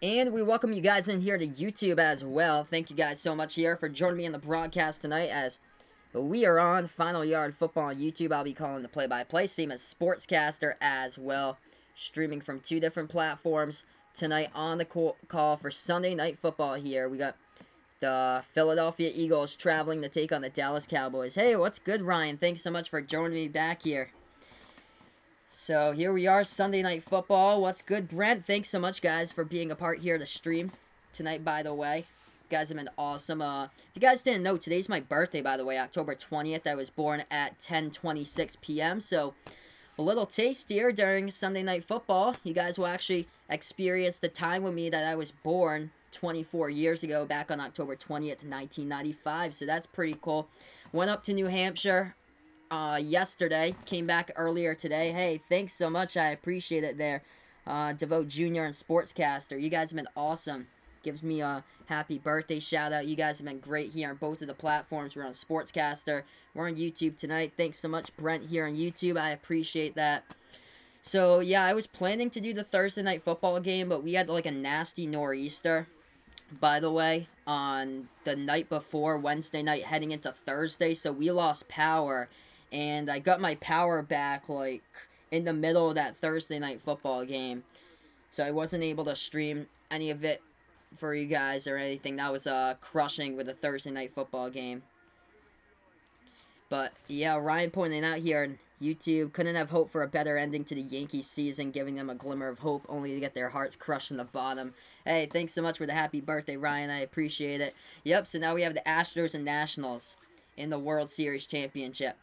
And we welcome you guys in here to YouTube as well. Thank you guys so much here for joining me in the broadcast tonight as we are on Final Yard Football on YouTube. I'll be calling the play-by-play. Same as Sportscaster as well. Streaming from two different platforms tonight on the call for Sunday Night Football here. We got the Philadelphia Eagles traveling to take on the Dallas Cowboys. Hey, what's good, Ryan? Thanks so much for joining me back here. So here we are, Sunday Night Football. What's good, Brent? Thanks so much, guys, for being a part here to stream tonight, by the way. You guys have been awesome. If you guys didn't know, today's my birthday, by the way, October 20th. I was born at 10:26 p.m., so a little taste here during Sunday Night Football. You guys will actually experience the time with me that I was born 24 years ago, back on October 20th, 1995, so that's pretty cool. Went up to New Hampshire yesterday. Came back earlier today. Hey, thanks so much. I appreciate it there. Devote Jr. and Sportscaster. You guys have been awesome. Gives me a happy birthday shout out. You guys have been great here on both of the platforms. We're on Sportscaster. We're on YouTube tonight. Thanks so much, Brent, here on YouTube. I appreciate that. So, yeah, I was planning to do the Thursday Night Football game, but we had like a nasty nor'easter, by the way, on the night before Wednesday night heading into Thursday. So we lost power, and I got my power back like in the middle of that Thursday Night Football game. So I wasn't able to stream any of it for you guys or anything. That was crushing with the Thursday Night Football game. But yeah, Ryan pointing out here on YouTube, couldn't have hoped for a better ending to the Yankees season, giving them a glimmer of hope only to get their hearts crushed in the bottom. Hey, thanks so much for the happy birthday, Ryan. I appreciate it. Yep, so now we have the Astros and Nationals in the World Series Championship.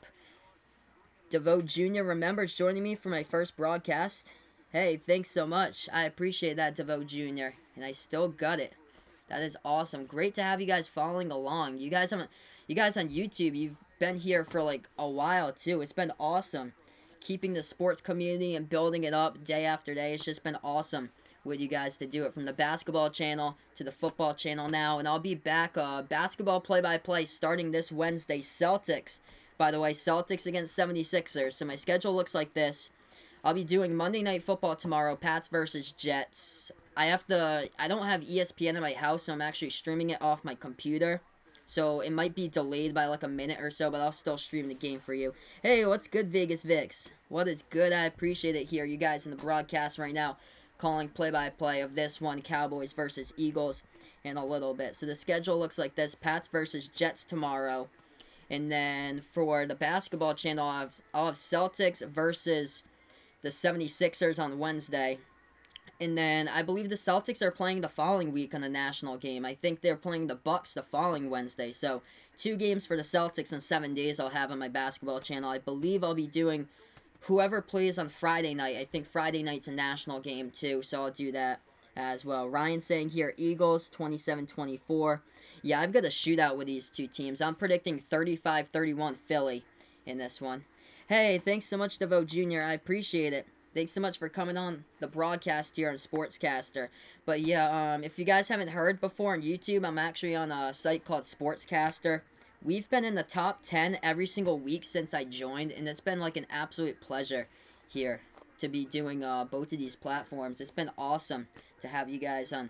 Devote Jr. remembers joining me for my first broadcast. Hey, thanks so much. I appreciate that, Devote Jr. And I still got it. That is awesome. Great to have you guys following along. You guys on YouTube, you've been here for like a while too. It's been awesome. Keeping the sports community and building it up day after day. It's just been awesome with you guys to do it, from the basketball channel to the football channel now. And I'll be back basketball play-by-play starting this Wednesday. Celtics, by the way, Celtics against 76ers. So my schedule looks like this. I'll be doing Monday Night Football tomorrow, Pats versus Jets. I don't have ESPN in my house, so I'm actually streaming it off my computer. So it might be delayed by like a minute or so, but I'll still stream the game for you. Hey, what's good, Vegas Vix? What is good? I appreciate it here. You guys in the broadcast right now, calling play-by-play of this one, Cowboys versus Eagles, in a little bit. So the schedule looks like this: Pats versus Jets tomorrow. And then for the basketball channel, I'll have Celtics versus the 76ers on Wednesday. And then I believe the Celtics are playing the following week on a national game. I think they're playing the Bucks the following Wednesday. So 2 games for the Celtics in 7 days I'll have on my basketball channel. I believe I'll be doing whoever plays on Friday night. I think Friday night's a national game too, so I'll do that as well. Ryan saying here, Eagles 27-24. Yeah, I've got a shootout with these two teams. I'm predicting 35-31 Philly in this one. Hey, thanks so much, Devote Jr. I appreciate it. Thanks so much for coming on the broadcast here on Sportscaster. But yeah, if you guys haven't heard before on YouTube, I'm actually on a site called Sportscaster. We've been in the top 10 every single week since I joined, and it's been like an absolute pleasure here to be doing both of these platforms. It's been awesome to have you guys on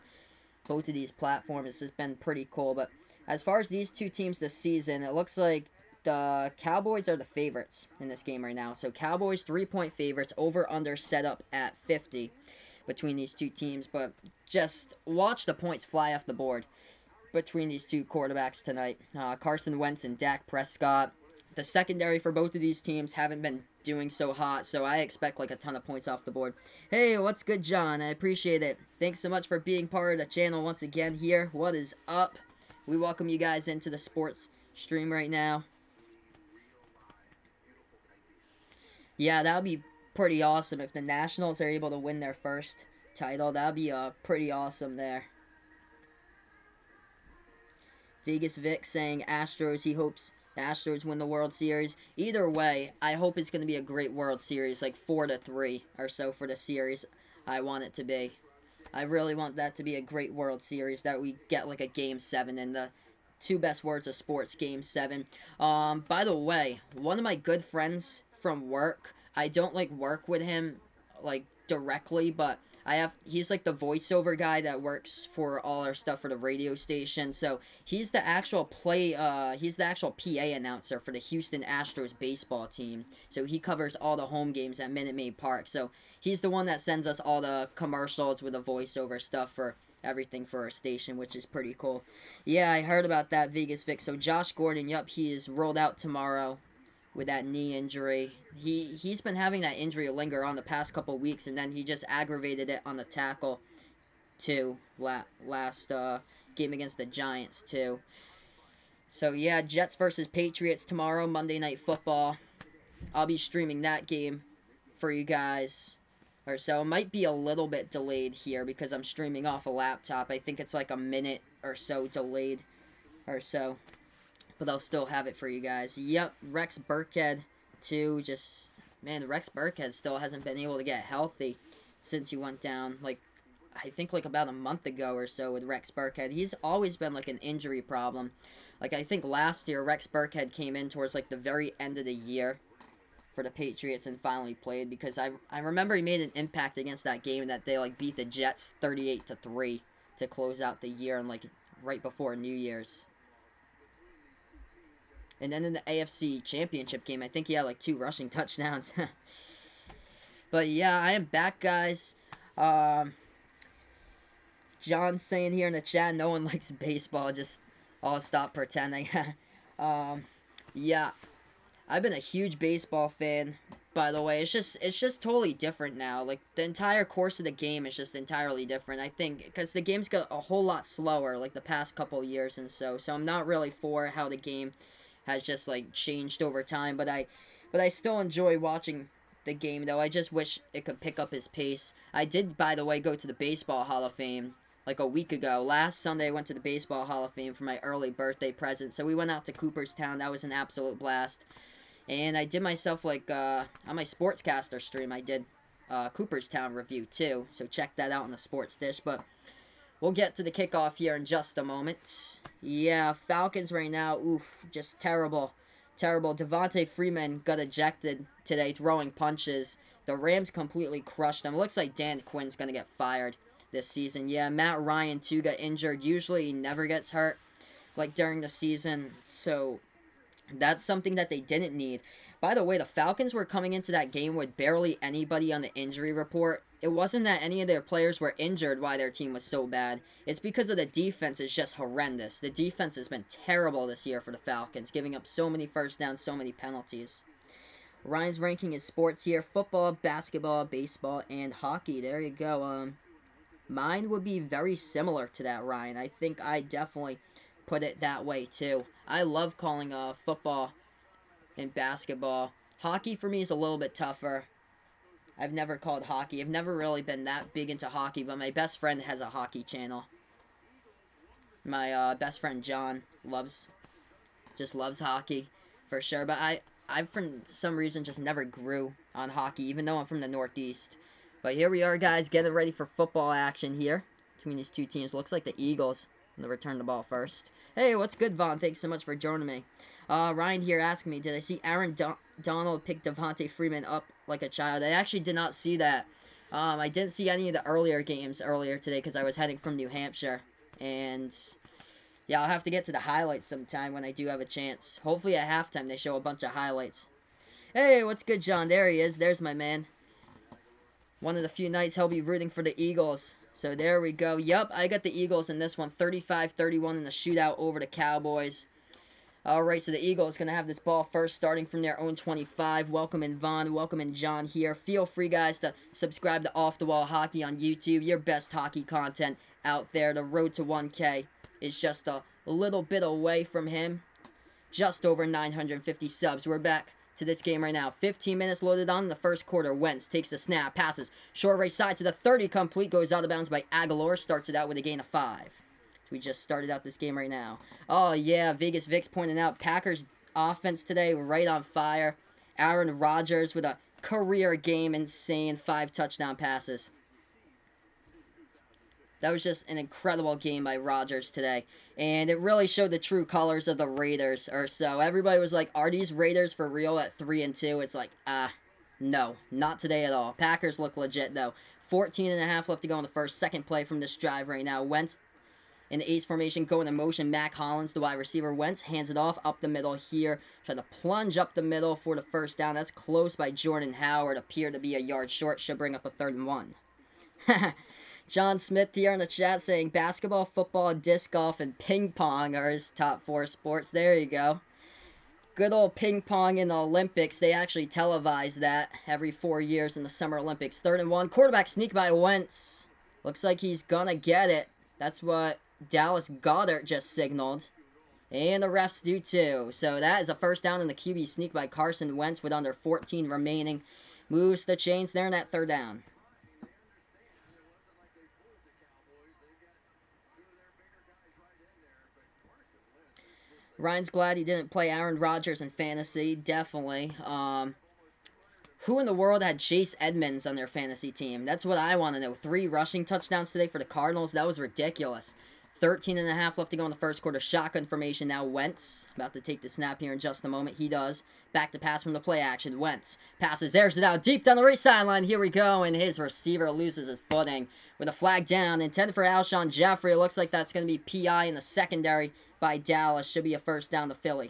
both of these platforms. This has been pretty cool. But as far as these two teams this season, it looks like the Cowboys are the favorites in this game right now. So Cowboys 3-point favorites, over/under set up at 50 between these two teams. But just watch the points fly off the board between these two quarterbacks tonight. Carson Wentz and Dak Prescott. The secondary for both of these teams haven't been doing so hot, so I expect like a ton of points off the board. Hey, what's good, John? I appreciate it. Thanks so much for being part of the channel once again here. What is up? We welcome you guys into the sports stream right now. Yeah, that would be pretty awesome if the Nationals are able to win their first title. That would be pretty awesome there. Vegas Vic saying Astros, he hopes the Astros win the World Series. Either way, I hope it's going to be a great World Series, like 4-3 or so for the series. I want it to be. I really want that to be a great World Series, that we get like a Game 7 in the two best words of sports, Game 7. By the way, one of my good friends from work, I don't like work with him like directly, but he's like the voiceover guy that works for all our stuff for the radio station. So he's the actual PA announcer for the Houston Astros baseball team. So he covers all the home games at Minute Maid Park. So he's the one that sends us all the commercials with the voiceover stuff for everything for our station, which is pretty cool. Yeah, I heard about that, Vegas Vic. So Josh Gordon, yup, he is rolled out tomorrow with that knee injury. He's been having that injury linger on the past couple weeks, and then he just aggravated it on the tackle too last game against the Giants too. So yeah, Jets versus Patriots tomorrow, Monday Night Football. I'll be streaming that game for you guys. Or so it might be a little bit delayed here because I'm streaming off a laptop. I think it's like a minute or so delayed or so. But I'll still have it for you guys. Yep, Rex Burkhead, too. Just, man, Rex Burkhead still hasn't been able to get healthy since he went down, like, I think, like, about a month ago or so with Rex Burkhead. He's always been, like, an injury problem. Like, I think last year, Rex Burkhead came in towards, like, the very end of the year for the Patriots and finally played because I remember he made an impact against that game that they, like, beat the Jets 38-3 to close out the year and, like, right before New Year's. And then in the AFC Championship game, I think he had like 2 rushing touchdowns. But yeah, I am back, guys. John's saying here in the chat, no one likes baseball. Just I'll stop pretending. Yeah, I've been a huge baseball fan. By the way, it's just totally different now. Like the entire course of the game is just entirely different. I think because the game's got a whole lot slower, like the past couple years and so. So I'm not really for how the game has just like changed over time, but I still enjoy watching the game though. I just wish it could pick up his pace. I did, by the way, go to the Baseball Hall of Fame like a week ago. Last Sunday I went to the Baseball Hall of Fame for my early birthday present. So we went out to Cooperstown. That was an absolute blast. And I did myself like on my Sportscaster stream I did Cooperstown review too. So check that out on the Sports Dish, but we'll get to the kickoff here in just a moment. Yeah, Falcons right now, oof, just terrible. Terrible. Devontae Freeman got ejected today throwing punches. The Rams completely crushed them. It looks like Dan Quinn's going to get fired this season. Yeah, Matt Ryan, too, got injured. Usually he never gets hurt, like, during the season. So that's something that they didn't need. By the way, the Falcons were coming into that game with barely anybody on the injury report. It wasn't that any of their players were injured why their team was so bad. It's because of the defense is just horrendous. The defense has been terrible this year for the Falcons, giving up so many first downs, so many penalties. Ryan's ranking his sports here: football, basketball, baseball, and hockey. There you go. Mine would be very similar to that, Ryan. I think I definitely put it that way too. I love calling football and basketball. Hockey for me is a little bit tougher. I've never called hockey. I've never really been that big into hockey, but my best friend has a hockey channel. My best friend John just loves hockey for sure. But I for some reason just never grew on hockey, even though I'm from the Northeast. But here we are, guys, getting ready for football action here between these two teams. Looks like the Eagles going to return the ball first. Hey, what's good, Vaughn? Thanks so much for joining me. Ryan here asking me, did I see Aaron Donald pick Devontae Freeman up like a child? I actually did not see that. I didn't see any of the earlier games earlier today because I was heading from New Hampshire. And yeah, I'll have to get to the highlights sometime when I do have a chance. Hopefully at halftime they show a bunch of highlights. Hey, what's good, John? There he is. There's my man. One of the few nights he'll be rooting for the Eagles. So there we go. Yup, I got the Eagles in this one. 35-31 in the shootout over the Cowboys. Alright, so the Eagles going to have this ball first, starting from their own 25. Welcome in Vaughn, welcome in John here. Feel free, guys, to subscribe to Off the Wall Hockey on YouTube. Your best hockey content out there. The road to 1K is just a little bit away from him. Just over 950 subs. We're back to this game right now. 15 minutes loaded on in the first quarter. Wentz takes the snap, passes. Short race side to the 30, complete. Goes out of bounds by Aguilar. Starts it out with a gain of 5. We just started out this game right now. Oh, yeah, Vegas Vic's pointing out Packers offense today right on fire. Aaron Rodgers with a career game, insane 5 touchdown passes. That was just an incredible game by Rodgers today. And it really showed the true colors of the Raiders or so. Everybody was like, are these Raiders for real at 3-2? It's like, No, not today at all. Packers look legit, though. 14.5 left to go in the first. Second play from this drive right now. Wentz in the ace formation, going in motion. Mac Hollins, the wide receiver. Wentz hands it off up the middle here. Try to plunge up the middle for the first down. That's close by Jordan Howard. Appeared to be a yard short. Should bring up a 3rd and 1. John Smith here in the chat saying basketball, football, disc golf, and ping pong are his top 4 sports. There you go. Good old ping pong in the Olympics. They actually televise that every 4 years in the Summer Olympics. 3rd and 1. Quarterback sneak by Wentz. Looks like he's gonna get it. That's what Dallas Goddard just signaled. And the refs do too. So that is a first down in the QB sneak by Carson Wentz with under 14 remaining. Moves the chains there in that 3rd down. Ryan's glad he didn't play Aaron Rodgers in fantasy. Definitely. Who in the world had Chase Edmonds on their fantasy team? That's what I want to know. 3 rushing touchdowns today for the Cardinals. That was ridiculous. 13.5 left to go in the first quarter. Shotgun formation now. Wentz about to take the snap here in just a moment. He does. Back to pass from the play action. Wentz passes, airs it out deep down the right sideline. Here we go, and his receiver loses his footing with a flag down. Intended for Alshon Jeffrey. It looks like that's going to be PI in the secondary by Dallas. Should be a first down to Philly.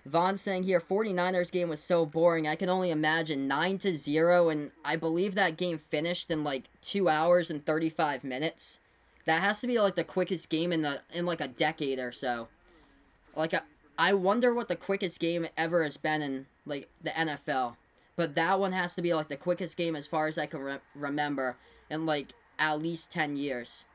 Vaughn saying here, 49ers game was so boring. I can only imagine 9-0, and I believe that game finished in like 2 hours and 35 minutes. That has to be like the quickest game in like a decade or so. Like I wonder what the quickest game ever has been in like the NFL. But that one has to be like the quickest game as far as I can remember in like at least 10 years.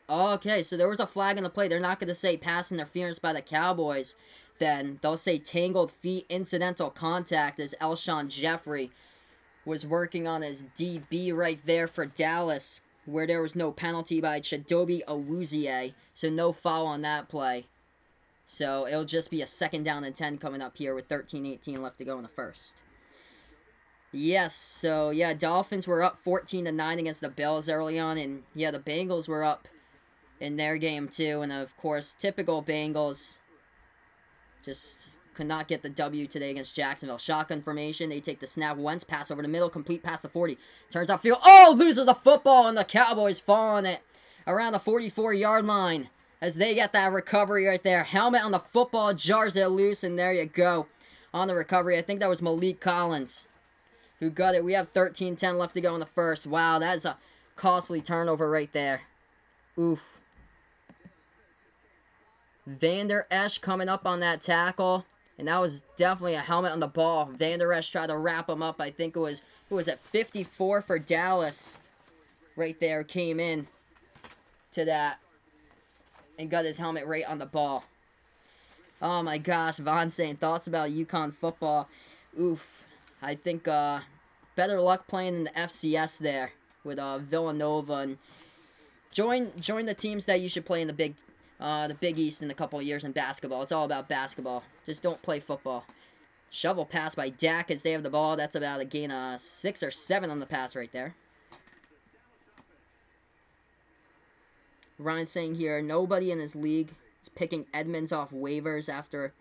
Okay, so there was a flag in the play. They're not going to say pass interference by the Cowboys. Then they'll say tangled feet, incidental contact as Alshon Jeffrey was working on his DB right there for Dallas, where there was no penalty by Chidobe Awuzie, so no foul on that play. So it'll just be a 2nd down and 10 coming up here with 13:18 left to go in the first. Yes, so yeah, Dolphins were up 14-9 against the Bills early on, and yeah, the Bengals were up in their game too, and of course, typical Bengals just could not get the W today against Jacksonville. Shotgun formation. They take the snap. Wentz pass over the middle. Complete past the 40. Turns out field. Oh! Loses the football. And the Cowboys fall on it around the 44-yard line. As they get that recovery right there. Helmet on the football. Jars it loose. And there you go. On the recovery. I think that was Malik Collins who got it. We have 13-10 left to go in the first. Wow. That is a costly turnover right there. Oof. Vander Esch coming up on that tackle. And that was definitely a helmet on the ball. Vander Esch tried to wrap him up. I think it was at 54 for Dallas. Right there, came in to that. And got his helmet right on the ball. Oh my gosh, Vaughn saying thoughts about UConn football. Oof. I think better luck playing in the FCS there with Villanova. And join the teams that you should play in the Big East in a couple of years in basketball. It's all about basketball. Just don't play football. Shovel pass by Dak as they have the ball. That's about a gain of 6 or 7 on the pass right there. Ryan saying here, nobody in his league is picking Edmonds off waivers after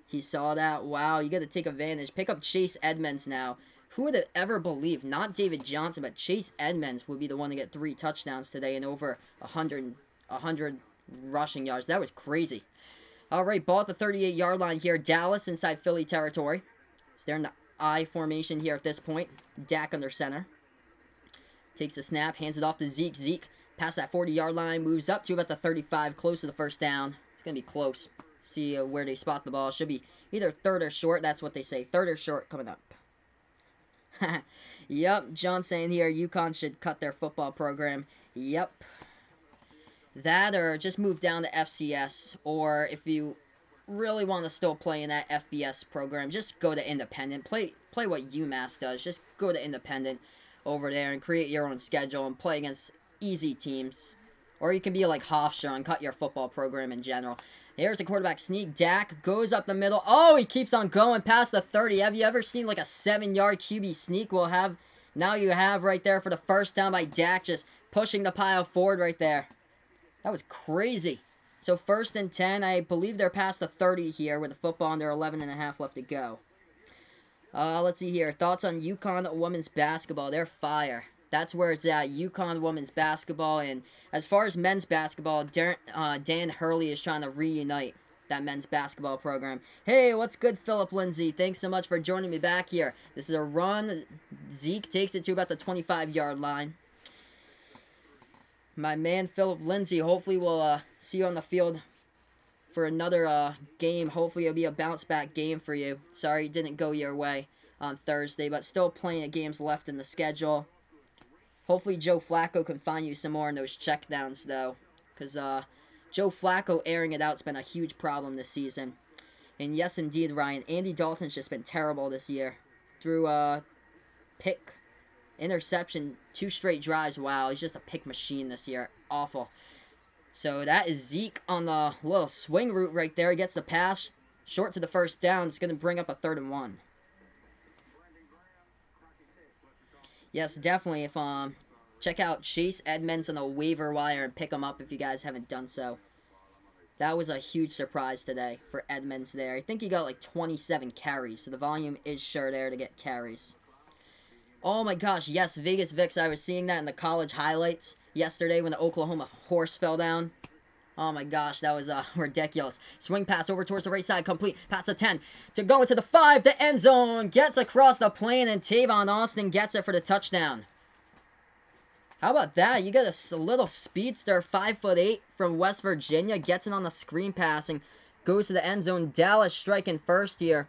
he saw that. Wow, you got to take advantage. Pick up Chase Edmonds now. Who would have ever believed, not David Johnson, but Chase Edmonds would be the one to get 3 touchdowns today and over 100 rushing yards. That was crazy. Alright, ball at the 38-yard line here. Dallas inside Philly territory. So they're in the I formation here at this point. Dak under center. Takes the snap, hands it off to Zeke. Zeke past that 40-yard line, moves up to about the 35, close to the first down. It's going to be close. See where they spot the ball. Should be either 3rd or short. That's what they say. 3rd or short coming up. Yep, John saying here, UConn should cut their football program. Yep. That or just move down to FCS, or if you really want to still play in that FBS program, just go to independent. Play what UMass does. Just go to independent over there and create your own schedule and play against easy teams. Or you can be like Hofstra and cut your football program in general. Here's the quarterback sneak. Dak goes up the middle. Oh, he keeps on going past the 30. Have you ever seen like a 7-yard QB sneak? Now you have right there for the first down by Dak, just pushing the pile forward right there. That was crazy. So 1st and 10. I believe they're past the 30 here with the football and they're 11.5 left to go. Let's see here. Thoughts on UConn women's basketball? They're fire. That's where it's at. UConn women's basketball. And as far as men's basketball, Dan Hurley is trying to reunite that men's basketball program. Hey, what's good, Philip Lindsay? Thanks so much for joining me back here. This is a run. Zeke takes it to about the 25-yard line. My man, Philip Lindsay, hopefully we'll see you on the field for another game. Hopefully it'll be a bounce-back game for you. Sorry it didn't go your way on Thursday, but still plenty of games left in the schedule. Hopefully Joe Flacco can find you some more in those checkdowns, though, because Joe Flacco airing it out's been a huge problem this season. And yes, indeed, Ryan, Andy Dalton's just been terrible this year. Through pick, interception, 2 straight drives. Wow, he's just a pick machine this year. Awful. So that is Zeke on the little swing route right there. He gets the pass short to the 1st down. It's going to bring up a 3rd and 1. Yes, definitely. If check out Chase Edmonds on the waiver wire and pick him up if you guys haven't done so. That was a huge surprise today for Edmonds there. I think he got like 27 carries, so the volume is sure there to get carries. Oh my gosh, yes, Vegas Vix. I was seeing that in the college highlights yesterday when the Oklahoma horse fell down. Oh my gosh, that was ridiculous. Swing pass over towards the right side, complete. Pass to 10, to go into the 5, to end zone. Gets across the plane, and Tavon Austin gets it for the touchdown. How about that? You got a little speedster, 5'8", from West Virginia. Gets it on the screen pass and goes to the end zone. Dallas striking first here.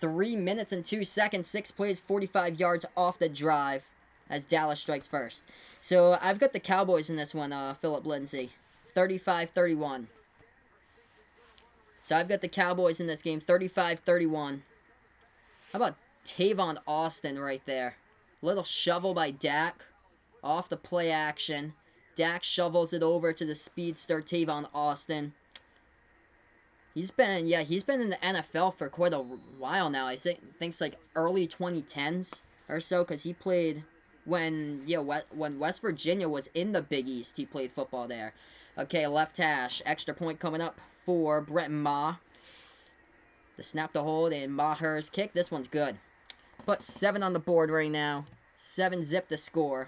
3 minutes and 2 seconds, 6 plays, 45 yards off the drive as Dallas strikes first. So I've got the Cowboys in this one, Philip Lindsay. 35-31. So I've got the Cowboys in this game, 35-31. How about Tavon Austin right there? Little shovel by Dak. Off the play action. Dak shovels it over to the speedster, Tavon Austin. He's been in the NFL for quite a while now. I think it's like early 2010s or so, because he played when West Virginia was in the Big East. He played football there. Okay, left hash. Extra point coming up for Brett Ma. The snap to hold and Maher's kick. This one's good. But 7 on the board right now. 7-zip the score.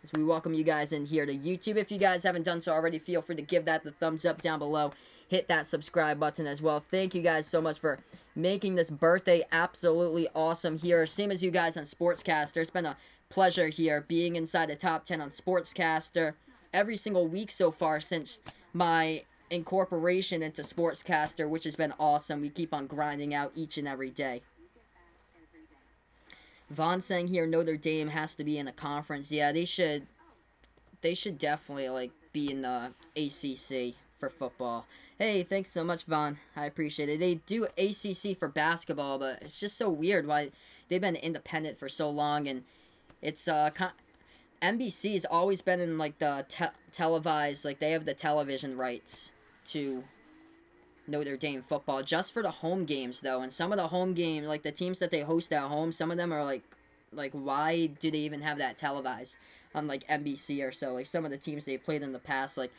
As we welcome you guys in here to YouTube. If you guys haven't done so already, feel free to give that the thumbs up down below. Hit that subscribe button as well. Thank you guys so much for making this birthday absolutely awesome here. Same as you guys on Sportscaster. It's been a pleasure here being inside the top 10 on Sportscaster every single week so far since my incorporation into Sportscaster, which has been awesome. We keep on grinding out each and every day. Vaughn saying here Notre Dame has to be in a conference. Yeah, they should definitely like be in the ACC for football. Hey, thanks so much, Vaughn. I appreciate it. They do ACC for basketball, but it's just so weird why they've been independent for so long, and it's NBC has always been in like the televised, like they have the television rights to Notre Dame football just for the home games though, and some of the home games, like the teams that they host at home, some of them are like why do they even have that televised on like NBC or so? Like some of the teams they played in the past, like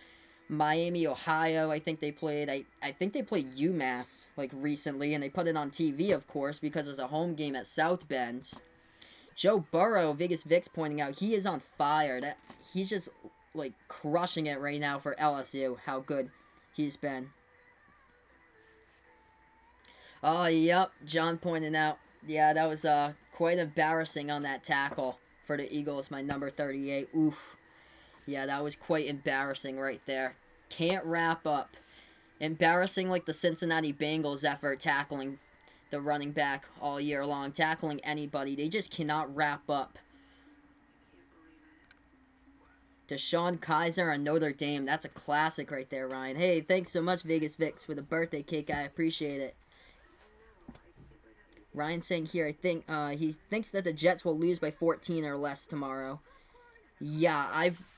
Miami, Ohio, I think they played. I think they played UMass like recently, and they put it on TV, of course, because it's a home game at South Bend. Joe Burrow, Vegas Vix pointing out, he is on fire. He's just like crushing it right now for LSU. How good he's been. Oh, yep, John pointing out. Yeah, that was quite embarrassing on that tackle for the Eagles, my number 38. Oof. Yeah, that was quite embarrassing right there. Can't wrap up. Embarrassing like the Cincinnati Bengals effort tackling the running back all year long. Tackling anybody. They just cannot wrap up. Deshaun Kaiser on Notre Dame. That's a classic right there, Ryan. Hey, thanks so much, Vegas Vix, for the birthday cake. I appreciate it. Ryan saying here, I think he thinks that the Jets will lose by 14 or less tomorrow. Yeah,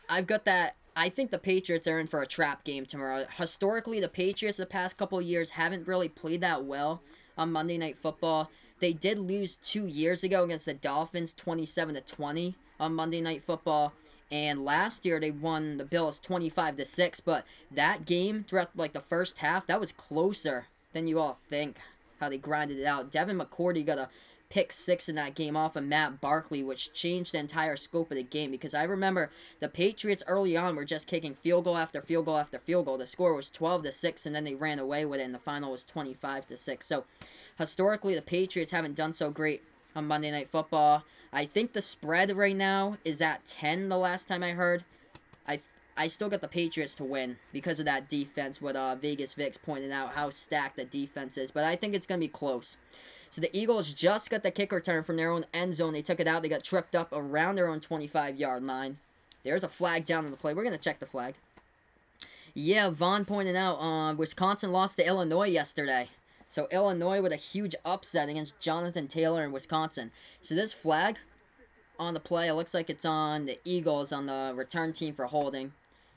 I've got that. I think the Patriots are in for a trap game tomorrow. Historically, the Patriots the past couple of years haven't really played that well on Monday Night Football. They did lose 2 years ago against the Dolphins, 27-20 on Monday Night Football. And last year they won the Bills 25-6, but that game throughout like the first half, that was closer than you all think. How they grinded it out. Devin McCourty got a pick six in that game off of Matt Barkley, which changed the entire scope of the game. Because I remember the Patriots early on were just kicking field goal after field goal after field goal. The score was 12-6, and then they ran away with it, and the final was 25-6. So historically, the Patriots haven't done so great on Monday Night Football. I think the spread right now is at 10 the last time I heard. I still got the Patriots to win because of that defense, what Vegas Vix pointed out, how stacked the defense is. But I think it's going to be close. So the Eagles just got the kick return from their own end zone. They took it out. They got tripped up around their own 25-yard line. There's a flag down on the play. We're going to check the flag. Yeah, Vaughn pointed out Wisconsin lost to Illinois yesterday. So Illinois with a huge upset against Jonathan Taylor in Wisconsin. So this flag on the play, it looks like it's on the Eagles on the return team for holding.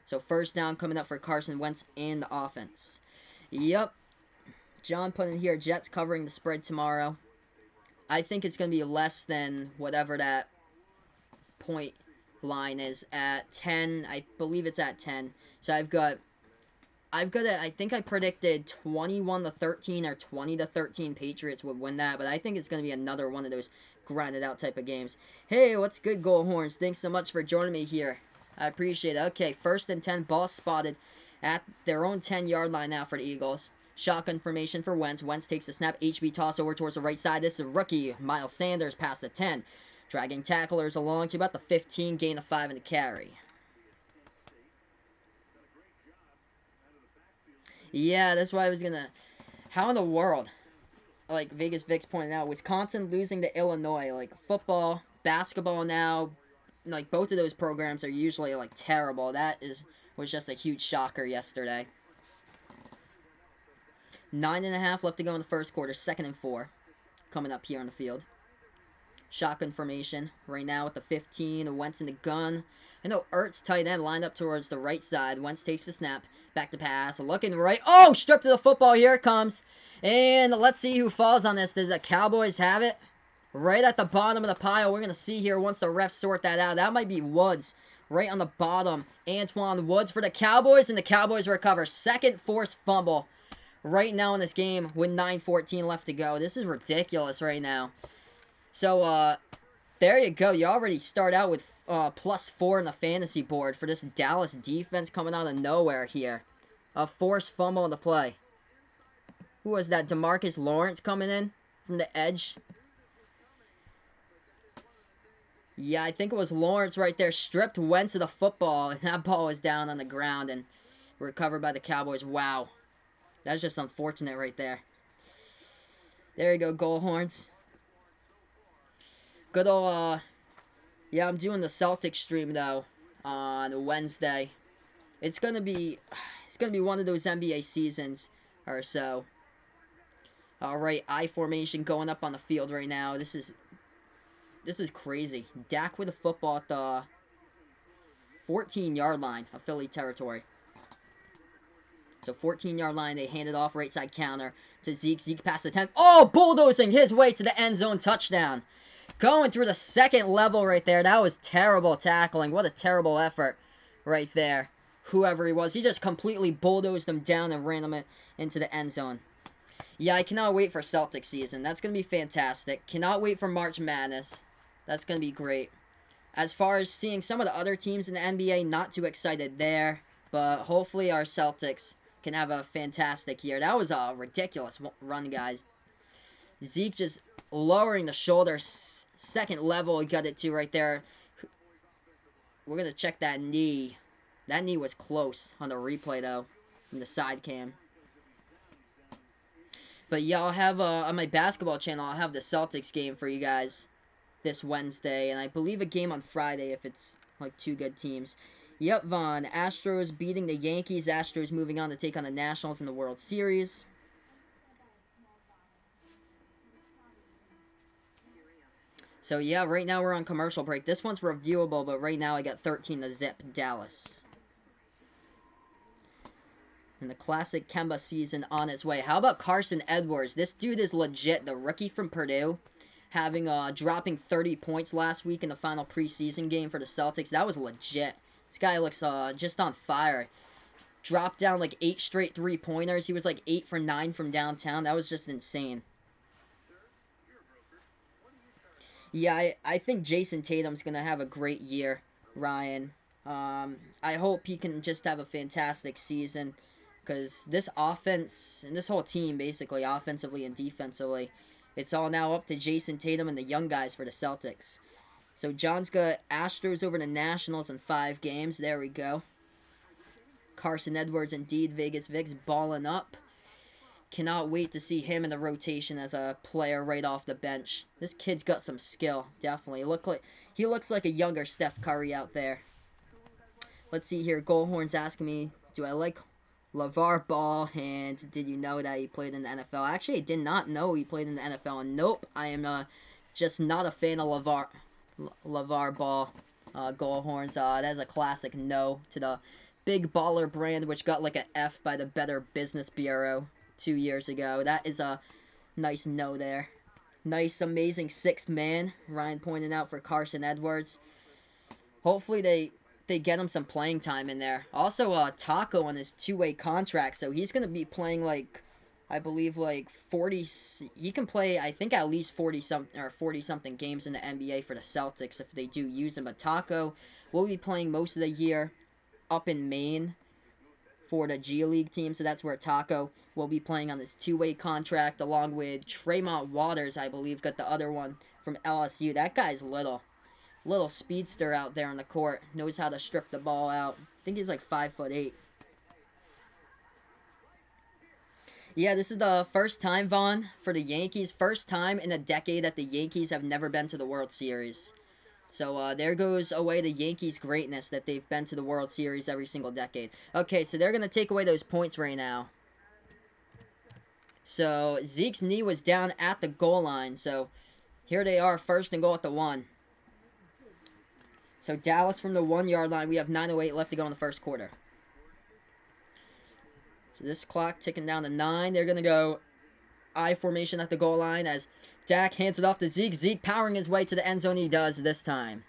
So first down coming up for Carson Wentz and the offense. Yep. John put in here, Jets covering the spread tomorrow. I think it's going to be less than whatever that point line is at 10. I believe it's at 10. So I've got it. I think I predicted 21-13 or 20-13 Patriots would win that, but I think it's going to be another one of those grinded out type of games. Hey, what's good, Gold Horns? Thanks so much for joining me here. I appreciate it. Okay, 1st and 10, ball spotted at their own 10-yard line now for the Eagles. Shotgun formation for Wentz. Wentz takes the snap. HB toss over towards the right side. This is rookie Miles Sanders past the 10. Dragging tacklers along to about the 15. Gain of 5 in the carry. Yeah, that's why I was going to... How in the world, like Vegas Vix pointed out, Wisconsin losing to Illinois. Like, football, basketball now... Like, both of those programs are usually, like, terrible. Was just a huge shocker yesterday. 9.5 left to go in the first quarter. 2nd and 4. Coming up here on the field. Shotgun formation. Right now with the 15. Wentz in the gun. I know Ertz, tight end, lined up towards the right side. Wentz takes the snap. Back to pass. Looking right. Oh! Stripped to the football. Here it comes. And let's see who falls on this. Does the Cowboys have it? Right at the bottom of the pile. We're going to see here once the refs sort that out. That might be Woods. Right on the bottom. Antoine Woods for the Cowboys. And the Cowboys recover. 2nd forced fumble. Right now in this game with 9:14 left to go. This is ridiculous right now. So, there you go. You already start out with +4 in the fantasy board for this Dallas defense coming out of nowhere here. A forced fumble on the play. Who was that? DeMarcus Lawrence coming in from the edge. Yeah, I think it was Lawrence right there. Stripped Wentz of the football, and that ball was down on the ground and recovered by the Cowboys. Wow. That's just unfortunate right there. There you go, Gold Horns. Good old, yeah, I'm doing the Celtics stream, though, on Wednesday. It's gonna be one of those NBA seasons or so. Alright, I formation going up on the field right now. This is crazy. Dak with the football at the 14-yard line of Philly territory. So 14-yard line, they hand it off right side counter to Zeke. Zeke past the 10. Oh, bulldozing his way to the end zone touchdown. Going through the 2nd level right there. That was terrible tackling. What a terrible effort right there. Whoever he was, he just completely bulldozed him down and ran him into the end zone. Yeah, I cannot wait for Celtics season. That's going to be fantastic. Cannot wait for March Madness. That's going to be great. As far as seeing some of the other teams in the NBA, not too excited there. But hopefully our Celtics can have a fantastic year. That was a ridiculous run, guys. Zeke just lowering the shoulder. 2nd level he got it to right there. We're going to check that knee. That knee was close on the replay, though, from the side cam. But yeah, I'll have, on my basketball channel, I'll have the Celtics game for you guys this Wednesday. And I believe a game on Friday if it's, like, 2 good teams. Yep, Vaughn. Astros beating the Yankees. Astros moving on to take on the Nationals in the World Series. So, yeah, right now we're on commercial break. This one's reviewable, but right now I got 13-0 Dallas. And the classic Kemba season on its way. How about Carson Edwards? This dude is legit. The rookie from Purdue having dropping 30 points last week in the final preseason game for the Celtics. That was legit. This guy looks just on fire. Dropped down like 8 straight three-pointers. He was like 8 for 9 from downtown. That was just insane. Yeah, I think Jason Tatum's going to have a great year, Ryan. I hope he can just have a fantastic season because this offense and this whole team, basically, offensively and defensively, it's all now up to Jason Tatum and the young guys for the Celtics. So John's got Astros over the Nationals in 5 games. There we go. Carson Edwards, indeed, Vegas Vic's balling up. Cannot wait to see him in the rotation as a player right off the bench. This kid's got some skill, definitely. He looks like a younger Steph Curry out there. Let's see here. Goldhorn's asking me, do I like LeVar Ball, and did you know that he played in the NFL? Actually, I did not know he played in the NFL, and nope, I am just not a fan of LeVar Ball. Goldhorns, that's a classic no to the Big Baller brand, which got like an F by the Better Business Bureau 2 years ago. That is a nice no there. Nice, amazing sixth man, Ryan pointed out, for Carson Edwards. Hopefully they get him some playing time in there. Also, Taco on his 2-way contract, so he's going to be playing like, I believe like 40. He can play, I think, at least 40-something games in the NBA for the Celtics if they do use him. But Taco will be playing most of the year up in Maine for the G League team, so that's where Taco will be playing on this 2-way contract, along with Tremont Waters, I believe, got the other one from LSU. That guy's little speedster out there on the court, knows how to strip the ball out. I think he's like 5'8". Yeah, this is the first time, Vaughn, for the Yankees. First time in a decade that the Yankees have never been to the World Series. So there goes away the Yankees' greatness that they've been to the World Series every single decade. Okay, so they're going to take away those points right now. So Zeke's knee was down at the goal line. So here they are, first and goal at the 1. So Dallas from the 1-yard line. We have 9:08 left to go in the first quarter. So this clock ticking down to 9. They're going to go I formation at the goal line as Dak hands it off to Zeke. Zeke powering his way to the end zone. He does this time.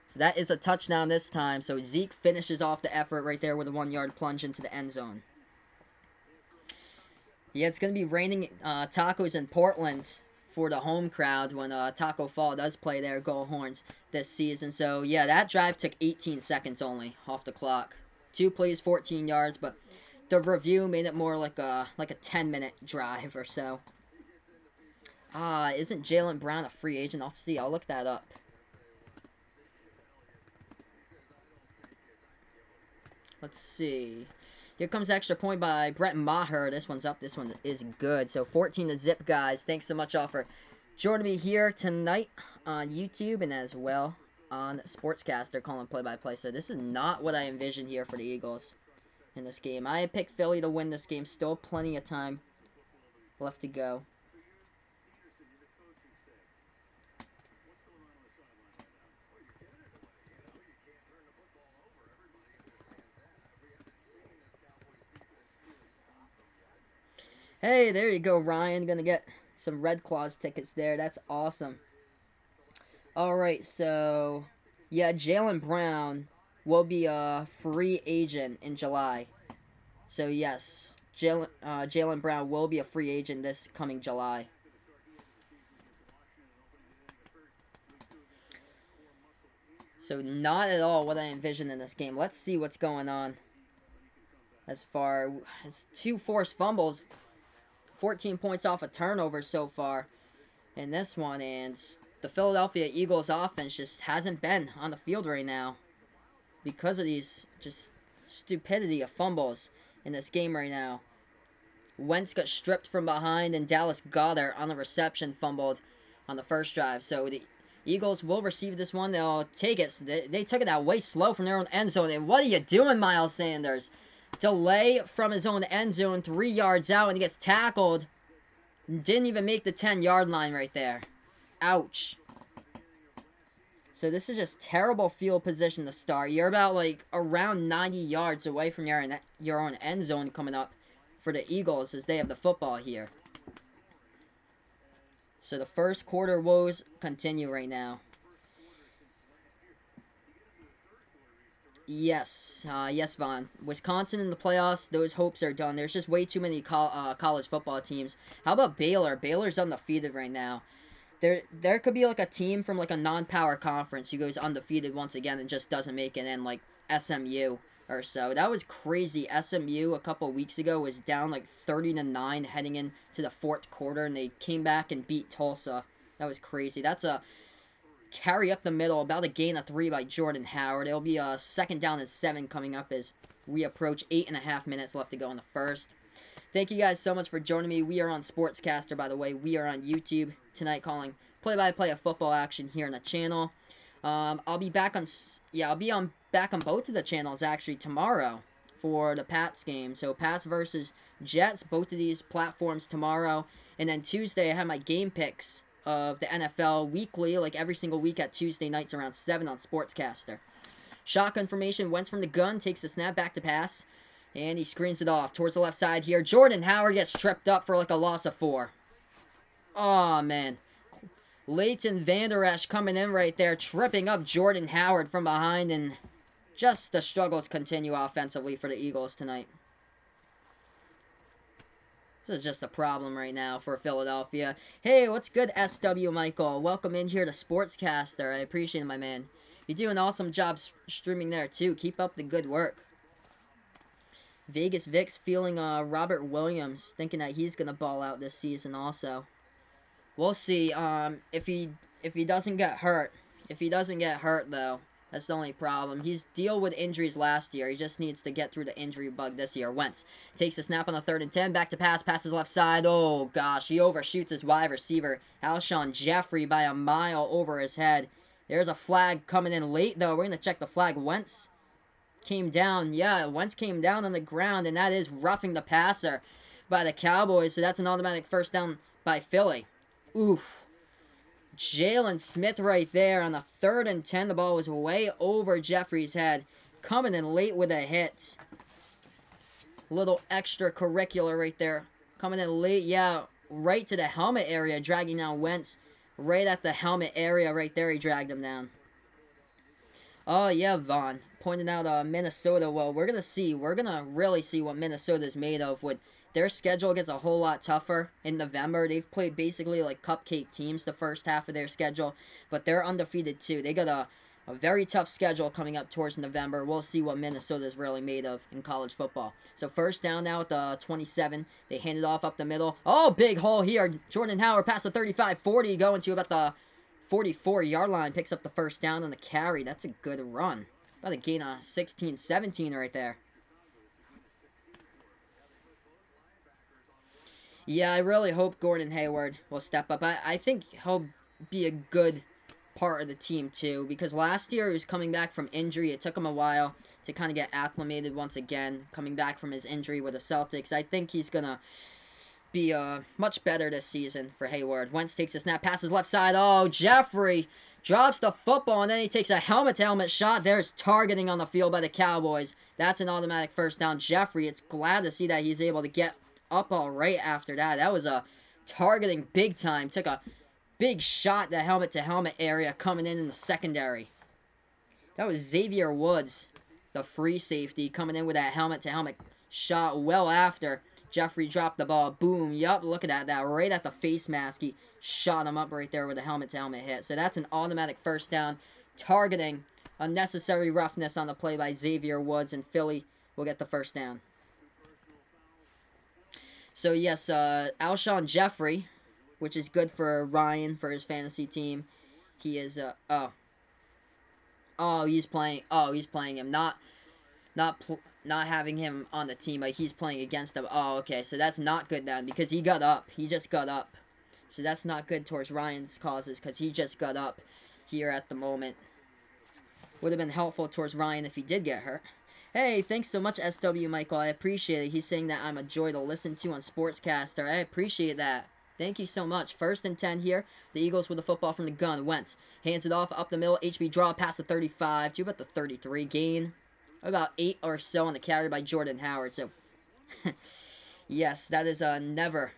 So that is a touchdown this time. So Zeke finishes off the effort right there with a 1-yard plunge into the end zone. Yeah, it's going to be raining tacos in Portland for the home crowd when Taco Fall does play their Goldhorns this season. So, yeah, that drive took 18 seconds only off the clock. 2 plays, 14 yards, but the review made it more like a 10-minute drive or so. Isn't Jaylen Brown a free agent? I'll see. I'll look that up. Let's see. Here comes the extra point by Brett Maher. This one's up. This one is good. So 14 to zip, guys. Thanks so much all for joining me here tonight on YouTube and as well on Sportscast. They're calling play-by-play. So this is not what I envisioned here for the Eagles in this game. I picked Philly to win this game. Still plenty of time left to go. Hey, there you go, Ryan. Gonna get some Red Claws tickets there. That's awesome. Alright, so yeah, Jaylen Brown will be a free agent in July. So yes, Jaylen Brown will be a free agent this coming July. So not at all what I envisioned in this game. Let's see what's going on. As far as 2 forced fumbles, 14 points off a turnover so far in this one, and the Philadelphia Eagles offense just hasn't been on the field right now because of these just stupidity of fumbles in this game right now. Wentz got stripped from behind, and Dallas Goedert on the reception fumbled on the first drive. So the Eagles will receive this one. They'll take it. They took it out way slow from their own end zone. And what are you doing, Miles Sanders? Delay from his own end zone, 3 yards out, and he gets tackled. Didn't even make the 10-yard line right there. Ouch. So this is just terrible field position to start. You're about like around 90 yards away from your own end zone coming up for the Eagles as they have the football here. So the first quarter woes continue right now. Yes, yes, Vaughn. Wisconsin in the playoffs, those hopes are done. There's just way too many college football teams. How about Baylor? Baylor's undefeated right now. There could be like a team from like a non-power conference who goes undefeated once again and just doesn't make it in, like SMU or so. That was crazy. SMU a couple weeks ago was down like 30-9 heading into the fourth quarter, and they came back and beat Tulsa. That was crazy. That's a carry up the middle, about a gain of 3 by Jordan Howard. It'll be a second down and 7 coming up as we approach 8.5 minutes left to go in the first. Thank you guys so much for joining me. We are on Sportscaster, by the way. We are on YouTube tonight, calling play-by-play of football action here on the channel. I'll be back on, back on both of the channels actually tomorrow for the Pats game. So Pats versus Jets, both of these platforms tomorrow, and then Tuesday I have my game picks of the NFL weekly, like every single week at Tuesday nights around 7 on Sportscaster. Shotgun formation, Wentz from the gun, takes the snap back to pass, and he screens it off towards the left side here. Jordan Howard gets tripped up for like a loss of 4. Oh, man. Leighton Vander Esch coming in right there, tripping up Jordan Howard from behind, and just the struggles continue offensively for the Eagles tonight. This is just a problem right now for Philadelphia. Hey, what's good, SW Michael? Welcome in here to Sportscaster. I appreciate it, my man. You do an awesome job streaming there, too. Keep up the good work. Vegas Vic's feeling Robert Williams, thinking that he's going to ball out this season also. We'll see if he doesn't get hurt. If he doesn't get hurt, though, that's the only problem. He's dealt with injuries last year. He just needs to get through the injury bug this year. Wentz takes a snap on the 3rd and 10. Back to pass. Passes left side. Oh, gosh. He overshoots his wide receiver, Alshon Jeffrey, by a mile over his head. There's a flag coming in late, though. We're going to check the flag. Wentz came down. Yeah, Wentz came down on the ground, and that is roughing the passer by the Cowboys. So that's an automatic first down by Philly. Oof. Jalen Smith right there on the 3rd and 10. The ball was way over Jeffrey's head. Coming in late with a hit. Little extracurricular right there. Coming in late, yeah, right to the helmet area, dragging down Wentz. Right at the helmet area right there, he dragged him down. Oh, yeah, Vaughn. Pointing out Minnesota. Well, we're going to see. We're going to really see what Minnesota's made of with their schedule gets a whole lot tougher in November. They've played basically like cupcake teams the first half of their schedule, but they're undefeated too. They got a very tough schedule coming up towards November. We'll see what Minnesota's really made of in college football. So first down now at the 27. They hand it off up the middle. Oh, big hole here. Jordan Howard past the 35-40, going to about the 44-yard line. Picks up the first down on the carry. That's a good run. About a gain of 16-17 right there. Yeah, I really hope Gordon Hayward will step up. I think he'll be a good part of the team, too, because last year he was coming back from injury. It took him a while to kind of get acclimated once again, coming back from his injury with the Celtics. I think he's going to be much better this season for Hayward. Wentz takes a snap, passes left side. Oh, Jeffrey drops the football, and then he takes a helmet-to-helmet shot. There's targeting on the field by the Cowboys. That's an automatic first down. Jeffrey, it's glad to see that he's able to get up all right after that. That was a targeting big time. Took a big shot that helmet-to-helmet area coming in the secondary. That was Xavier Woods, the free safety, coming in with that helmet-to-helmet shot well after Jeffrey dropped the ball. Boom. Yup, look at that. Right at the face mask. He shot him up right there with a helmet-to-helmet hit. So that's an automatic first down. Targeting unnecessary roughness on the play by Xavier Woods, and Philly will get the first down. So, yes, Alshon Jeffrey, which is good for Ryan for his fantasy team. He is, he's playing him. Not having him on the team, but he's playing against him. Oh, okay, so that's not good then, because he got up. He just got up. So that's not good towards Ryan's causes, because he just got up here at the moment. Would have been helpful towards Ryan if he did get hurt. Hey, thanks so much, SW Michael. I appreciate it. He's saying that I'm a joy to listen to on Sportscaster. I appreciate that. Thank you so much. 1st and 10 here. The Eagles with the football from the gun. Wentz hands it off up the middle. HB draw past the 35 to about the 33. Gain about 8 or so on the carry by Jordan Howard. So, yes, that is never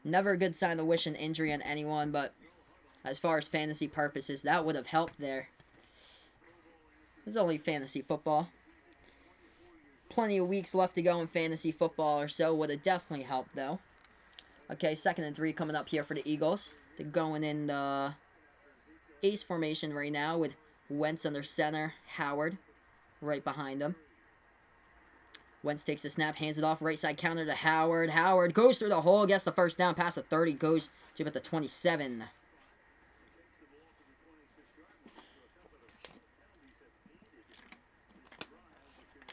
Never a good sign to wish an injury on anyone, but as far as fantasy purposes, that would have helped there. It's only fantasy football. Plenty of weeks left to go in fantasy football or so. Would have definitely helped, though. Okay, 2nd and 3 coming up here for the Eagles. They're going in the ace formation right now with Wentz under center, Howard right behind him. Wentz takes the snap, hands it off, right side counter to Howard. Howard goes through the hole, gets the first down, past the 30, goes to about the 27.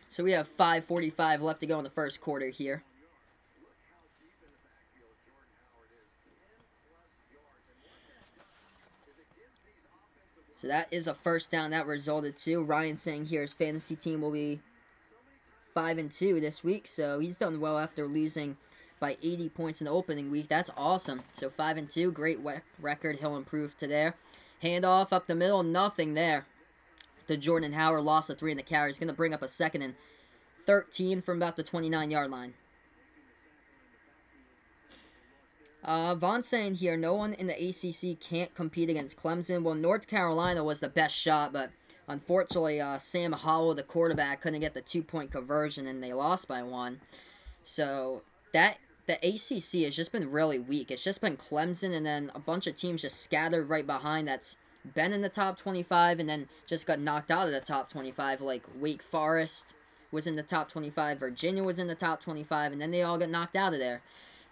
So we have 5:45 left to go in the first quarter here. So that is a first down that resulted to. Ryan saying here his fantasy team will be 5-2 this week, so he's done well after losing by 80 points in the opening week. That's awesome. So 5-2, great record. He'll improve to there. Handoff up the middle, nothing there. To Jordan Howard, lost a 3 in the carry. He's going to bring up a 2nd and 13 from about the 29-yard line. Vaughn saying here, no one in the ACC can't compete against Clemson. Well, North Carolina was the best shot, but unfortunately, Sam Howell, the quarterback, couldn't get the 2-point conversion, and they lost by 1. So the ACC has just been really weak. It's just been Clemson and then a bunch of teams just scattered right behind that's been in the top 25 and then just got knocked out of the top 25, like Wake Forest was in the top 25, Virginia was in the top 25, and then they all got knocked out of there.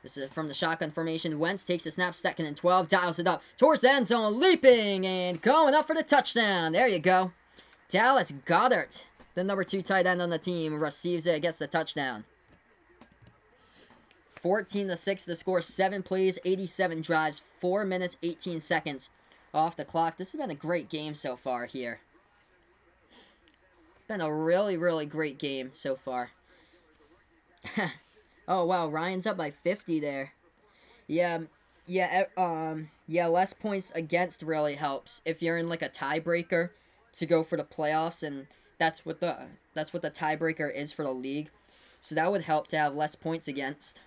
This is from the shotgun formation. Wentz takes the snap, 2nd and 12, dials it up towards the end zone, leaping and going up for the touchdown. There you go. Dallas Goedert, the number 2 tight end on the team, receives it, gets the touchdown. 14-6 to score, 7 plays, 87 drives, 4 minutes, 18 seconds off the clock. This has been a great game so far here. Been a really, really great game so far. Oh, wow, Ryan's up by 50 there. Yeah, less points against really helps if you're in like a tiebreaker to go for the playoffs, and that's what the tiebreaker is for the league. So that would help to have less points against.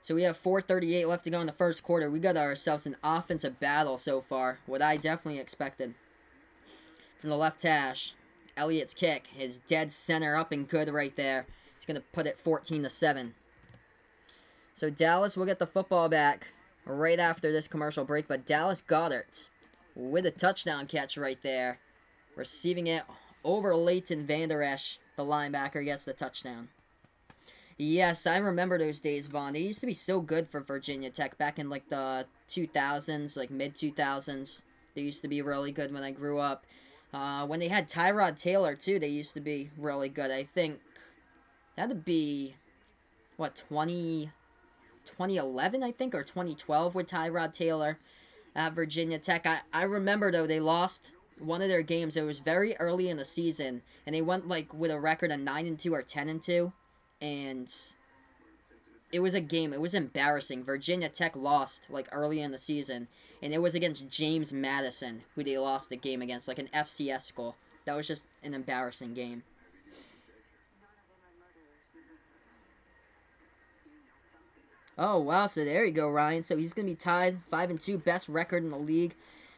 So we have 4:38 left to go in the first quarter. We got ourselves an offensive battle so far, what I definitely expected. From the left hash, Elliott's kick is dead center up and good right there. He's going to put it 14-7. So Dallas will get the football back right after this commercial break, but Dallas Goedert with a touchdown catch right there. Receiving it over Leighton Vander Esch, the linebacker, gets the touchdown. Yes, I remember those days, Vaughn. They used to be so good for Virginia Tech back in like the 2000s, like mid-2000s. They used to be really good when I grew up. When they had Tyrod Taylor, too, they used to be really good. I think that'd be, what, 2011, I think, or 2012 with Tyrod Taylor at Virginia Tech. I remember, though, they lost one of their games. It was very early in the season, and they went, like, with a record of 9-2 or 10-2, and it was a game. It was embarrassing. Virginia Tech lost, like, early in the season, and it was against James Madison, who they lost the game against, like an FCS school. That was just an embarrassing game. Oh, wow, so there you go, Ryan. So he's going to be tied 5-2, best record in the league,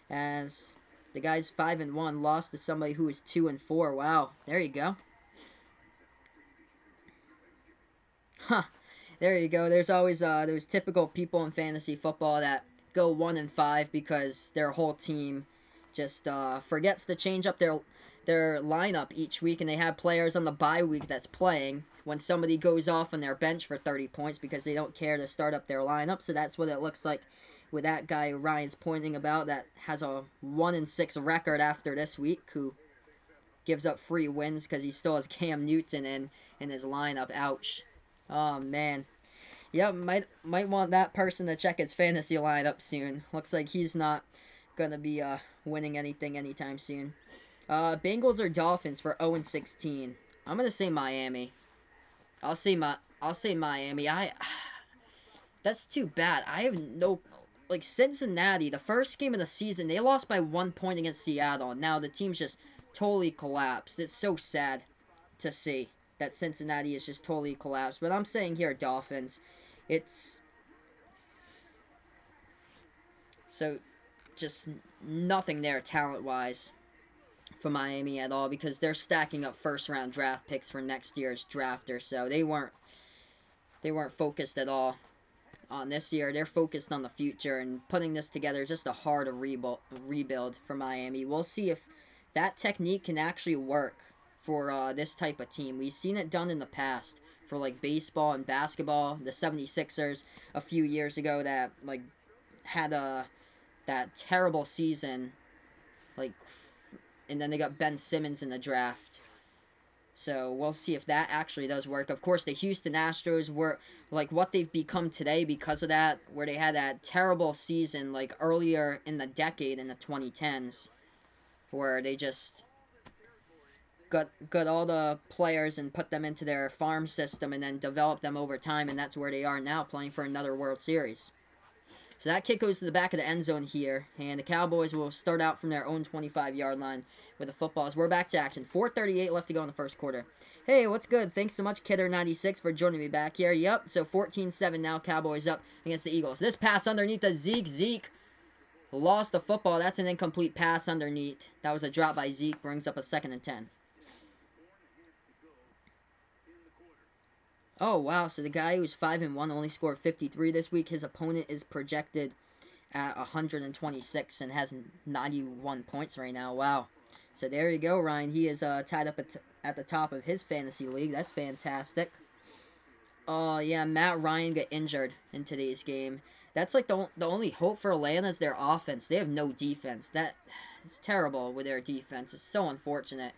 as the guy's 5-1, lost to somebody who is 2-4. Wow, there you go. Huh, there you go. There's always those typical people in fantasy football that go 1-5 because their whole team just forgets to change up their lineup each week, and they have players on the bye week that's playing when somebody goes off on their bench for 30 points because they don't care to start up their lineup. So that's what it looks like with that guy Ryan's pointing about that has a 1-6 record after this week, who gives up free wins because he still has Cam Newton in his lineup. Ouch. Oh, man. Yep, might want that person to check his fantasy lineup soon. Looks like he's not going to be winning anything anytime soon. Bengals or Dolphins for 0-16. I'm going to say Miami. I'll say Miami. That's too bad. I have no... Like, Cincinnati, the first game of the season, they lost by 1 point against Seattle. Now the team's just totally collapsed. It's so sad to see that Cincinnati is just totally collapsed. But I'm saying here Dolphins. It's so just nothing there talent-wise for Miami at all, because they're stacking up first-round draft picks for next year's drafter. So they weren't focused at all on this year. They're focused on the future and putting this together. Just a hard rebuild for Miami. We'll see if that technique can actually work for this type of team. We've seen it done in the past for like baseball and basketball. The 76ers a few years ago that like had that terrible season, like, and then they got Ben Simmons in the draft. So we'll see if that actually does work. Of course, the Houston Astros were like what they've become today because of that, where they had that terrible season like earlier in the decade in the 2010s, where they just got all the players and put them into their farm system and then developed them over time, and that's where they are now, playing for another World Series. So that kick goes to the back of the end zone here, and the Cowboys will start out from their own 25-yard line with the football as we're back to action. 4:38 left to go in the first quarter. Hey, what's good? Thanks so much, Kidder96, for joining me back here. Yep, so 14-7 now, Cowboys up against the Eagles. This pass underneath the Zeke. Zeke lost the football. That's an incomplete pass underneath. That was a drop by Zeke. Brings up a 2nd and 10. Oh, wow. So the guy who's 5-1 only scored 53 this week. His opponent is projected at 126 and has 91 points right now. Wow. So there you go, Ryan. He is tied up at the top of his fantasy league. That's fantastic. Oh, yeah, Matt Ryan got injured in today's game. That's like the only hope for Atlanta is their offense. They have no defense. It's terrible with their defense. It's so unfortunate.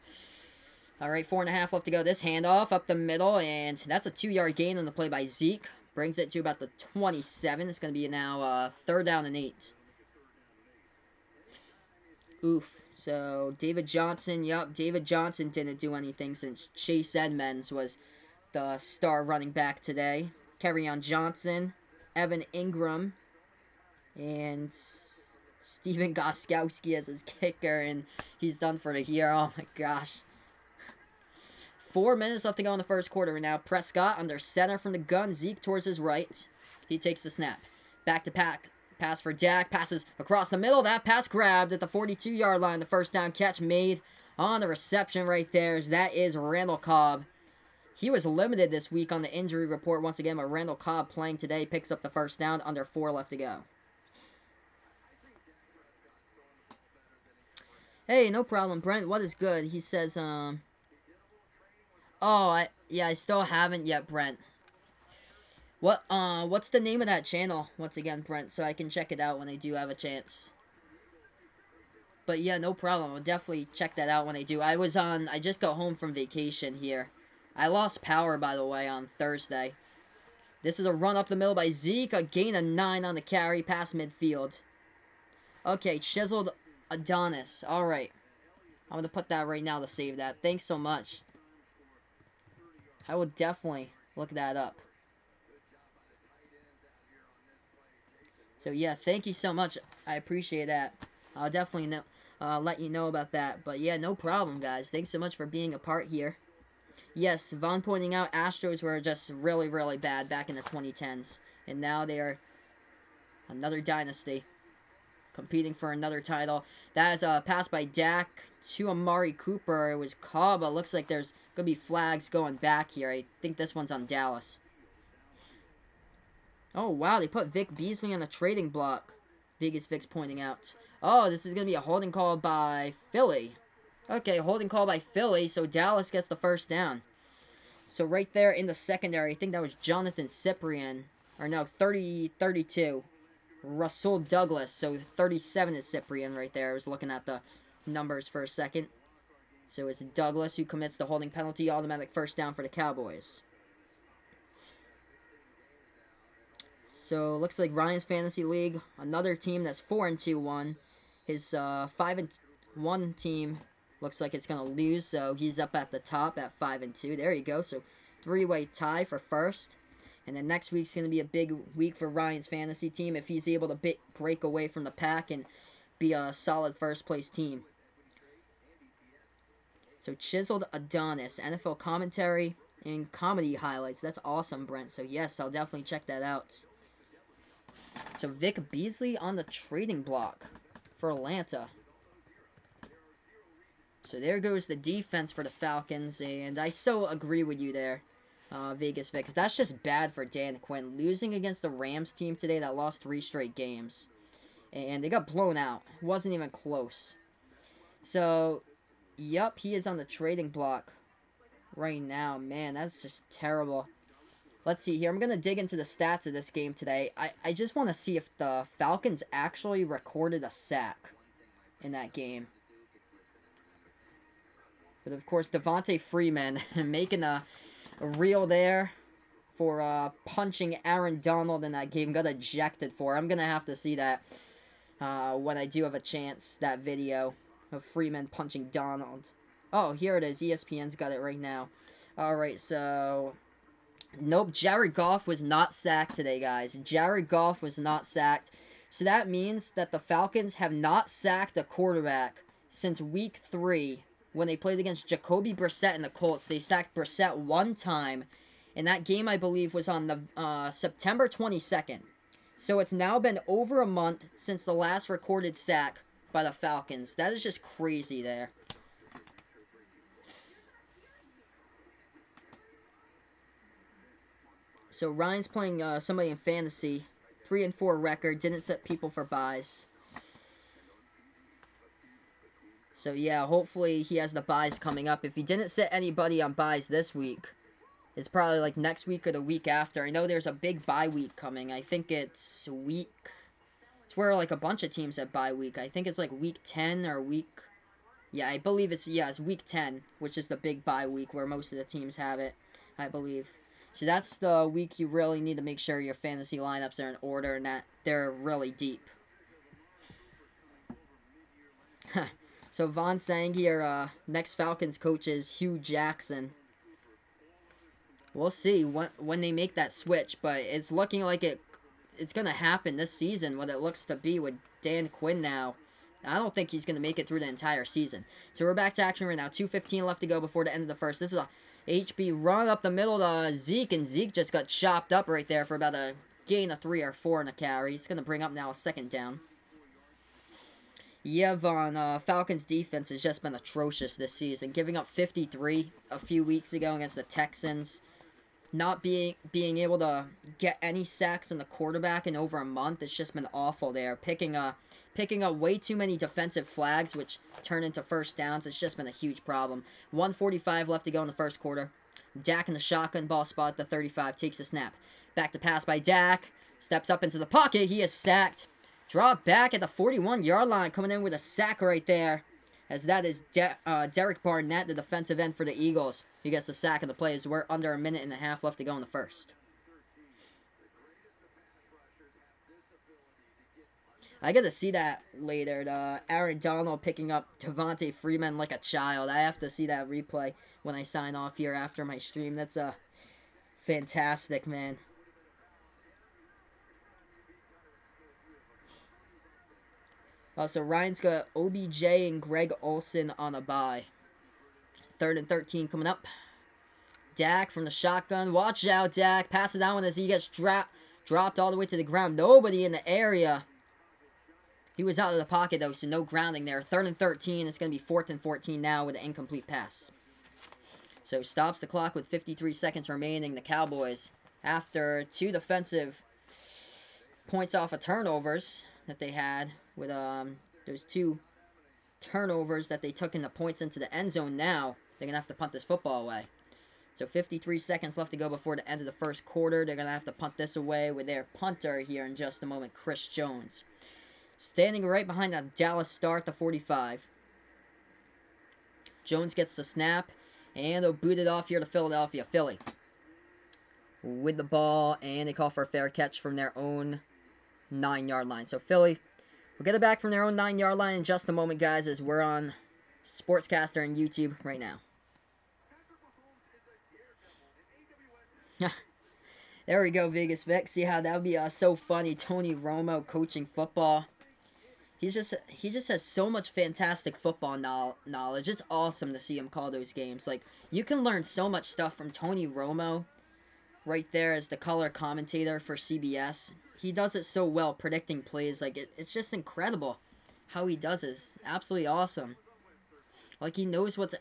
All right, 4.5 left to go. This handoff up the middle, and that's a 2-yard gain on the play by Zeke. Brings it to about the 27. It's going to be now 3rd down and 8. Oof. So, David Johnson, David Johnson didn't do anything since Chase Edmonds was the star running back today. Kerryon Johnson, Evan Ingram, and Steven Gostkowski as his kicker, and he's done for the year. Oh my gosh. 4 minutes left to go in the first quarter. Now Prescott under center from the gun. Zeke towards his right. He takes the snap. Back to Pack. Pass for Dak. Passes across the middle. That pass grabbed at the 42-yard line. The first down catch made on the reception right there. That is Randall Cobb. He was limited this week on the injury report once again, but Randall Cobb playing today picks up the first down. Under 4 left to go. Hey, no problem. Brent, what is good? He says, oh, I still haven't yet, Brent. What's the name of that channel, once again, Brent, so I can check it out when I do have a chance. But yeah, no problem. I'll definitely check that out when I do. I just got home from vacation here. I lost power, by the way, on Thursday. This is a run up the middle by Zeke. A gain of 9 on the carry past midfield. Okay, chiseled Adonis. Alright. I'm going to put that right now to save that. Thanks so much. I will definitely look that up. So yeah, thank you so much. I appreciate that. I'll definitely let you know about that. But yeah, no problem, guys. Thanks so much for being a part here. Yes, Vaughn pointing out Astros were just really, really bad back in the 2010s. And now they are another dynasty, competing for another title. That is a pass by Dak to Amari Cooper. It was Cobb, but looks like there's going to be flags going back here. I think this one's on Dallas. Oh, wow, they put Vic Beasley on a trading block. Vegas Vic's pointing out. Oh, this is going to be a holding call by Philly. Okay, holding call by Philly, so Dallas gets the first down. So right there in the secondary, I think that was Jonathan Cyprian. Or no, 32. Russell Douglas, so 37 is Cyprian right there. I was looking at the numbers for a second. So it's Douglas who commits the holding penalty. Automatic first down for the Cowboys. So looks like Ryan's Fantasy League, another team that's 4-2 won. His 5-1 team looks like it's gonna lose, so he's up at the top at 5-2. There you go. So 3-way tie for first. And then next week's gonna be a big week for Ryan's fantasy team if he's able to break away from the pack and be a solid first place team. So chiseled Adonis, NFL commentary, in comedy highlights. That's awesome, Brent. So yes, I'll definitely check that out. So Vic Beasley on the trading block for Atlanta. So there goes the defense for the Falcons, and I so agree with you there, Vegas Vic. That's just bad for Dan Quinn. Losing against the Rams team today that lost 3 straight games. And they got blown out. It wasn't even close. So, yup, he is on the trading block right now. Man, that's just terrible. Let's see here. I'm going to dig into the stats of this game today. I just want to see if the Falcons actually recorded a sack in that game. But, of course, Devontae Freeman making a reel there for punching Aaron Donald in that game. Got ejected for. I'm going to have to see that when I do have a chance, that video of Freeman punching Donald. Oh, here it is. ESPN's got it right now. Alright, so... Nope, Jared Goff was not sacked today, guys. Jared Goff was not sacked. So that means that the Falcons have not sacked a quarterback since week 3 when they played against Jacoby Brissett and the Colts. They sacked Brissett 1 time, and that game, I believe, was on the September 22nd. So it's now been over a month since the last recorded sack by the Falcons. That is just crazy there. So Ryan's playing somebody in fantasy. 3-4 record. Didn't set people for buys. So yeah, hopefully he has the buys coming up. If he didn't set anybody on buys this week, it's probably like next week or the week after. I know there's a big bye week coming. I think it's it's where like a bunch of teams have bye week. I think it's like week 10 or week... Yeah, I believe it's week 10, which is the big bye week where most of the teams have it, I believe. So that's the week you really need to make sure your fantasy lineups are in order and that they're really deep. So Von saying here, next Falcons coach is Hugh Jackson. We'll see when they make that switch, but it's looking like it's going to happen this season, what it looks to be with Dan Quinn now. I don't think he's going to make it through the entire season. So we're back to action right now. 2:15 left to go before the end of the first. This is a HB run up the middle to Zeke, and Zeke just got chopped up right there for about a gain of 3 or 4 in a carry. He's going to bring up now a 2nd down. Yeah, Von, Falcons defense has just been atrocious this season, giving up 53 a few weeks ago against the Texans. Not being able to get any sacks on the quarterback in over a month. It's just been awful there. Picking up way too many defensive flags, which turn into first downs. It's just been a huge problem. 1:45 left to go in the first quarter. Dak in the shotgun ball spot at the 35. Takes the snap. Back to pass by Dak. Steps up into the pocket. He is sacked. Draw back at the 41-yard line. Coming in with a sack right there. As that is Derek Barnett, the defensive end for the Eagles. He gets the sack of the play as we're under a minute and a half left to go in the first. I got to see that later. Aaron Donald picking up Devontae Freeman like a child. I have to see that replay when I sign off here after my stream. That's fantastic, man. So Ryan's got OBJ and Greg Olsen on a bye. 3rd and 13 coming up. Dak from the shotgun. Watch out, Dak. Pass it down as he gets dropped all the way to the ground. Nobody in the area. He was out of the pocket, though, so no grounding there. 3rd and 13. It's going to be 4th and 14 now with an incomplete pass. So stops the clock with 53 seconds remaining. The Cowboys, after 2 defensive points off of turnovers that they had with those 2 turnovers that they took in the points into the end zone, now they're going to have to punt this football away. So 53 seconds left to go before the end of the first quarter. They're going to have to punt this away with their punter here in just a moment, Chris Jones. Standing right behind the Dallas Star at the 45. Jones gets the snap, and they'll boot it off here to Philadelphia. Philly with the ball, and they call for a fair catch from their own 9-yard line. So Philly will get it back from their own 9-yard line in just a moment, guys, as we're on Sportscaster and YouTube right now. There we go, Vegas Vic. See how that would be so funny. Tony Romo coaching football. he just has so much fantastic football knowledge. It's awesome to see him call those games. Like, you can learn so much stuff from Tony Romo right there as the color commentator for CBS. He does it so well, predicting plays. Like, it's just incredible how he does it. It's absolutely awesome. Like, he knows what's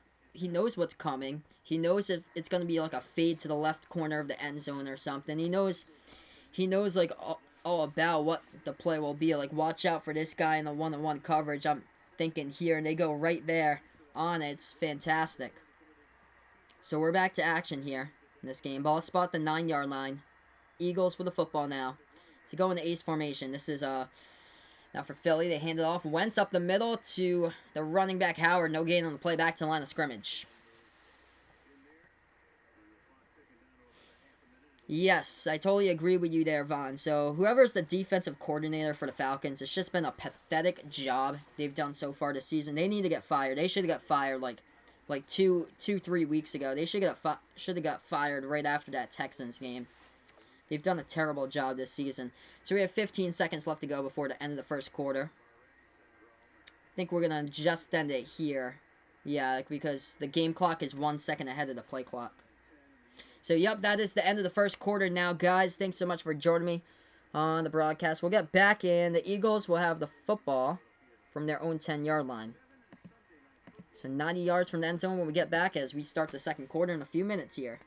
coming. He knows if it's gonna be like a fade to the left corner of the end zone or something. He knows like all about what the play will be. Like, watch out for this guy in the one-on-one coverage. I'm thinking here, and they go right there on it. It's fantastic. So we're back to action here in this game. Ball spot the 9-yard line. Eagles with the football now to go in the ace formation. This is now for Philly. They hand it off. Wentz up the middle to the running back Howard. No gain on the play. Back to the line of scrimmage. Yes, I totally agree with you there, Vaughn. So whoever's the defensive coordinator for the Falcons, it's just been a pathetic job they've done so far this season. They need to get fired. They should have got fired like 3 weeks ago. They should have got fired right after that Texans game. They've done a terrible job this season. So we have 15 seconds left to go before the end of the first quarter. I think we're gonna just end it here. Yeah, because the game clock is 1 second ahead of the play clock. So, yep, that is the end of the first quarter now, guys. Thanks so much for joining me on the broadcast. We'll get back in. The Eagles will have the football from their own 10-yard line. So, 90 yards from the end zone when we get back as we start the second quarter in a few minutes here.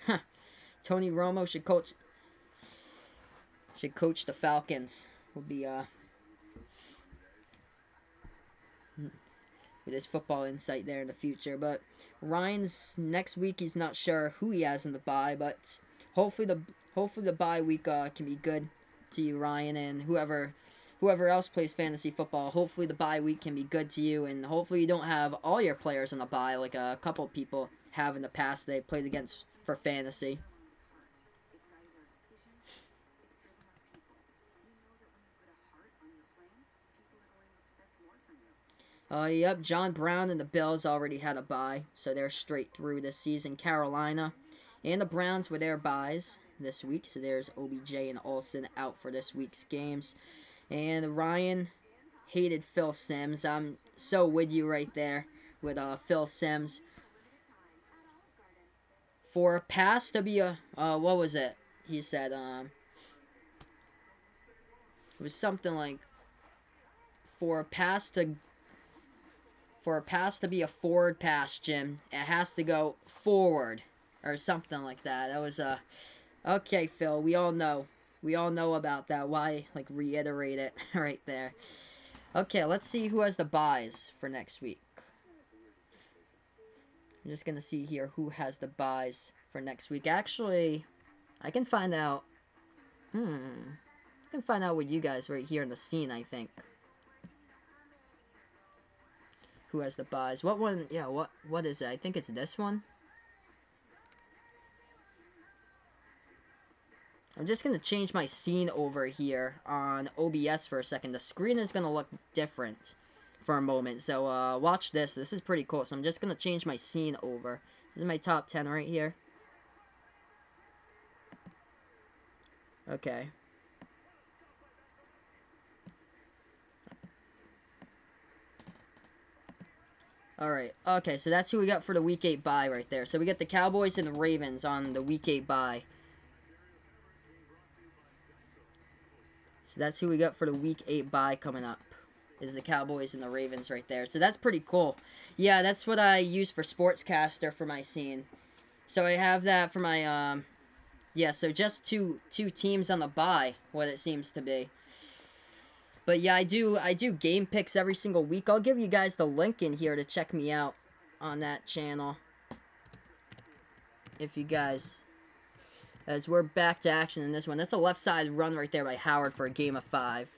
Huh. Tony Romo should coach the Falcons. Will be with his football insight there in the future. But Ryan's next week, he's not sure who he has in the bye, but hopefully the bye week can be good to you, Ryan, and whoever else plays fantasy football. Hopefully the bye week can be good to you, and hopefully you don't have all your players in the bye like a couple people have in the past they played against for fantasy. Yep, John Brown and the Bills already had a bye, so they're straight through this season. Carolina and the Browns were their byes this week, so there's OBJ and Olsen out for this week's games. And Ryan hated Phil Simms. I'm so with you right there with Phil Simms. For a pass to be a, what was it? He said, it was something like, for a pass to be a forward pass, Jim, it has to go forward or something like that. That was okay, Phil. We all know about that. Why like reiterate it right there? Okay, let's see who has the byes for next week. I'm just gonna see here who has the byes for next week. Actually, I can find out. I can find out with you guys right here in the scene, I think. Who has the byes? What one? Yeah, what is it? I think it's this one. I'm just going to change my scene over here on OBS for a second. The screen is going to look different for a moment. So, watch this. This is pretty cool. So, I'm just going to change my scene over. This is my top 10 right here. Okay. Alright, okay, so that's who we got for the Week 8 bye right there. So we get the Cowboys and the Ravens on the Week 8 bye. So that's who we got for the Week 8 bye coming up. Is the Cowboys and the Ravens right there. So that's pretty cool. Yeah, that's what I use for Sportscaster for my scene. So I have that for my, yeah, so just two teams on the bye, what it seems to be. But yeah, I do game picks every single week. I'll give you guys the link in here to check me out on that channel. If you guys, as we're back to action in this one. That's a left side run right there by Howard for a game of 5.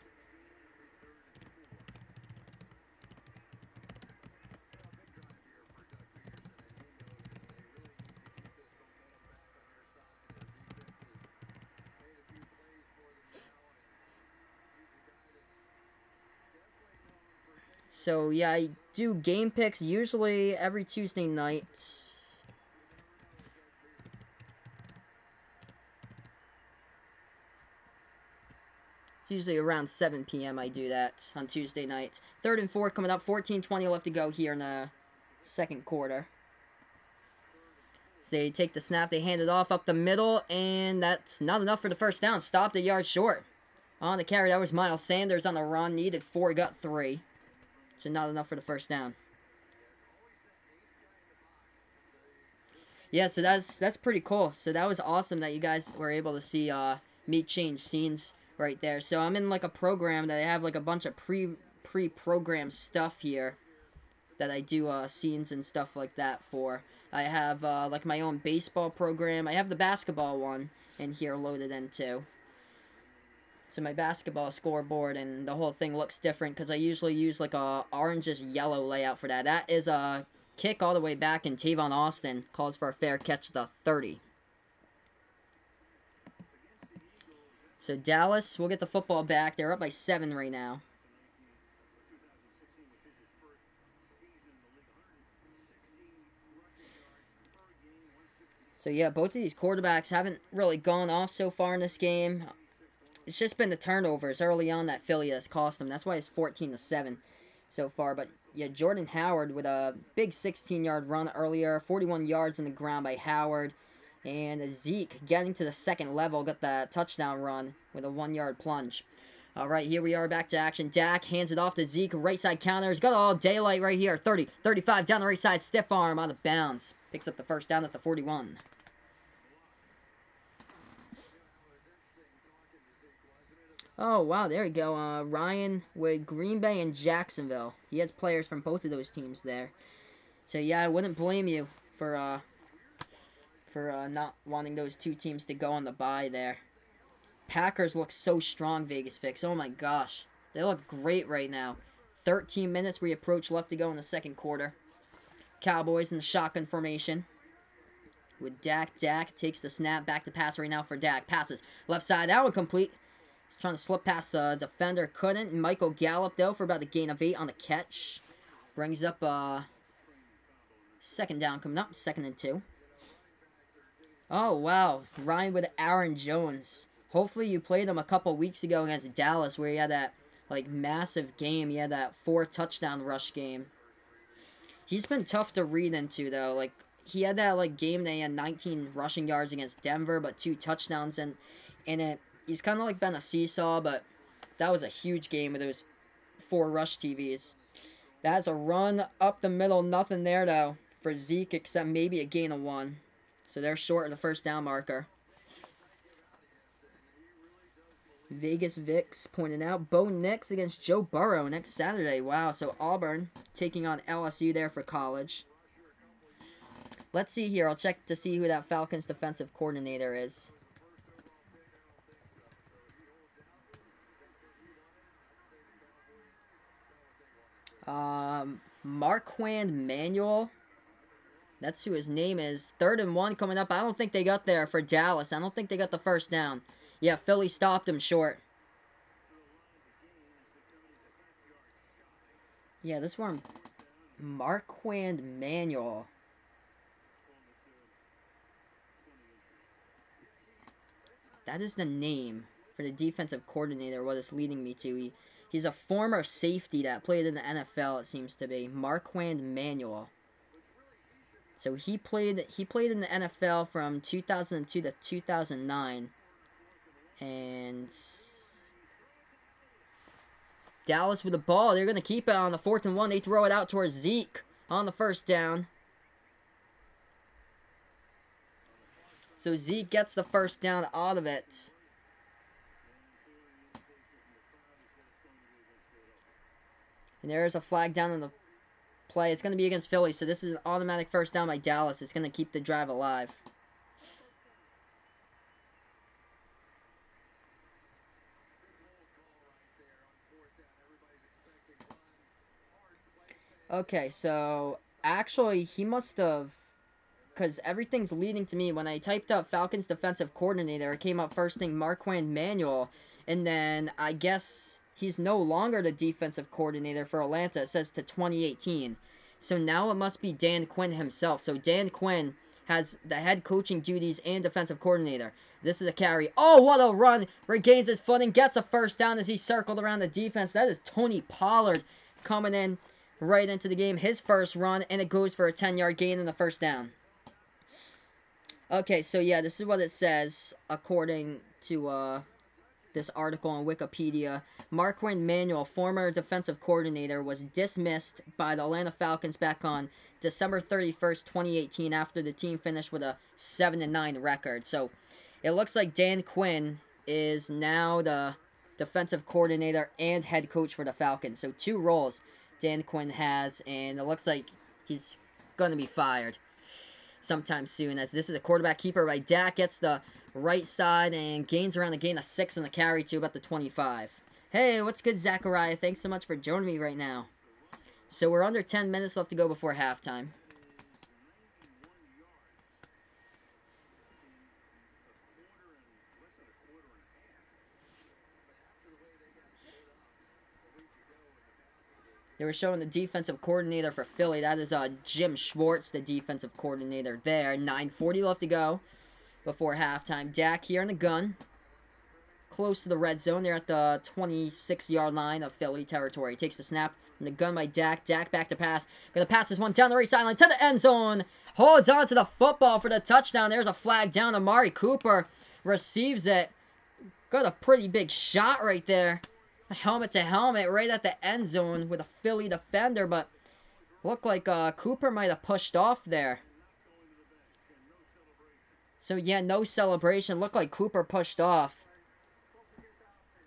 So, yeah, I do game picks usually every Tuesday night. It's usually around 7 p.m. I do that on Tuesday nights. 3rd and 4 coming up. 14:20 left to go here in the second quarter. They take the snap. They hand it off up the middle. And that's not enough for the first down. Stopped a yard short. On the carry, that was Miles Sanders on the run. Needed 4, got 3. So not enough for the first down. Yeah, so that's pretty cool. So that was awesome that you guys were able to see me change scenes right there. So I'm in like a program that I have like a bunch of pre-programmed stuff here that I do scenes and stuff like that for. I have like my own baseball program. I have the basketball one in here loaded in too. So my basketball scoreboard and the whole thing looks different because I usually use like a orangish yellow layout for that. That is a kick all the way back, and Tavon Austin calls for a fair catch, the 30. So Dallas will get the football back. They're up by 7 right now. So yeah, both of these quarterbacks haven't really gone off so far in this game. It's just been the turnovers early on that Philly has cost them. That's why it's 14-7 so far. But yeah, Jordan Howard with a big 16-yard run earlier. 41 yards on the ground by Howard. And Zeke getting to the second level, got the touchdown run with a 1-yard plunge. All right, here we are back to action. Dak hands it off to Zeke. Right side counter. He's got all daylight right here. 30, 35 down the right side. Stiff arm out of bounds. Picks up the first down at the 41. Oh, wow, there we go. Ryan with Green Bay and Jacksonville. He has players from both of those teams there. So, yeah, I wouldn't blame you for not wanting those two teams to go on the bye there. Packers look so strong, Vegas Fix. Oh, my gosh. They look great right now. 13 minutes we approach left to go in the second quarter. Cowboys in the shotgun formation. With Dak. Dak takes the snap. Back to pass right now for Dak. Passes. Left side. That one complete. He's trying to slip past the defender. Couldn't. Michael Gallup, though, for about a gain of 8 on the catch. Brings up second down coming up. 2nd and 2. Oh, wow. Ryan with Aaron Jones. Hopefully you played him a couple weeks ago against Dallas where he had that, like, massive game. He had that 4-touchdown rush game. He's been tough to read into, though. Like, he had that, like, game that he had 19 rushing yards against Denver, but 2 touchdowns in it. He's kind of like been a seesaw, but that was a huge game with those 4 rush TVs. That's a run up the middle. Nothing there, though, for Zeke, except maybe a gain of 1. So they're short of the first down marker. Vegas Vix pointed out Bo Nix against Joe Burrow next Saturday. Wow, so Auburn taking on LSU there for college. Let's see here. I'll check to see who that Falcons defensive coordinator is. Marquand Manuel. That's who his name is. 3rd and 1 coming up. I don't think they got there for Dallas. I don't think they got the first down. Yeah, Philly stopped him short. Yeah, this one, Marquand Manuel. That is the name for the defensive coordinator, what it's leading me to. He's a former safety that played in the NFL, it seems to be. Marquand Manuel. So he played in the NFL from 2002 to 2009. And Dallas with the ball. They're going to keep it on the 4th and 1. They throw it out towards Zeke on the first down. So Zeke gets the first down out of it. And there's a flag down on the play. It's going to be against Philly, so this is an automatic first down by Dallas. It's going to keep the drive alive. Okay, so actually he must have, because everything's leading to me. When I typed up Falcons defensive coordinator, it came up first thing Marquand Manuel, and then I guess he's no longer the defensive coordinator for Atlanta. It says to 2018. So now it must be Dan Quinn himself. So Dan Quinn has the head coaching duties and defensive coordinator. This is a carry. Oh, what a run. Regains his footing. Gets a first down as he circled around the defense. That is Tony Pollard coming in right into the game. His first run, and it goes for a 10-yard gain and a first down. Okay, so yeah, this is what it says according to this article on Wikipedia. Marquand Manuel, former defensive coordinator, was dismissed by the Atlanta Falcons back on December 31st, 2018 after the team finished with a 7-9 record. So it looks like Dan Quinn is now the defensive coordinator and head coach for the Falcons. So 2 roles Dan Quinn has, and it looks like he's going to be fired sometime soon, as this is a quarterback keeper by Dak. Gets the right side and gains around the gain of 6 on the carry to about the 25. Hey, what's good, Zachariah? Thanks so much for joining me right now. So we're under 10 minutes left to go before halftime. They were showing the defensive coordinator for Philly. That is Jim Schwartz, the defensive coordinator there. 9:40 left to go before halftime. Dak here in the gun. Close to the red zone. They're at the 26-yard line of Philly territory. Takes the snap from the gun by Dak. Dak back to pass. Gonna pass this one down the right sideline to the end zone. Holds on to the football for the touchdown. There's a flag down. Amari Cooper receives it. Got a pretty big shot right there. Helmet to helmet right at the end zone with a Philly defender, but looked like Cooper might have pushed off there. So yeah, no celebration. Looked like Cooper pushed off.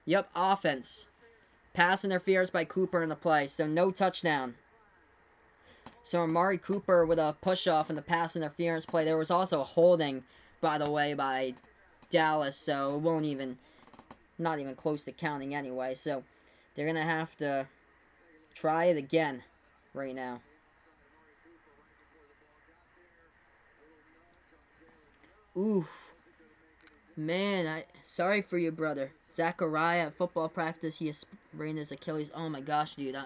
Yep, offense. Pass interference by Cooper in the play, so no touchdown. So Amari Cooper with a push-off in the pass interference play. There was also a holding, by the way, by Dallas, so it won't even... not even close to counting anyway, so they're going to have to try it again right now. Ooh, man, sorry for you, brother. Zachariah at football practice, he has sprained his Achilles. Oh my gosh, dude,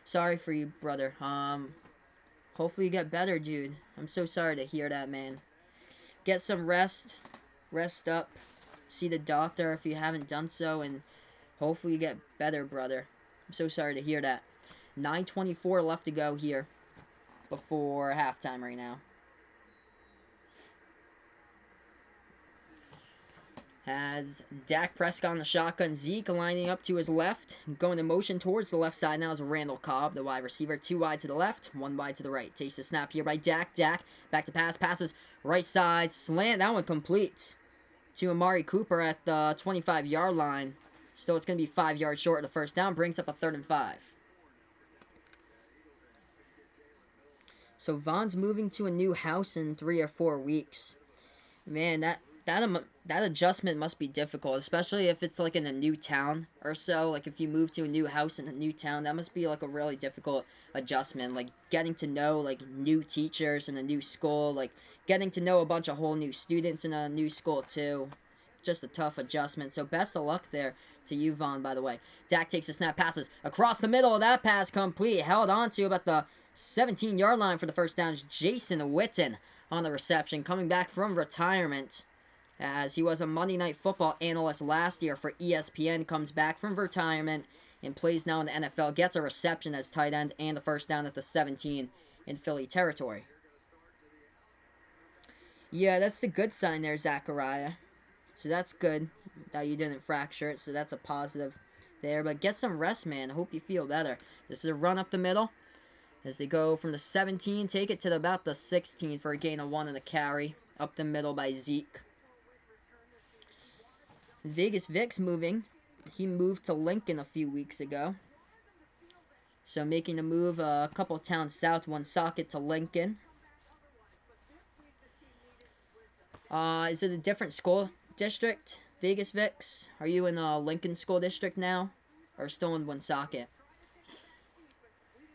sorry for you, brother. Hopefully you get better, dude. I'm so sorry to hear that, man. Get some rest up. See the doctor if you haven't done so, and hopefully you get better, brother. I'm so sorry to hear that. 9:24 left to go here before halftime right now. Has Dak Prescott on the shotgun. Zeke lining up to his left. Going in motion towards the left side now is Randall Cobb, the wide receiver. 2 wide to the left, 1 wide to the right. Takes the snap here by Dak. Dak back to pass. Passes right side. Slant. That one complete to Amari Cooper at the 25-yard line. Still, it's going to be 5 yards short of the first down. Brings up a 3rd and 5. So Von's moving to a new house in 3 or 4 weeks. Man, that adjustment must be difficult, especially if it's like in a new town or so. Like if you move to a new house in a new town, that must be like a really difficult adjustment. Like getting to know like new teachers in a new school, like getting to know a bunch of whole new students in a new school too. It's just a tough adjustment. So best of luck there to you, Von, by the way. Dak takes a snap, passes across the middle of that pass, complete. Held on to about the 17-yard line for the first down. Jason Witten on the reception, coming back from retirement, as he was a Monday Night Football analyst last year for ESPN, comes back from retirement and plays now in the NFL, gets a reception as tight end and a first down at the 17 in Philly territory. Yeah, that's the good sign there, Zachariah. So that's good that you didn't fracture it, so that's a positive there. But get some rest, man. I hope you feel better. This is a run up the middle as they go from the 17, take it to about the 16 for a gain of 1 and a carry. Up the middle by Zeke. Vegas Vic's moving. He moved to Lincoln a few weeks ago. So making the move a couple towns south, Woonsocket to Lincoln. Is it a different school district, Vegas Vic's? Are you in the Lincoln School District now? Or still in Woonsocket?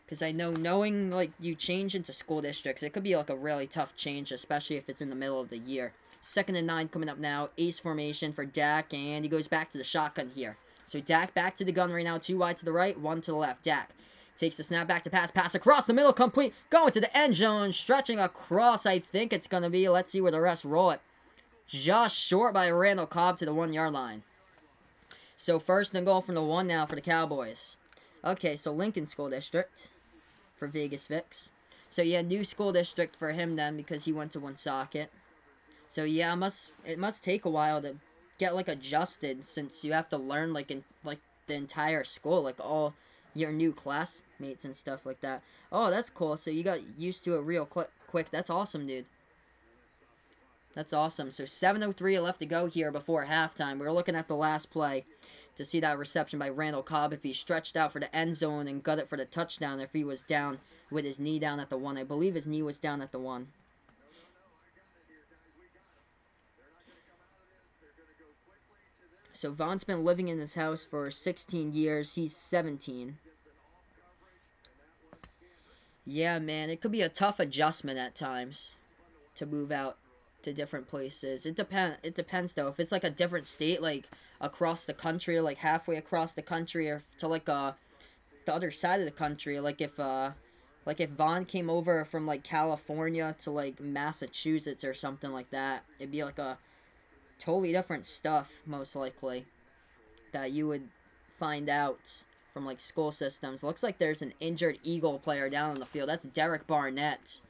Because I know knowing, like, you change into school districts, it could be, like, a really tough change, especially if it's in the middle of the year. 2nd and 9 coming up now. Ace formation for Dak, and he goes back to the shotgun here. So Dak back to the gun right now. 2 wide to the right, 1 to the left. Dak Takes the snap back to pass. Pass across the middle. Complete. Going to the end zone. Stretching across. I think it's going to be. Let's see where the rest roll it. Just short by Randall Cobb to the 1-yard line. So first and goal from the 1 now for the Cowboys. Okay, so Lincoln School District for Vegas Vix. So yeah, new school district for him then because he went to Woonsocket. So yeah, it must take a while to get like adjusted since you have to learn like in like the entire school, like all your new classmates and stuff like that. Oh, that's cool. So you got used to it real quick. That's awesome, dude. That's awesome. So 7:03 left to go here before halftime. We're looking at the last play to see that reception by Randall Cobb. If he stretched out for the end zone and got it for the touchdown, if he was down with his knee down at the 1. I believe his knee was down at the 1. So Vaughn's been living in his house for 16 years. He's 17. Yeah, man, it could be a tough adjustment at times to move out to different places. It depends though. If it's like a different state, like across the country, like halfway across the country, or to like the other side of the country, like if Vaughn came over from like California to like Massachusetts or something like that, it'd be like a totally different stuff most likely that you would find out from like school systems. Looks like there's an injured Eagle player down on the field. That's Derek Barnett,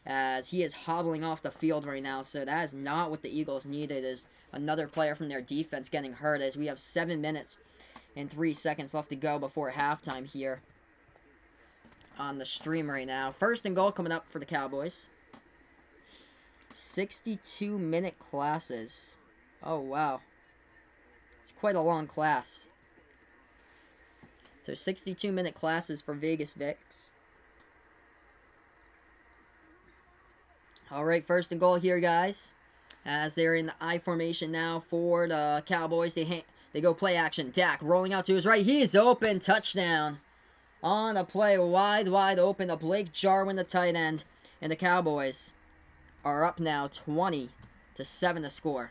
as he is hobbling off the field right now. So that is not what the Eagles needed, is another player from their defense getting hurt, as we have 7 minutes and 3 seconds left to go before halftime here on the stream right now. First and goal coming up for the Cowboys. 62-minute classes. Oh, wow. It's quite a long class. So 62-minute classes for Vegas Vix. Alright, first and goal here, guys. As they're in the I formation now for the Cowboys. They go play action. Dak rolling out to his right. He is open. Touchdown. On a play wide open to Blake Jarwin, the tight end. And the Cowboys are up now 20-7 to score.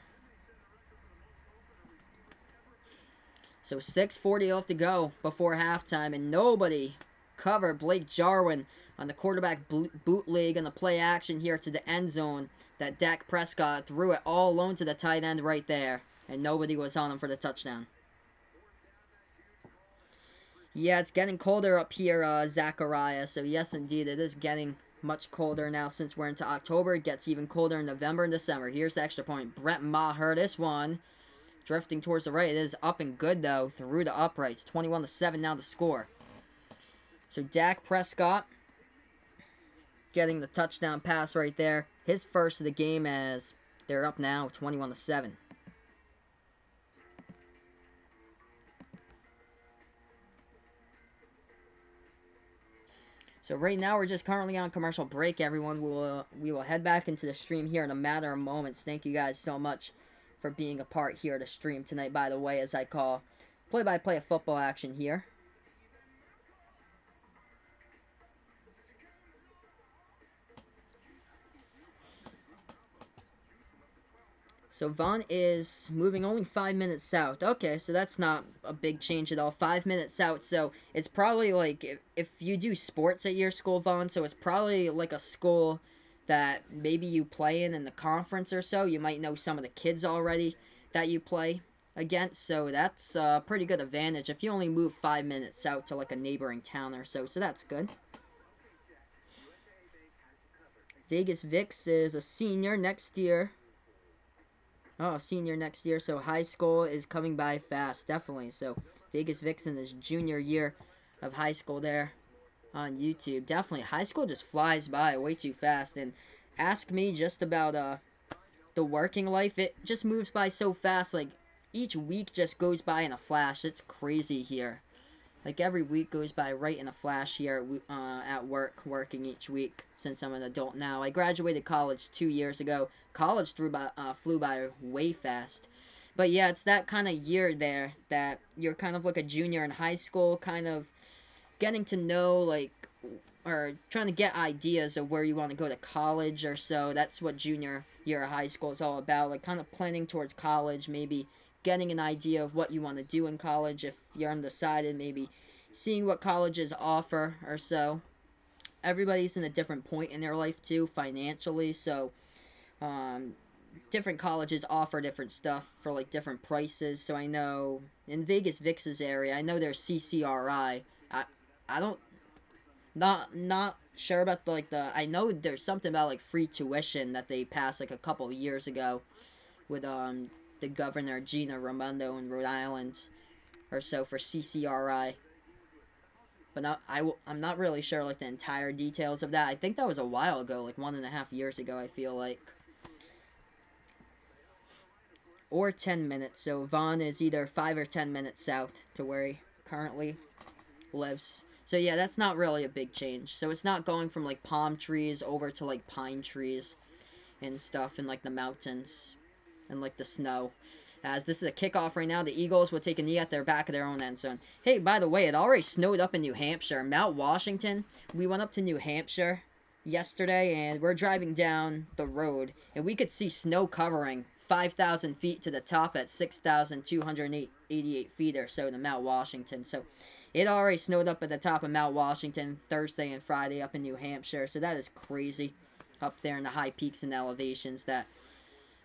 So 6:40 left to go before halftime, and nobody covered Blake Jarwin on the quarterback bootleg and the play action here to the end zone. That Dak Prescott threw it all alone to the tight end right there, and nobody was on him for the touchdown. Yeah, it's getting colder up here, Zachariah. So yes, indeed, it is getting much colder now since we're into October. It gets even colder in November and December. Here's the extra point. Brett Maher, this one drifting towards the right. It is up and good, though, through the uprights. 21-7 now to score. So Dak Prescott getting the touchdown pass right there. His first of the game, as they're up now 21-7. So right now we're just currently on commercial break, everyone. We will head back into the stream here in a matter of moments. Thank you guys so much for being a part here of the stream tonight, by the way, as I call play-by-play of football action here. So Vaughn is moving only 5 minutes south. Okay, so that's not a big change at all. 5 minutes south, so it's probably like if you do sports at your school, Vaughn, so it's probably like a school that maybe you play in the conference or so. You might know some of the kids already that you play against, so that's a pretty good advantage if you only move 5 minutes out to like a neighboring town or so, so that's good. Vegas Vix is a senior next year. Oh, senior next year, so high school is coming by fast, definitely. So Vegas Vixen is junior year of high school there on YouTube. Definitely, high school just flies by way too fast. And ask me just about the working life. It just moves by so fast. Like, each week just goes by in a flash. It's crazy here. Like, every week goes by right in a flash here at work, working each week since I'm an adult now. I graduated college 2 years ago. College flew by way fast. But yeah, it's that kind of year there that you're kind of like a junior in high school, kind of getting to know, like, or trying to get ideas of where you want to go to college or so. That's what junior year of high school is all about. Like, kind of planning towards college, maybe getting an idea of what you want to do in college. If you're undecided, maybe seeing what colleges offer or so. Everybody's in a different point in their life too, financially. So, um, different colleges offer different stuff for like different prices. So I know in Vegas Vix's area, I know there's CCRI. I don't not sure about the I know there's something about like free tuition that they passed like a couple of years ago with the governor Gina Raimondo in Rhode Island or so for CCRI. But I'm not really sure like the entire details of that. I think that was a while ago, like 1.5 years ago. I feel like, or 10 minutes. So Vaughn is either 5 or 10 minutes south to where he currently lives. So yeah, that's not really a big change. So it's not going from like palm trees over to like pine trees and stuff in like the mountains and like the snow. As this is a kickoff right now, the Eagles will take a knee at their back of their own end zone. Hey, by the way, it already snowed up in New Hampshire. Mount Washington, we went up to New Hampshire yesterday, and we're driving down the road, and we could see snow covering 5,000 feet to the top at 6,288 feet or so to Mount Washington. So it already snowed up at the top of Mount Washington Thursday and Friday up in New Hampshire. So that is crazy up there in the high peaks and elevations that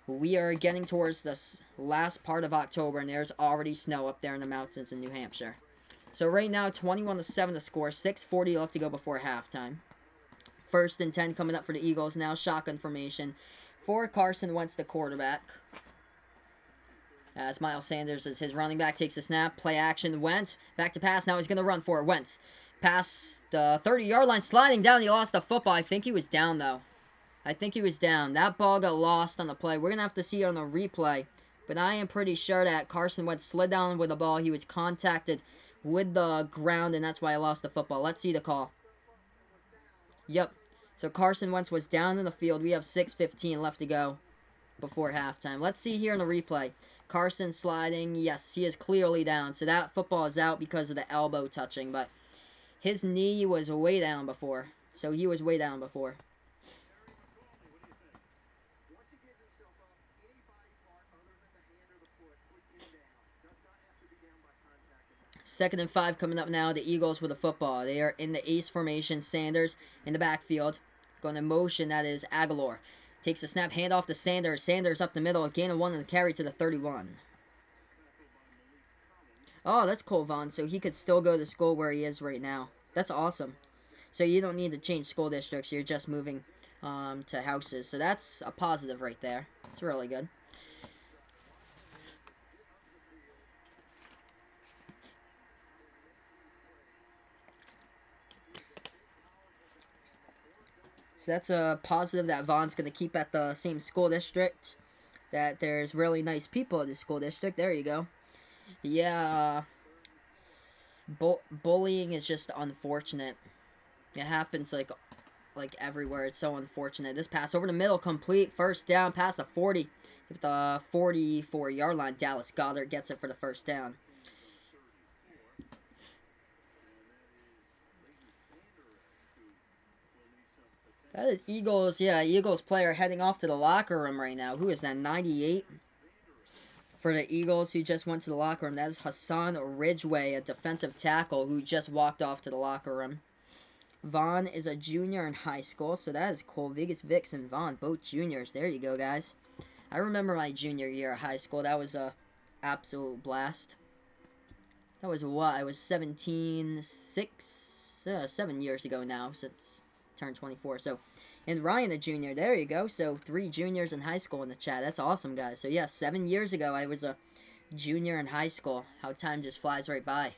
we are getting towards the last part of October, and there's already snow up there in the mountains in New Hampshire. So right now, 21-7 the score, 6:40 left to go before halftime. 1st and 10 coming up for the Eagles now, shotgun formation for Carson Wentz, the quarterback. As Miles Sanders is his running back, takes a snap, play action, Wentz, back to pass, now he's going to run for it, Wentz. Pass the 30-yard line, sliding down, he lost the football. I think he was down, though. I think he was down. That ball got lost on the play. We're going to have to see it on the replay. But I am pretty sure that Carson Wentz slid down with the ball. He was contacted with the ground, and that's why I lost the football. Let's see the call. Yep. So Carson Wentz was down in the field. We have 6:15 left to go before halftime. Let's see here in the replay. Carson sliding. Yes, he is clearly down. So that football is out because of the elbow touching. But his knee was way down before. So he was way down before. 2nd and 5 coming up now. The Eagles with the football. They are in the ace formation. Sanders in the backfield. Going to motion. That is Aguilar. Takes a snap. Hand off to Sanders. Sanders up the middle. Gain of 1 and the carry to the 31. Oh, that's cool, Vaughn. So he could still go to school where he is right now. That's awesome. So you don't need to change school districts. You're just moving to houses. So that's a positive right there. It's really good. So that's a positive that Vaughn's going to keep at the same school district. That there's really nice people at the school district. There you go. Yeah, bullying is just unfortunate. It happens like everywhere. It's so unfortunate. This pass over the middle, complete. First down, past the 40. At the 44-yard line, Dallas Goedert gets it for the first down. That is Eagles, yeah, Eagles player heading off to the locker room right now. Who is that, 98? For the Eagles, who just went to the locker room. That is Hassan Ridgeway, a defensive tackle who just walked off to the locker room. Vaughn is a junior in high school, so that is cool. Vegas Vix and Vaughn, both juniors. There you go, guys. I remember my junior year of high school. That was a absolute blast. That was what? I was 17, 7 years ago now, since turned 24. So, and Ryan, a junior. There you go. So, 3 juniors in high school in the chat. That's awesome, guys. So, yeah, 7 years ago, I was a junior in high school. How time just flies right by.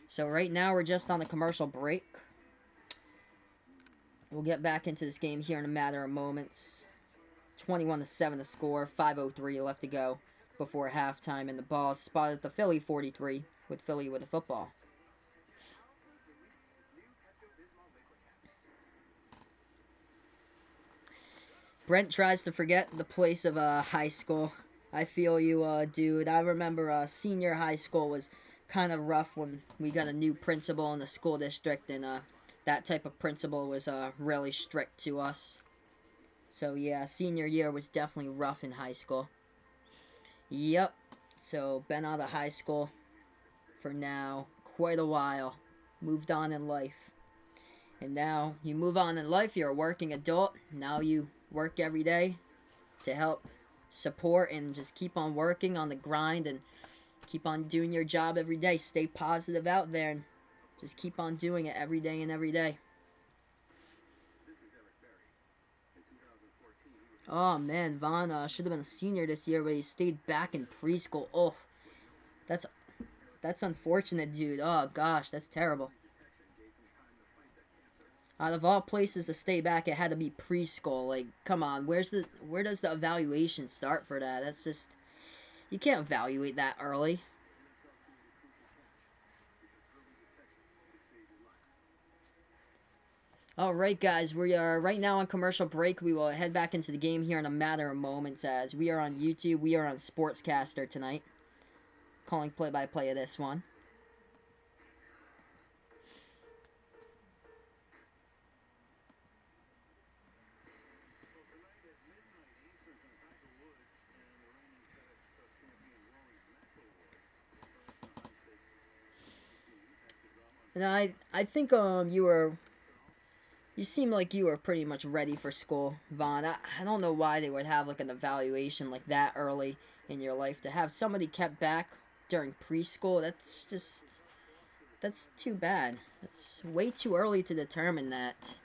So, right now, we're just on a commercial break. We'll get back into this game here in a matter of moments. 21-7 the score. 5:03 left to go before halftime, and the ball spotted at the Philly 43 with Philly with the football. Brent tries to forget the place of high school. I feel you, dude. I remember senior high school was kind of rough when we got a new principal in the school district, and that type of principal was really strict to us. So yeah, senior year was definitely rough in high school. Yep. So been out of high school for now quite a while. Moved on in life. And now you move on in life, you're a working adult. Now you work every day to help support and just keep on working on the grind and keep on doing your job every day. Stay positive out there and just keep on doing it every day and every day. Oh man, Vaughn should have been a senior this year, but he stayed back in preschool. Oh, that's that's unfortunate, dude. Oh gosh, that's terrible. Out of all places to stay back, it had to be preschool. Like, come on, where does the evaluation start for that? That's just, you can't evaluate that early. Alright guys, we are right now on commercial break. We will head back into the game here in a matter of moments as we are on YouTube. We are on Sportscaster tonight. Calling play-by-play of this one. And I think you seem like you were pretty much ready for school, Vaughn. I don't know why they would have like an evaluation like that early in your life. To have somebody kept back during preschool, that's too bad. That's way too early to determine that.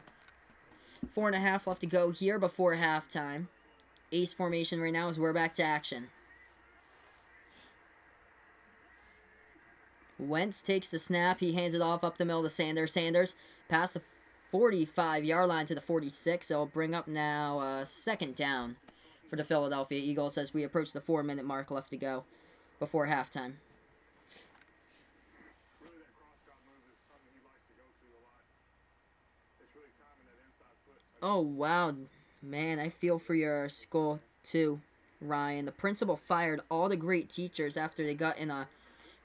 4.5 left to go here before halftime. Ace formation right now as we're back to action. Wentz takes the snap. He hands it off up the middle to Sanders. Sanders past the 45-yard line to the 46. It'll bring up now second down for the Philadelphia Eagles as we approach the 4-minute mark left to go before halftime. Oh, wow. Man, I feel for your school, too, Ryan. The principal fired all the great teachers after they got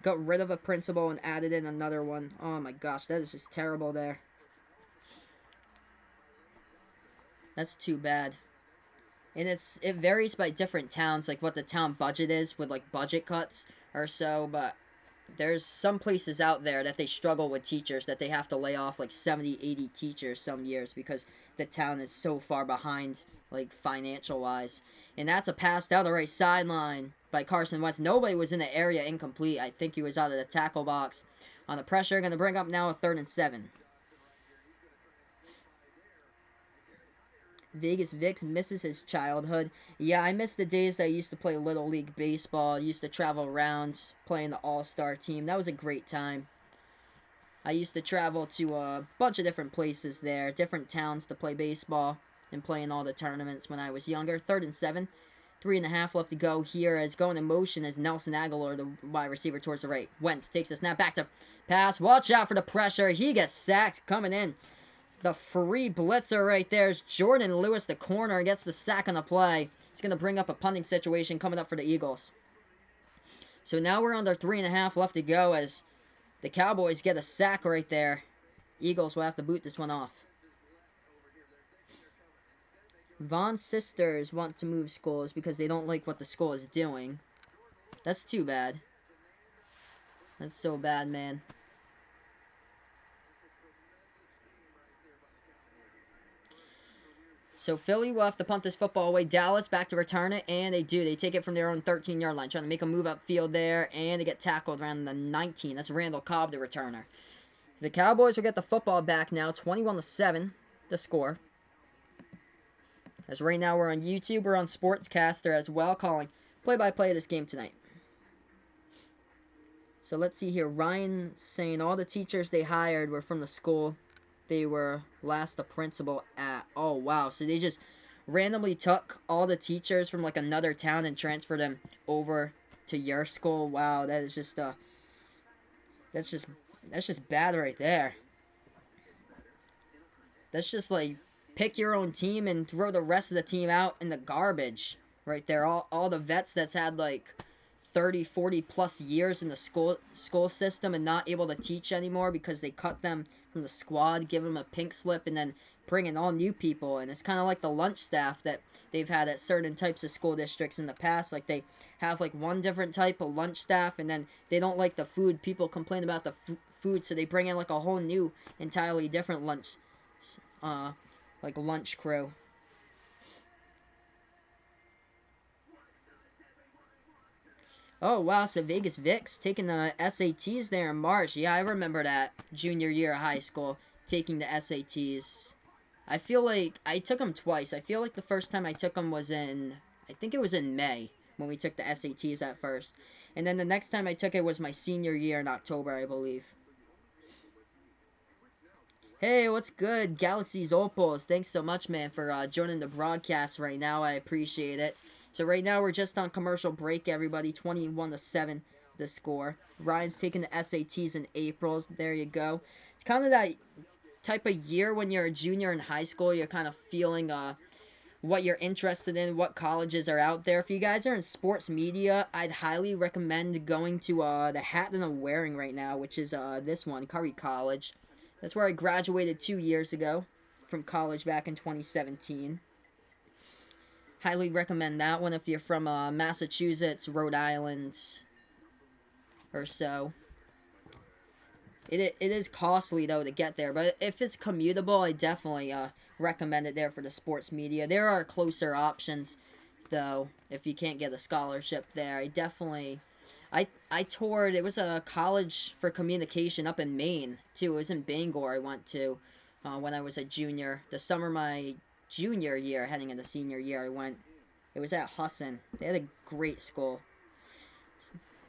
rid of a principal and added in another one. Oh, my gosh. That is just terrible there. That's too bad. And it varies by different towns, like what the town budget is with, like, budget cuts or so, but there's some places out there that they struggle with teachers, that they have to lay off like 70, 80 teachers some years because the town is so far behind, like financial wise. And that's a pass down the right sideline by Carson Wentz. Nobody was in the area, incomplete. I think he was out of the tackle box. On the pressure, going to bring up now a 3rd and 7. Vegas Vix misses his childhood. Yeah, I miss the days that I used to play Little League Baseball. I used to travel around playing the All-Star team. That was a great time. I used to travel to a bunch of different places there, different towns to play baseball and play in all the tournaments when I was younger. 3rd and 7. 3.5 left to go here as going in motion as Nelson Aguilar, the wide receiver, towards the right. Wentz takes the snap back to pass. Watch out for the pressure. He gets sacked coming in. The free blitzer right there is Jordan Lewis, the corner, gets the sack on the play. It's going to bring up a punting situation coming up for the Eagles. So now we're under 3.5 left to go as the Cowboys get a sack right there. Eagles will have to boot this one off. Vaughn's sisters want to move schools because they don't like what the school is doing. That's too bad. That's so bad, man. So Philly will have to punt this football away. Dallas back to return it, and they do. They take it from their own 13-yard line, trying to make a move upfield there, and they get tackled around the 19. That's Randall Cobb, the returner. The Cowboys will get the football back now, 21-7, the score. As right now we're on YouTube, we're on Sportscaster as well, calling play-by-play of this game tonight. So let's see here. Ryan saying all the teachers they hired were from the school they were last the principal at. Oh, wow. So they just randomly took all the teachers from, like, another town and transferred them over to your school. Wow, that is just, that's just bad right there. That's just, like, pick your own team and throw the rest of the team out in the garbage right there. All the vets that's had, like, 30, 40 plus years in the school system and not able to teach anymore because they cut them from the squad, give them a pink slip, and then bring in all new people. And it's kind of like the lunch staff that they've had at certain types of school districts in the past. Like, they have like one different type of lunch staff, and then they don't like the food. People complain about the food, so they bring in like a whole new, entirely different uh, lunch crew. Oh wow, so Vegas Vic's taking the SATs there in March. Yeah, I remember that junior year of high school, taking the SATs. I feel like I took them twice. I feel like the first time I took them was I think it was in May when we took the SATs at first. And then the next time I took it was my senior year in October, I believe. Hey, what's good? Galaxy's Opals. Thanks so much, man, for joining the broadcast right now. I appreciate it. So right now we're just on commercial break, everybody. 21-7 the score. Ryan's taking the SATs in April. There you go. It's kind of that type of year when you're a junior in high school. You're kind of feeling what you're interested in, what colleges are out there. If you guys are in sports media, I'd highly recommend going to the hat that I'm wearing right now, which is this one, Curry College. That's where I graduated 2 years ago from college back in 2017. Highly recommend that one if you're from Massachusetts, Rhode Island, or so. It is costly though to get there, but if it's commutable, I definitely recommend it there for the sports media. There are closer options though if you can't get a scholarship there. I toured. It was a college for communication up in Maine too. It was in Bangor. I went to when I was a junior. The summer of my junior year, heading into senior year, I went. It was at Husson. They had a great school.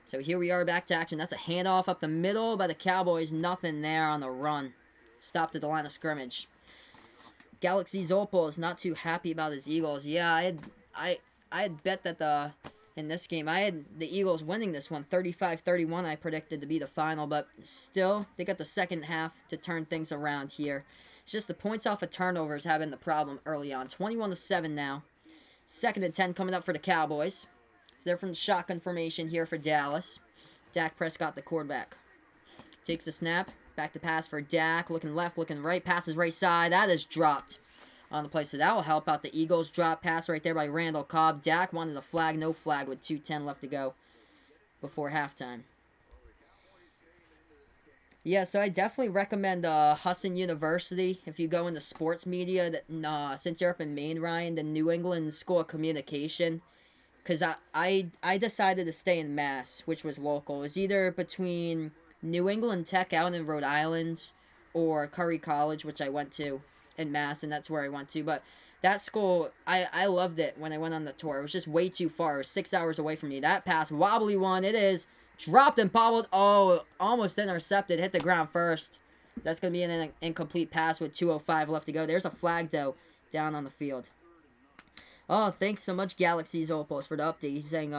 So here we are back to action. That's a handoff up the middle by the Cowboys. Nothing there on the run. Stopped at the line of scrimmage. Galaxy's Opal is not too happy about his Eagles. Yeah, I had bet that in this game I had the Eagles winning this one 35-31. I predicted to be the final, but still they got the second half to turn things around here. It's just the points off of turnovers have been the problem early on. 21-7 now. 2nd and 10 coming up for the Cowboys. So they're from the shotgun formation here for Dallas. Dak Prescott, the quarterback. Takes the snap. Back to pass for Dak. Looking left, looking right. Passes right side. That is dropped on the play. So that will help out the Eagles. Drop pass right there by Randall Cobb. Dak wanted a flag. No flag with 2:10 left to go before halftime. Yeah, so I definitely recommend Husson University if you go into sports media. Since you're up in Maine, Ryan, the New England School of Communication. Because I decided to stay in Mass, which was local. It was either between New England Tech out in Rhode Island or Curry College, which I went to in Mass, and that's where I went to. But that school, I loved it when I went on the tour. It was just way too far. It was 6 hours away from me. That pass, wobbly one, it is. Dropped and bobbled. Oh, almost intercepted. Hit the ground first. That's going to be an incomplete pass with 2:05 left to go. There's a flag, though, down on the field. Oh, thanks so much, Galaxy's Opals, for the update. He's saying,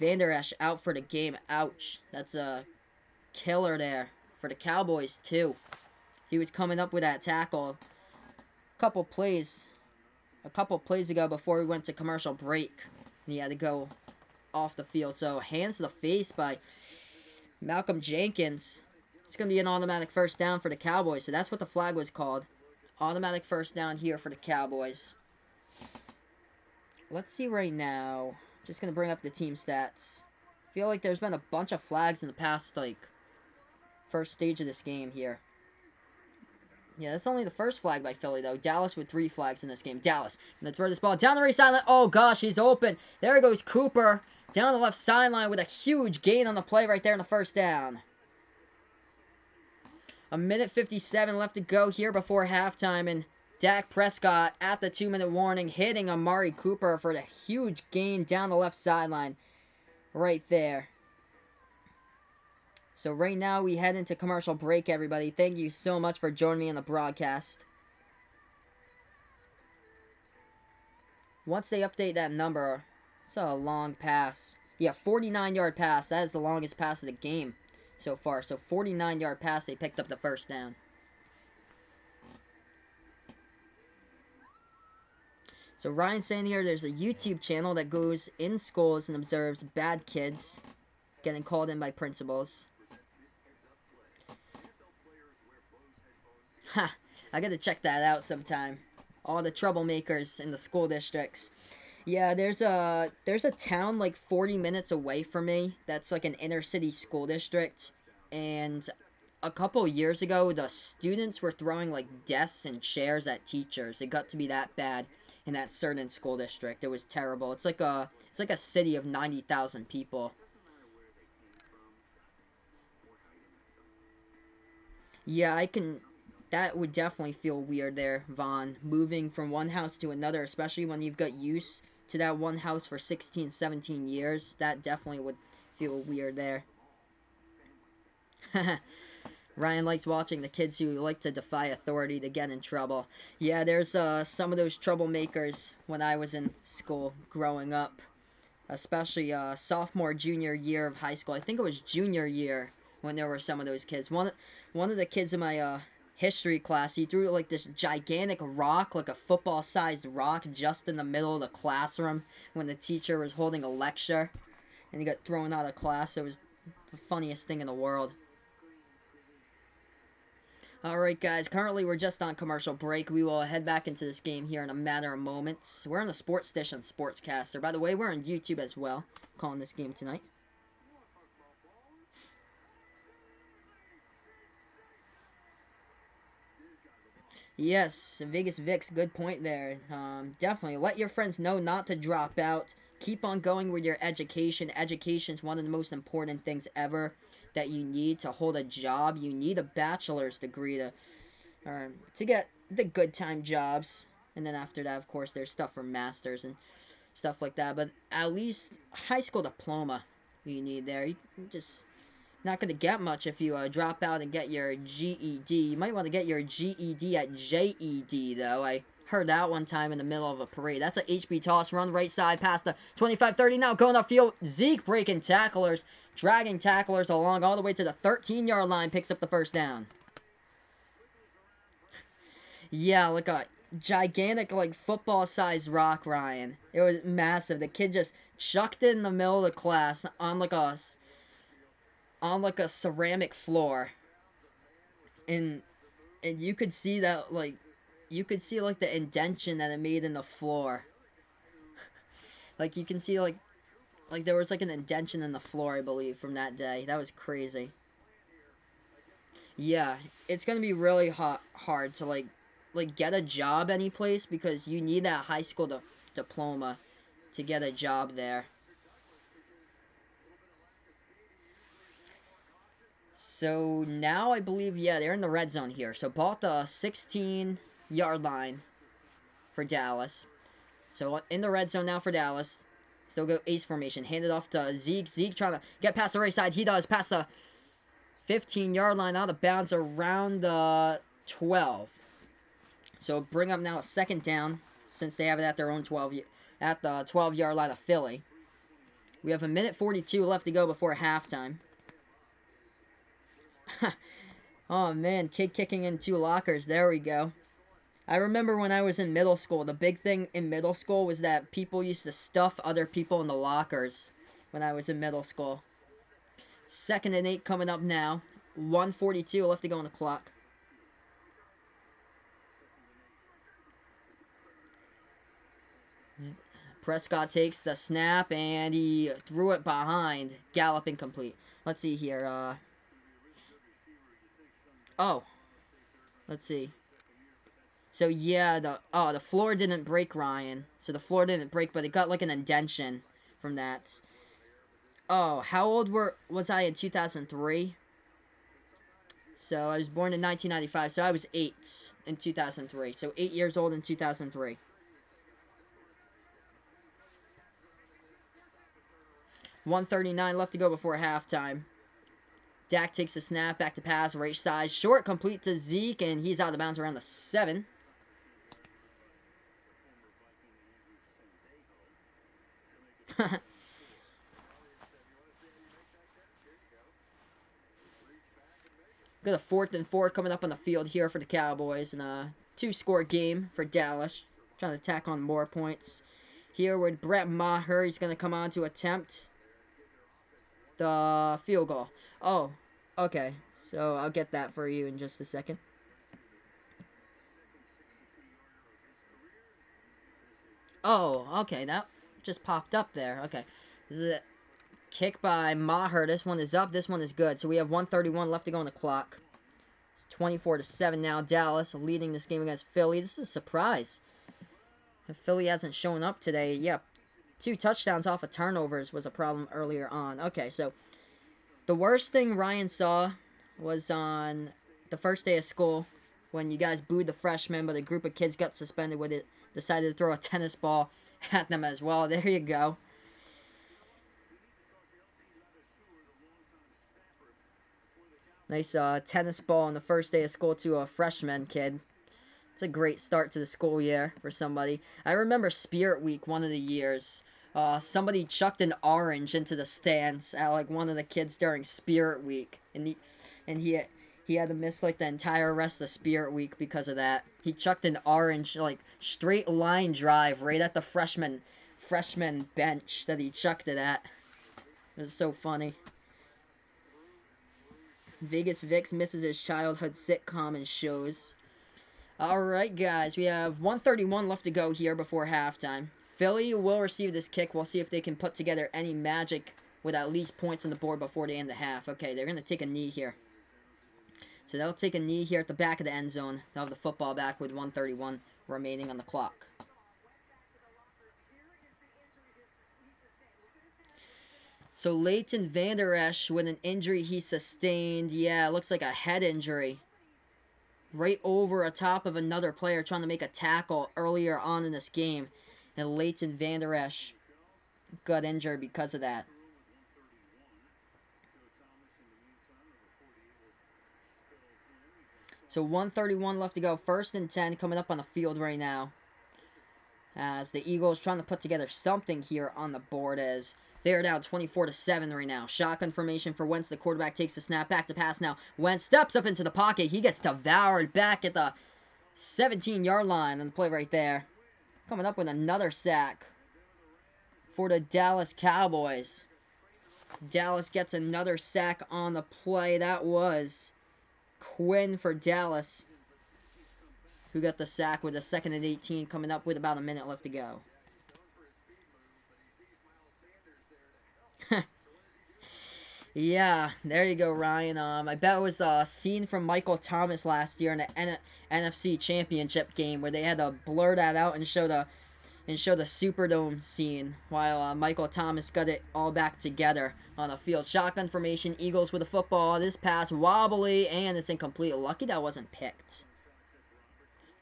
Vander Esch out for the game. Ouch. That's a killer there for the Cowboys, too. He was coming up with that tackle a couple plays ago before we went to commercial break. He had to go off the field. So, hands to the face by Malcolm Jenkins. It's going to be an automatic first down for the Cowboys. So, that's what the flag was called. Automatic first down here for the Cowboys. Let's see right now. Just going to bring up the team stats. I feel like there's been a bunch of flags in the past, first stage of this game here. Yeah, that's only the first flag by Philly, though. Dallas with 3 flags in this game. Dallas going to throw this ball down the right sideline. Oh, gosh, he's open. There goes Cooper down the left sideline with a huge gain on the play right there in the first down. 1:57 left to go here before halftime, and Dak Prescott at the 2-minute warning, hitting Amari Cooper for the huge gain down the left sideline right there. So right now we head into commercial break, everybody. Thank you so much for joining me on the broadcast. Once they update that number, it's a long pass. Yeah, 49-yard pass. That is the longest pass of the game so far. So 49-yard pass, they picked up the first down. So Ryan's saying here there's a YouTube channel that goes in schools and observes bad kids getting called in by principals. Ha! I gotta check that out sometime. All the troublemakers in the school districts. Yeah, there's a town like 40 minutes away from me that's like an inner city school district, and a couple years ago, the students were throwing like desks and chairs at teachers. It got to be that bad in that certain school district. It was terrible. It's like a city of 90,000 people. Yeah, I can. That would definitely feel weird there, Vaughn. Moving from one house to another, especially when you've got used to that one house for 16, 17 years. That definitely would feel weird there. Ryan likes watching the kids who like to defy authority to get in trouble. Yeah, there's some of those troublemakers when I was in school growing up, especially sophomore, junior year of high school. I think it was junior year when there were some of those kids. One of the kids in my history class, he threw like this gigantic rock, like a football-sized rock, just in the middle of the classroom when the teacher was holding a lecture, and he got thrown out of class. It was the funniest thing in the world. Alright guys, currently we're just on commercial break. We will head back into this game here in a matter of moments. We're on the Sports Dish on Sportscaster. By the way, we're on YouTube as well, calling this game tonight. Yes, Vegas Vix, good point there. Definitely, let your friends know not to drop out. Keep on going with your education. Education is one of the most important things ever that you need to hold a job. You need a bachelor's degree to get the good time jobs. And then after that, of course, there's stuff for masters and stuff like that. But at least high school diploma you need there. You just not going to get much if you drop out and get your GED. You might want to get your GED at JED, though. I heard that one time in the middle of a parade. That's a HB toss run right side past the 25-30 now. Going upfield, Zeke breaking tacklers, dragging tacklers along all the way to the 13-yard line. Picks up the first down. Yeah, like a gigantic, like, football-sized rock, Ryan. It was massive. The kid just chucked it in the middle of the class on like a ceramic floor, and you could see that, like, you could see like the indention that it made in the floor. Like you can see like there was like an indention in the floor, I believe, from that day. That was crazy. Yeah, it's gonna be really hard to like get a job any place because you need that high school diploma to get a job there. So now I believe, yeah, they're in the red zone here. So ball at the 16-yard line for Dallas. So in the red zone now for Dallas. Still go ace formation. Hand it off to Zeke. Zeke trying to get past the right side. He does past the 15-yard line, out of bounds around the 12. So bring up now a second down since they have it at their own 12, at the 12-yard line of Philly. We have a minute 42 left to go before halftime. Oh man, kid kicking in two lockers. There we go. I remember when I was in middle school, the big thing in middle school was that people used to stuff other people in the lockers when I was in middle school. 2nd and 8 coming up now. 1:42 left to go on the clock. Prescott takes the snap, and he threw it behind. Gallup incomplete. Let's see here. Oh, let's see. So yeah, the floor didn't break, Ryan. So the floor didn't break, but it got like an indention from that. Oh, how old was I in 2003? So I was born in 1995, so I was 8 in 2003. So 8 years old in 2003. 1:39 left to go before halftime. Dak takes the snap, back to pass, right side, short, complete to Zeke, and he's out of bounds around the 7. Got a 4th and 4 coming up on the field here for the Cowboys, and a 2-score game for Dallas, trying to tack on more points. Here with Brett Maher, he's going to come on to attempt the field goal. Oh, okay. So I'll get that for you in just a second. Oh, okay. That just popped up there. Okay. This is a kick by Maher. This one is up. This one is good. So we have 1:31 left to go on the clock. It's 24-7 now. Dallas leading this game against Philly. This is a surprise. If Philly hasn't shown up today, yeah, 2 touchdowns off of turnovers was a problem earlier on. Okay, so the worst thing Ryan saw was on the first day of school when you guys booed the freshmen, but a group of kids got suspended with it, decided to throw a tennis ball at them as well. There you go. Nice tennis ball on the first day of school to a freshman kid. It's a great start to the school year for somebody. I remember Spirit Week one of the years. Somebody chucked an orange into the stands at like one of the kids during Spirit Week, and he had to miss like the entire rest of Spirit Week because of that. He chucked an orange like straight line drive right at the freshman bench that he chucked it at. It was so funny. Vegas Vix misses his childhood sitcom and shows. Alright, guys, we have 1:31 left to go here before halftime. Philly will receive this kick. We'll see if they can put together any magic with at least points on the board before they end the half. Okay, they're going to take a knee here. So they'll take a knee here at the back of the end zone. They'll have the football back with 1:31 remaining on the clock. So Leighton Vander Esch with an injury he sustained. Yeah, it looks like a head injury. Right over a top of another player trying to make a tackle earlier on in this game. And Leighton Vander Esch got injured because of that. So 1:31 left to go. 1st and 10 coming up on the field right now. As the Eagles trying to put together something here on the board as they're down 24-7 right now. Shotgun formation for Wentz. The quarterback takes the snap. Back to pass now. Wentz steps up into the pocket. He gets devoured back at the 17-yard line on the play right there. Coming up with another sack for the Dallas Cowboys. Dallas gets another sack on the play. That was Quinn for Dallas, who got the sack with a 2nd and 18 coming up with about a minute left to go. Yeah, there you go, Ryan. I bet it was a scene from Michael Thomas last year in the NFC Championship game where they had to blur that out and show the Superdome scene while Michael Thomas got it all back together on the field. Shotgun formation, Eagles with the football. This pass wobbly and it's incomplete. Lucky that wasn't picked.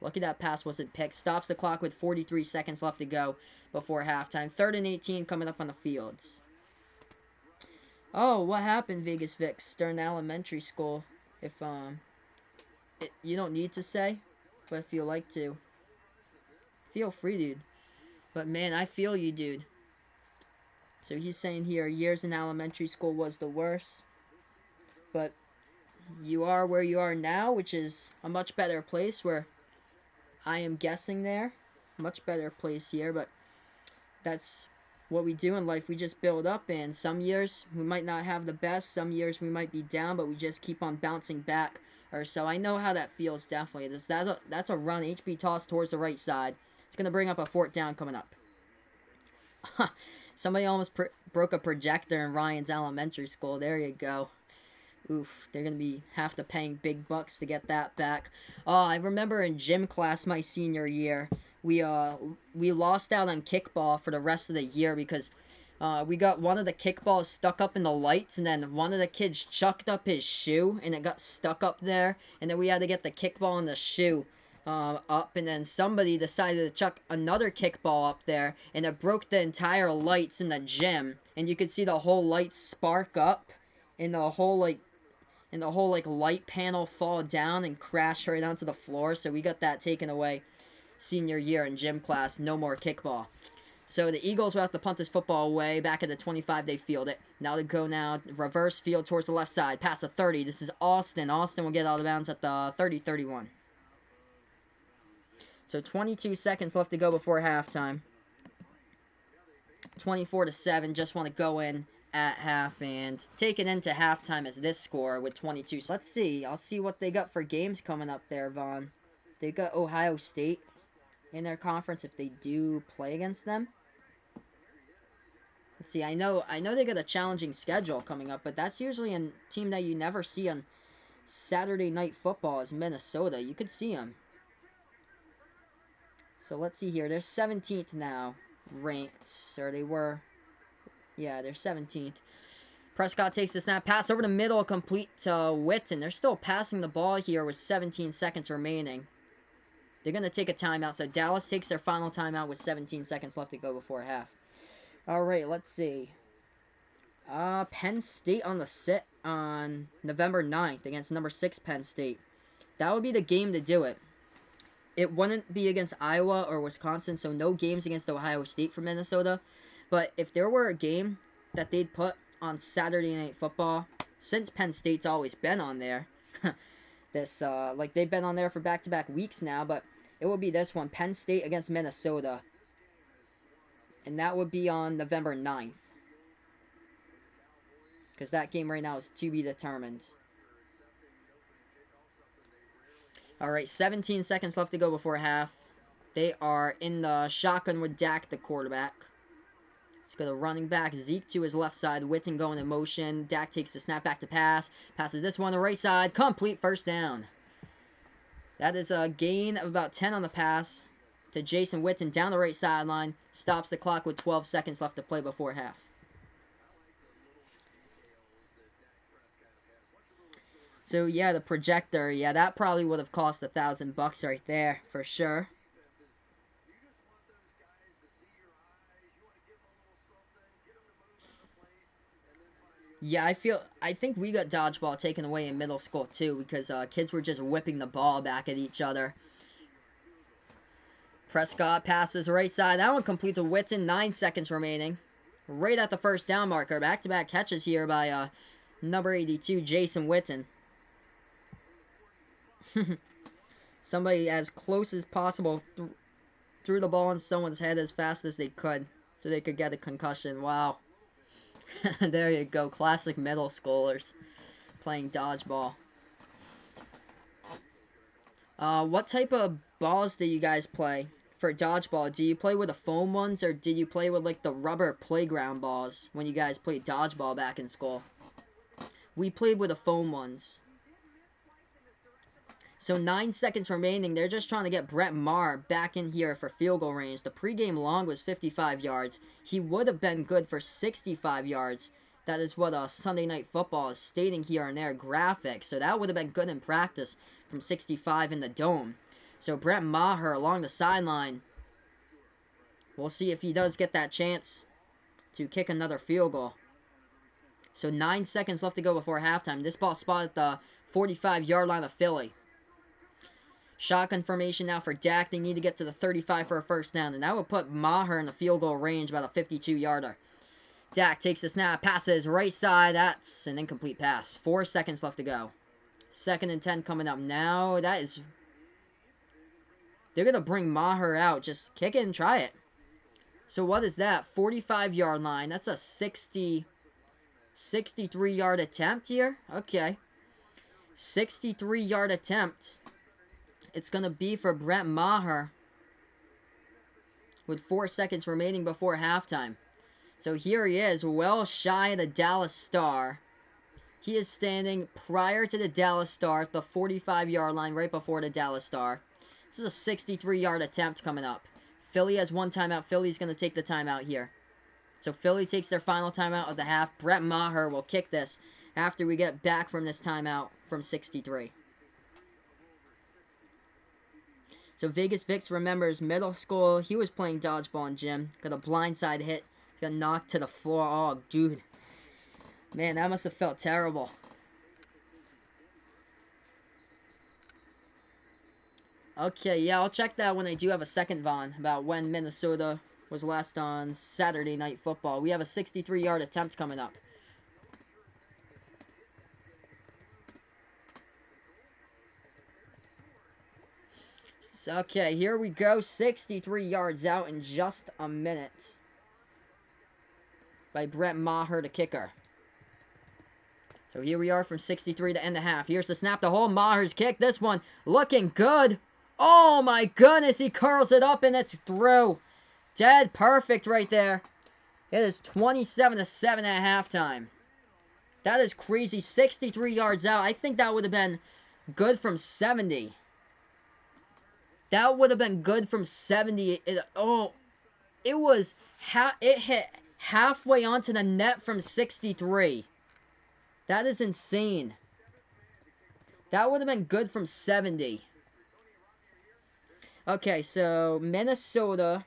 Lucky that pass wasn't picked. Stops the clock with 43 seconds left to go before halftime. 3rd and 18 coming up on the fields. Oh, what happened, Vegas Vix, during elementary school? If, you don't need to say, but if you like to, feel free, dude. But, man, I feel you, dude. So he's saying here, years in elementary school was the worst. But you are where you are now, which is a much better place where I am guessing there. Much better place here, but that's what we do in life. We just build up, and some years we might not have the best, some years we might be down, but we just keep on bouncing back. Or so I know how that feels, definitely. That's a run. HB toss towards the right side. It's going to bring up a 4th down coming up. Somebody almost broke a projector in Ryan's elementary school. There you go. Oof, they're going to have to paying big bucks to get that back. Oh, I remember in gym class my senior year, we lost out on kickball for the rest of the year because we got one of the kickballs stuck up in the lights, and then one of the kids chucked up his shoe, and it got stuck up there, and then we had to get the kickball and the shoe up, and then somebody decided to chuck another kickball up there, and it broke the entire lights in the gym, and you could see the whole lights spark up, and the whole light panel fall down and crash right onto the floor. So we got that taken away senior year in gym class. No more kickball. So the Eagles will have to punt this football away. Back at the 25, they field it. Now they go reverse field towards the left side. Past the 30. This is Austin. Austin will get out of bounds at the 30-31. So 22 seconds left to go before halftime. 24-7. Just want to go in at half and take it into halftime as this score with 22. So let's see. I'll see what they got for games coming up there, Vaughn. They got Ohio State in their conference if they do play against them. Let's see. I know they got a challenging schedule coming up, but that's usually a team that you never see on Saturday Night Football is Minnesota. You could see them. So let's see here. They're 17th now, ranked. Or they were. Yeah, they're 17th. Prescott takes the snap, pass over the middle, complete to Witten. They're still passing the ball here with 17 seconds remaining. They're going to take a timeout. So Dallas takes their final timeout with 17 seconds left to go before half. All right, let's see. Penn State on the sit on November 9th against number 6 Penn State. That would be the game to do it. It wouldn't be against Iowa or Wisconsin, so no games against Ohio State for Minnesota. But if there were a game that they'd put on Saturday Night Football, since Penn State's always been on there, like they've been on there for back-to-back weeks now, but it would be this one, Penn State against Minnesota. And that would be on November 9th. Because that game right now is to be determined. Alright, 17 seconds left to go before half. They are in the shotgun with Dak, the quarterback. He's got a running back, Zeke to his left side, Witten going in motion. Dak takes the snap back to pass. Passes this one to the right side. Complete first down. That is a gain of about 10 on the pass to Jason Witten down the right sideline. Stops the clock with 12 seconds left to play before half. So, yeah, the projector, yeah, that probably would have cost $1,000 right there, for sure. Yeah, I think we got dodgeball taken away in middle school, too, because kids were just whipping the ball back at each other. Prescott passes right side. That one complete to Witten, 9 seconds remaining. Right at the first down marker. Back-to-back catches here by number 82, Jason Witten. Somebody as close as possible threw the ball in someone's head as fast as they could so they could get a concussion. Wow. There you go. Classic middle schoolers playing dodgeball. What type of balls do you guys play for dodgeball? Do you play with the foam ones or did you play with like the rubber playground balls when you guys played dodgeball back in school? We played with the foam ones. So 9 seconds remaining. They're just trying to get Brett Maher back in here for field goal range. The pregame long was 55 yards. He would have been good for 65 yards. That is what Sunday Night Football is stating here in their graphic. So that would have been good in practice from 65 in the dome. So Brett Maher along the sideline. We'll see if he does get that chance to kick another field goal. So 9 seconds left to go before halftime. This ball spotted at the 45-yard line of Philly. Shotgun formation now for Dak. They need to get to the 35 for a first down. And that would put Maher in the field goal range, about a 52-yarder. Dak takes the snap, passes right side. That's an incomplete pass. 4 seconds left to go. 2nd and 10 coming up now. That is... They're going to bring Maher out. Just kick it and try it. So what is that? 45-yard line. That's a 63-yard attempt here. Okay. 63-yard attempt. It's going to be for Brett Maher with 4 seconds remaining before halftime. So here he is, well shy of the Dallas Star. He is standing prior to the Dallas Star at the 45-yard line right before the Dallas Star. This is a 63-yard attempt coming up. Philly has one timeout. Philly's going to take the timeout here. So Philly takes their final timeout of the half. Brett Maher will kick this after we get back from this timeout from 63. So Vegas Vix remembers middle school. He was playing dodgeball in gym. Got a blindside hit. Got knocked to the floor. Oh, dude. Man, that must have felt terrible. Okay, yeah, I'll check that when I do have a second Vaughn about when Minnesota was last on Saturday Night Football. We have a 63-yard attempt coming up. Okay, here we go. 63 yards out in just a minute. By Brett Maher, the kicker. So here we are from 63 to end the half. Here's the snap to hold. Maher's kick. This one looking good. Oh my goodness, he curls it up and it's through. Dead perfect right there. It is 27-7 at halftime. That is crazy. 63 yards out. I think that would have been good from 70. That would have been good from 70. It was it hit halfway onto the net from 63. That is insane. That would have been good from 70. Okay, so Minnesota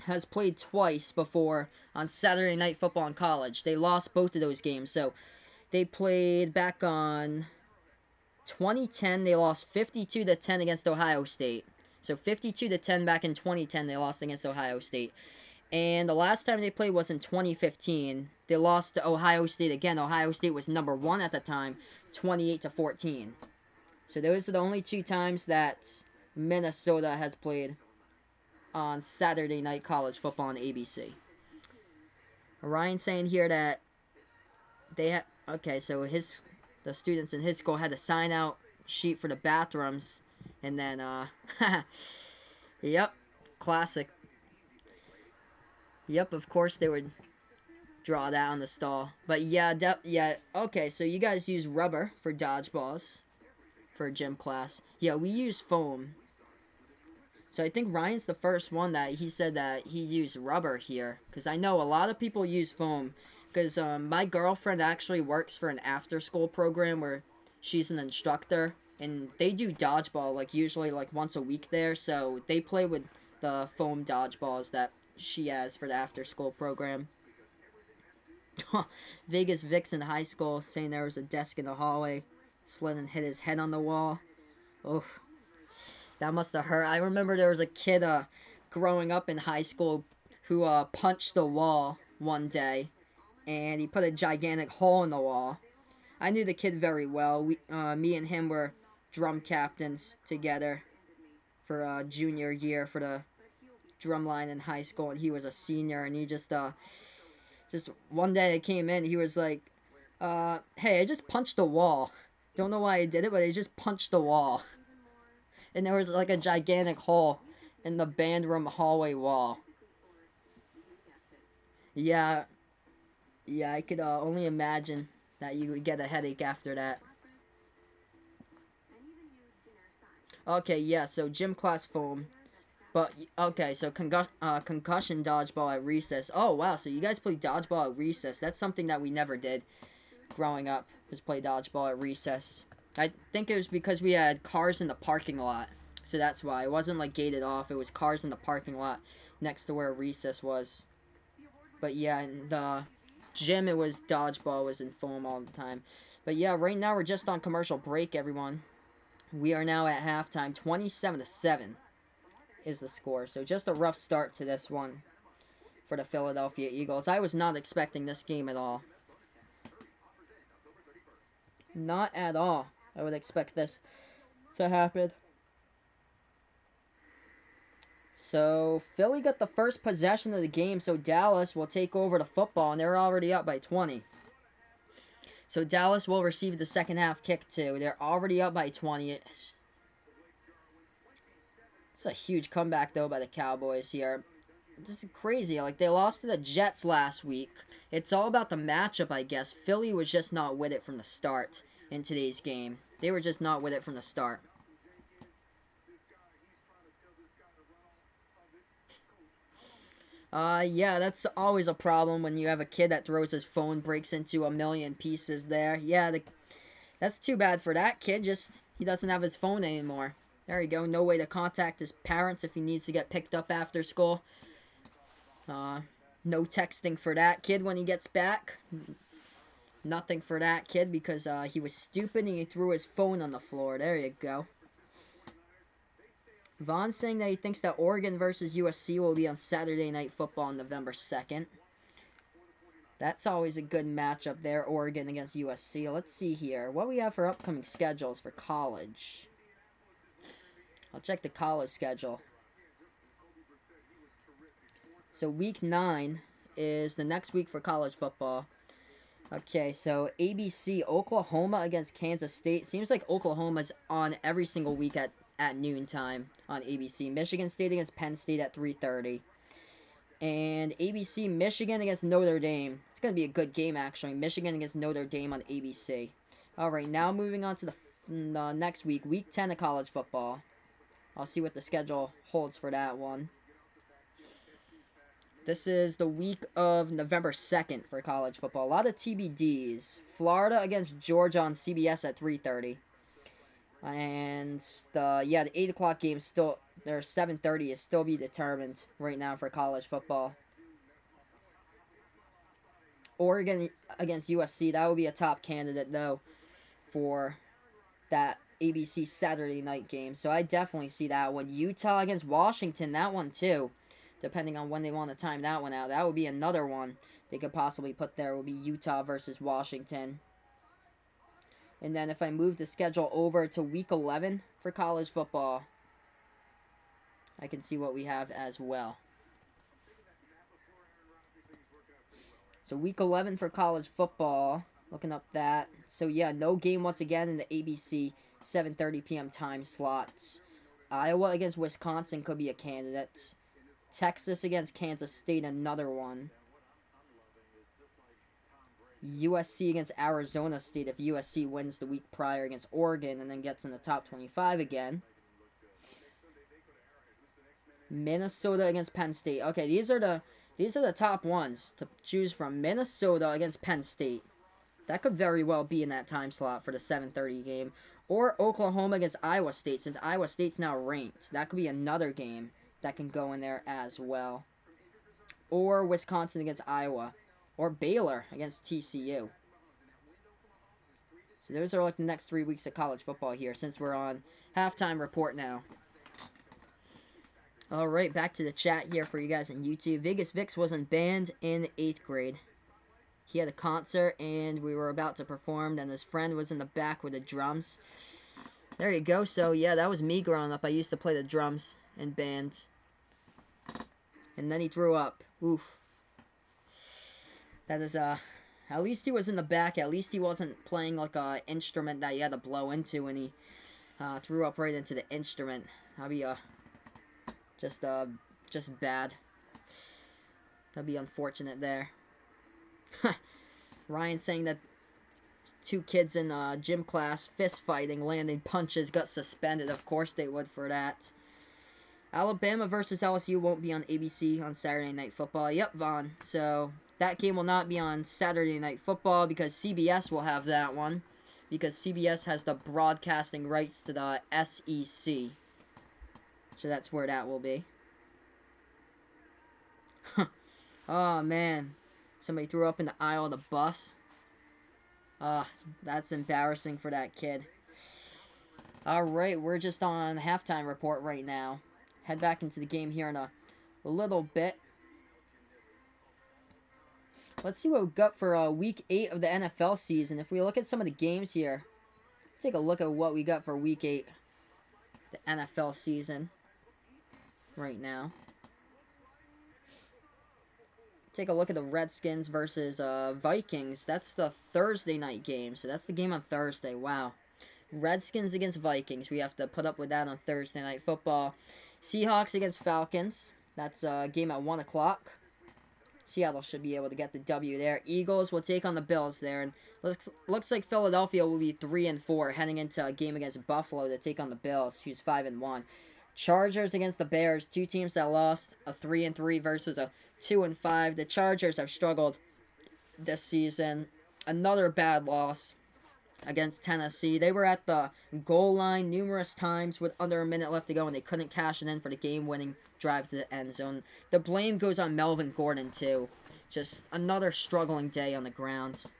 has played twice before on Saturday Night Football in college. They lost both of those games. So they played back on 2010. They lost 52-10 against Ohio State. So 52-10 back in 2010. They lost against Ohio State. And the last time they played was in 2015. They lost to Ohio State again. Ohio State was number 1 at the time, 28-14. So those are the only 2 times that Minnesota has played on Saturday Night College Football on ABC. Ryan saying here that they have... Okay, so the students in his school had a sign-out sheet for the bathrooms. And then, yep, classic. Yep, of course they would draw that on the stall. But yeah, okay, so you guys use rubber for dodgeballs for gym class. Yeah, we use foam. So I think Ryan's the first one that he said that he used rubber here. Because I know a lot of people use foam. Because my girlfriend actually works for an after-school program where she's an instructor. And they do dodgeball, like, usually, like, once a week there. So they play with the foam dodgeballs that she has for the after-school program. Vegas Vic's in high school saying there was a desk in the hallway. Slid and hit his head on the wall. Oof. That must have hurt. I remember there was a kid growing up in high school who punched the wall one day. And he put a gigantic hole in the wall. I knew the kid very well. Me and him were drum captains together for junior year for the drum line in high school. And he was a senior. And he just one day I came in. He was like, hey, I just punched the wall. Don't know why I did it, but I just punched the wall. And there was like a gigantic hole in the band room hallway wall. Yeah, I could only imagine that you would get a headache after that. Okay, yeah, so gym class foam. But, okay, so concussion dodgeball at recess. Oh, wow, so you guys play dodgeball at recess. That's something that we never did growing up, was play dodgeball at recess. I think it was because we had cars in the parking lot. So that's why. It wasn't, like, gated off. It was cars in the parking lot next to where recess was. But, yeah, in the gym, it was dodgeball, was in foam all the time. But, yeah, right now we're just on commercial break, everyone. We are now at halftime. 27-7 is the score. So, just a rough start to this one for the Philadelphia Eagles. I was not expecting this game at all. Not at all. I would expect this to happen. So, Philly got the first possession of the game, so Dallas will take over the football, and they're already up by 20. So, Dallas will receive the second half kick, too. They're already up by 20. It's a huge comeback, though, by the Cowboys here. This is crazy. Like, they lost to the Jets last week. It's all about the matchup, I guess. Philly was just not with it from the start in today's game. They were just not with it from the start. Yeah, that's always a problem when you have a kid that throws his phone, breaks into a million pieces there. Yeah, that's too bad for that kid. Just, he doesn't have his phone anymore. There you go. No way to contact his parents if he needs to get picked up after school. No texting for that kid when he gets back. Nothing for that kid because he was stupid and he threw his phone on the floor. There you go. Vaughn saying that he thinks that Oregon versus USC will be on Saturday Night Football on November 2nd. That's always a good matchup there, Oregon against USC. Let's see here. What we have for upcoming schedules for college. I'll check the college schedule. So week 9 is the next week for college football. Okay, so ABC, Oklahoma against Kansas State. Seems like Oklahoma's on every single week at noon time on ABC. Michigan State against Penn State at 3:30. And ABC, Michigan against Notre Dame. It's going to be a good game, actually. Michigan against Notre Dame on ABC. Alright, now moving on to the next week. Week 10 of college football. I'll see what the schedule holds for that one. This is the week of November 2nd for college football. A lot of TBDs. Florida against Georgia on CBS at 3:30. And the 8 o'clock game still, their 7:30 is still be determined right now for college football. Oregon against USC, that would be a top candidate though for that ABC Saturday night game. So I definitely see that one. Utah against Washington, that one too. Depending on when they want to time that one out. That would be another one they could possibly put there. Would be Utah versus Washington. And then if I move the schedule over to week 11 for college football, I can see what we have as well. So week 11 for college football, looking up that. So yeah, no game once again in the ABC 7:30 p.m. time slots. Iowa against Wisconsin could be a candidate. Texas against Kansas State, another one. USC against Arizona State if USC wins the week prior against Oregon and then gets in the top 25 again. Minnesota against Penn State. Okay, these are the top ones to choose from. Minnesota against Penn State. That could very well be in that time slot for the 7:30 game. Or Oklahoma against Iowa State, since Iowa State's now ranked. That could be another game that can go in there as well. Or Wisconsin against Iowa. Or Baylor against TCU. So those are like the next 3 weeks of college football here, since we're on halftime report now. Alright, back to the chat here for you guys on YouTube. Vegas Vix wasn't banned in 8th grade. He had a concert, and we were about to perform, and his friend was in the back with the drums. There you go. So, yeah, that was me growing up. I used to play the drums in bands. And then he threw up. Oof. That is, at least he was in the back. At least he wasn't playing, like, a instrument that you had to blow into, and he threw up right into the instrument. That'd be, just bad. That'd be unfortunate there. Ryan saying that 2 kids in gym class fist fighting, landing punches, got suspended. Of course they would for that. Alabama versus LSU won't be on ABC on Saturday Night Football. Yep, Vaughn. So that game will not be on Saturday Night Football because CBS will have that one. Because CBS has the broadcasting rights to the SEC. So that's where that will be. Oh, man. Somebody threw up in the aisle of the bus. That's embarrassing for that kid. Alright, we're just on halftime report right now. Head back into the game here in a little bit. Let's see what we got for week 8 of the NFL season. If we look at some of the games here, take a look at what we got for week 8, the NFL season, right now. Take a look at the Redskins versus Vikings. That's the Thursday night game. So that's the game on Thursday. Wow. Redskins against Vikings. We have to put up with that on Thursday Night Football. Seahawks against Falcons. That's a game at 1 o'clock. Seattle should be able to get the W there. Eagles will take on the Bills there. And looks like Philadelphia will be 3-4 heading into a game against Buffalo to take on the Bills, who's 5-1. Chargers against the Bears. 2 teams that lost. A 3-3 versus a 2-5. The Chargers have struggled this season. Another bad loss against Tennessee. They were at the goal line numerous times with under a minute left to go, and they couldn't cash it in for the game-winning drive to the end zone. The blame goes on Melvin Gordon, too. Just another struggling day on the grounds.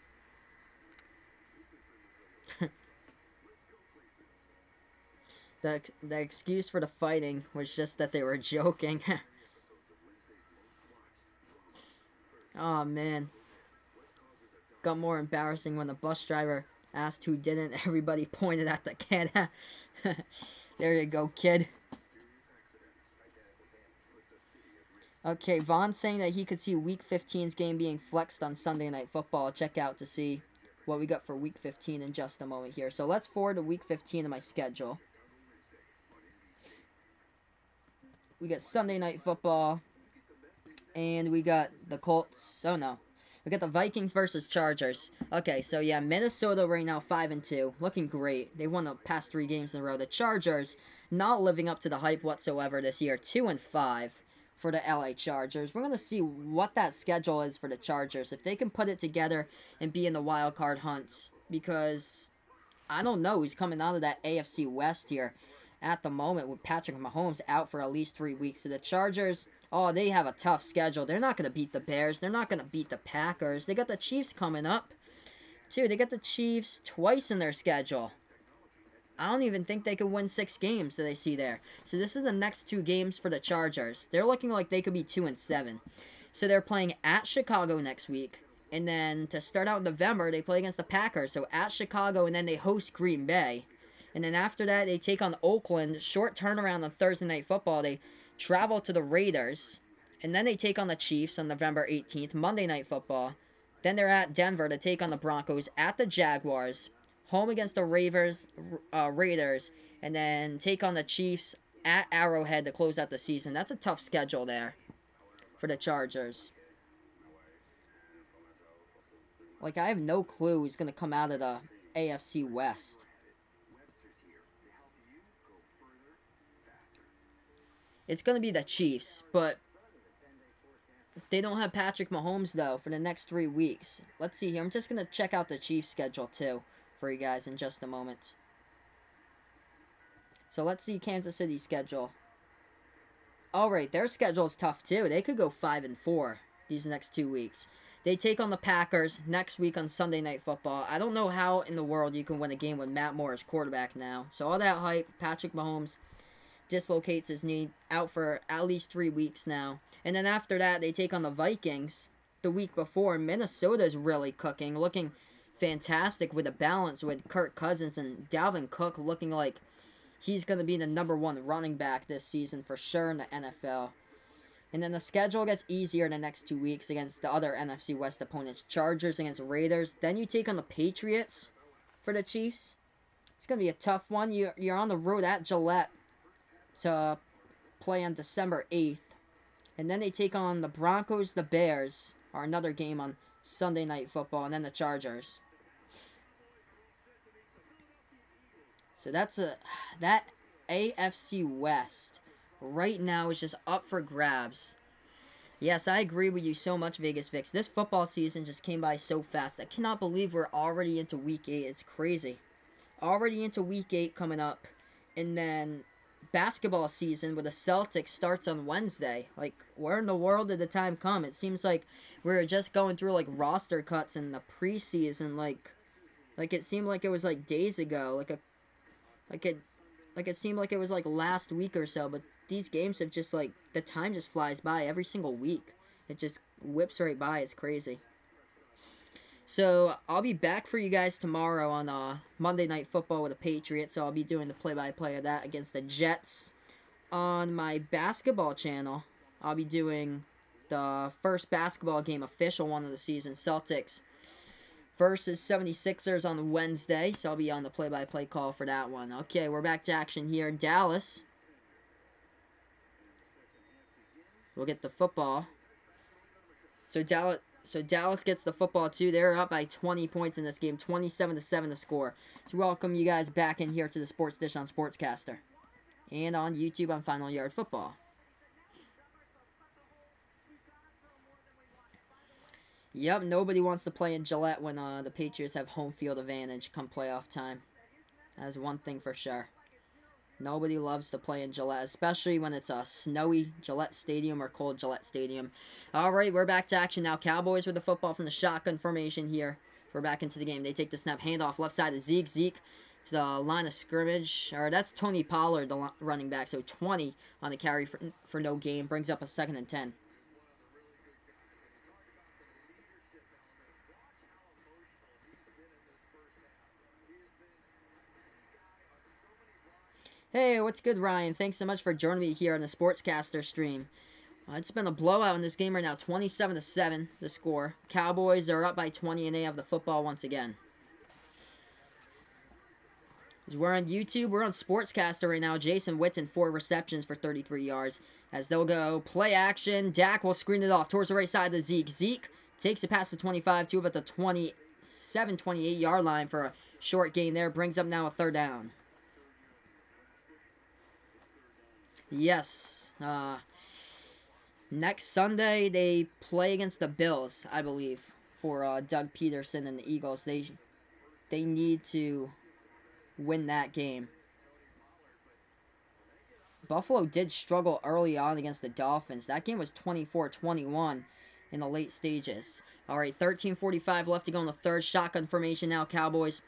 The excuse for the fighting was just that they were joking. Oh, man. Got more embarrassing when the bus driver asked who didn't. Everybody pointed at the kid. There you go, kid. Okay, Vaughn's saying that he could see Week 15's game being flexed on Sunday Night Football. I'll check out to see what we got for Week 15 in just a moment here. So let's forward to Week 15 of my schedule. We got Sunday Night Football And we got the Colts. Oh no. We got the Vikings versus Chargers. Okay, so yeah, Minnesota right now 5-2, looking great. They won the past 3 games in a row. The Chargers not living up to the hype whatsoever this year. 2-5 for the LA Chargers. We're gonna see what that schedule is for the Chargers. If they can put it together and be in the wild card hunt, because I don't know who's coming out of that AFC West here at the moment with Patrick Mahomes out for at least 3 weeks. So the Chargers, oh, they have a tough schedule. They're not going to beat the Bears. They're not going to beat the Packers. They got the Chiefs coming up, too. They got the Chiefs twice in their schedule. I don't even think they can win 6 games that I see there. So this is the next 2 games for the Chargers. They're looking like they could be 2-7. So they're playing at Chicago next week. And then to start out in November, they play against the Packers. So at Chicago, and then they host Green Bay. And then after that, they take on Oakland. Short turnaround on Thursday Night Football. They travel to the Raiders. And then they take on the Chiefs on November 18th, Monday Night Football. Then they're at Denver to take on the Broncos, at the Jaguars, home against the Raiders, and then take on the Chiefs at Arrowhead to close out the season. That's a tough schedule there for the Chargers. Like, I have no clue who's going to come out of the AFC West. It's going to be the Chiefs, but they don't have Patrick Mahomes, though, for the next 3 weeks. Let's see here. I'm just going to check out the Chiefs' schedule, too, for you guys in just a moment. So let's see Kansas City's schedule. Alright, their schedule is tough, too. They could go 5-4 these next 2 weeks. They take on the Packers next week on Sunday Night Football. I don't know how in the world you can win a game with Matt Moore as quarterback now. So all that hype, Patrick Mahomes dislocates his knee, out for at least 3 weeks now. And then after that, they take on the Vikings the week before. Minnesota's really cooking, looking fantastic with a balance with Kirk Cousins and Dalvin Cook looking like he's going to be the #1 running back this season for sure in the NFL. And then the schedule gets easier in the next 2 weeks against the other NFC West opponents. Chargers against Raiders. Then you take on the Patriots for the Chiefs. It's going to be a tough one. You're on the road at Gillette to play on December 8th. And then they take on the Broncos, the Bears, or another game on Sunday Night Football, and then the Chargers. So that AFC West right now is just up for grabs. Yes, I agree with you so much, Vegas Vix. This football season just came by so fast. I cannot believe we're already into Week 8. It's crazy. Already into Week 8 coming up. And then basketball season with the Celtics starts on Wednesday. Like, where in the world did the time come? It seems like we're just going through, like, roster cuts in the preseason. Like it seemed like it was, like, days ago. It seemed like it was, like, last week or so. But these games have just, like, the time just flies by every single week. It just whips right by. It's crazy. So, I'll be back for you guys tomorrow on Monday Night Football with the Patriots. So, I'll be doing the play-by-play of that against the Jets. On my basketball channel, I'll be doing the first basketball game, official one of the season, Celtics versus 76ers on Wednesday. So, I'll be on the play-by-play call for that one. Okay, we're back to action here. Dallas. We'll get the football. So, Dallas gets the football, too. They're up by 20 points in this game. 27-7 the score. So, welcome you guys back in here to the Sports Dish on Sportscaster. And on YouTube on Final Yard Football. Yep, nobody wants to play in Gillette when the Patriots have home field advantage come playoff time. That's one thing for sure. Nobody loves to play in Gillette, especially when it's a snowy Gillette Stadium or cold Gillette Stadium. Alright, we're back to action now. Cowboys with the football from the shotgun formation here. We're back into the game. They take the snap, handoff left side to Zeke. Zeke to the line of scrimmage. Or that's Tony Pollard, the running back. So 20 on the carry for no gain. Brings up a 2nd and 10. Hey, what's good, Ryan? Thanks so much for joining me here on the Sportscaster stream. It's been a blowout in this game right now. 27-7 the score. Cowboys are up by 20 and they have the football once again. We're on YouTube. We're on Sportscaster right now. Jason Witten, 4 receptions for 33 yards. As they'll go play action. Dak will screen it off towards the right side of Zeke. Zeke takes it past the 25 to about the 27, 28-yard line for a short gain there. Brings up now a 3rd down. Yes. Next Sunday, they play against the Bills, I believe, for Doug Peterson and the Eagles. They need to win that game. Buffalo did struggle early on against the Dolphins. That game was 24-21 in the late stages. All right, 13:45 left to go in the 3rd. Shotgun formation now, Cowboys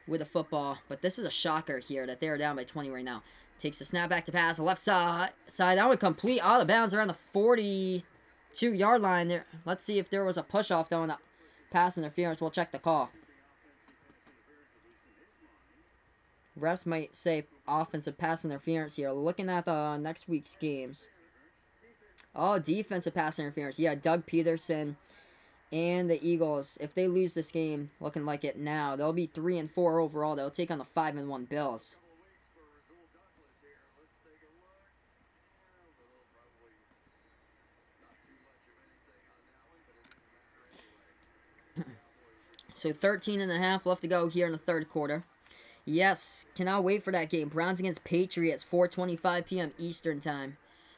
with a football. But this is a shocker here that they're down by 20 right now. Takes the snap back to pass. Left side. That one complete out of bounds around the 42-yard line there. Let's see if there was a push-off, though, in the pass interference. We'll check the call. Refs might say offensive pass interference here. Looking at the next week's games. Oh, defensive pass interference. Yeah, Doug Peterson and the Eagles, if they lose this game, looking like it now, they'll be 3-4 overall. They'll take on the 5-1 Bills. So 13.5 left to go here in the 3rd quarter. Yes, cannot wait for that game. Browns against Patriots, 4:25 p.m. Eastern time.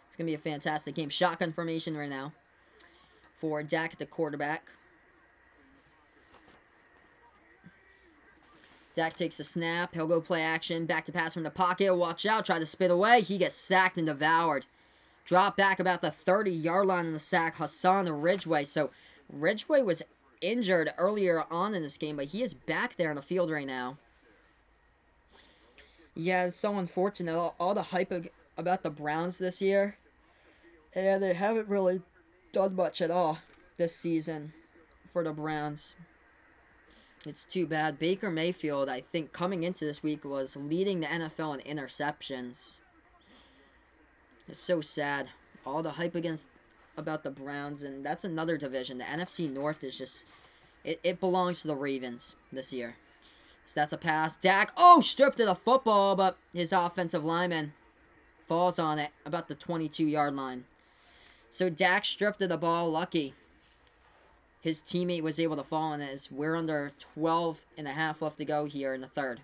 It's going to be a fantastic game. Shotgun formation right now for Dak at the quarterback. Dak takes a snap. He'll go play action. Back to pass from the pocket. Watch out. Try to spit away. He gets sacked and devoured. Drop back about the 30-yard line in the sack. Hassan Ridgeway. So Ridgeway was injured earlier on in this game, but he is back there on the field right now. Yeah, it's so unfortunate. All the hype about the Browns this year, and they haven't really done much at all this season for the Browns. It's too bad. Baker Mayfield, I think, coming into this week was leading the NFL in interceptions. It's so sad. All the hype about the Browns, and that's another division. The NFC North is just... It belongs to the Ravens this year. So that's a pass. Dak, stripped of the football, but his offensive lineman falls on it about the 22-yard line. So Dak stripped of the ball. Lucky his teammate was able to fall on it as we're under 12.5 left to go here in the 3rd.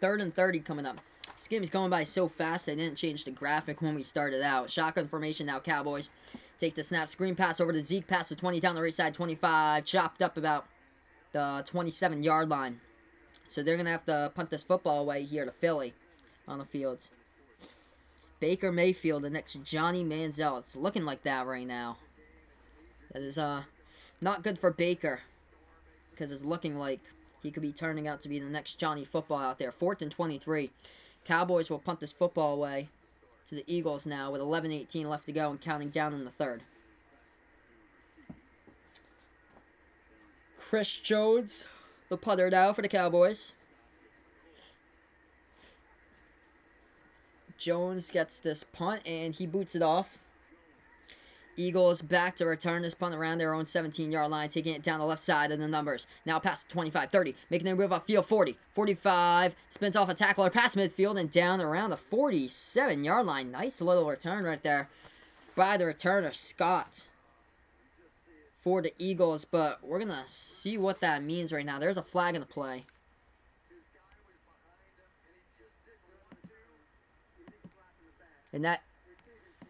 Third and 30 coming up. This game is going by so fast, I didn't change the graphic when we started out. Shotgun formation now, Cowboys. Take the snap, screen pass over to Zeke, pass to 20, down the right side, 25. Chopped up about the 27-yard line. So they're going to have to punt this football away here to Philly on the field. Baker Mayfield, the next Johnny Manziel. It's looking like that right now. That is not good for Baker, because it's looking like he could be turning out to be the next Johnny Football out there. 4th and 23. Cowboys will punt this football away to the Eagles now with 11:18 left to go and counting down in the 3rd. Chris Jones, the punter now for the Cowboys. Jones gets this punt and he boots it off. Eagles back to return this punt around their own 17-yard line, taking it down the left side of the numbers. Now past 25, 30, making their move off field, 40, 45, spins off a tackler past midfield and down around the 47-yard line. Nice little return right there by the returner, Scott, for the Eagles, but we're going to see what that means right now. There's a flag in the play. And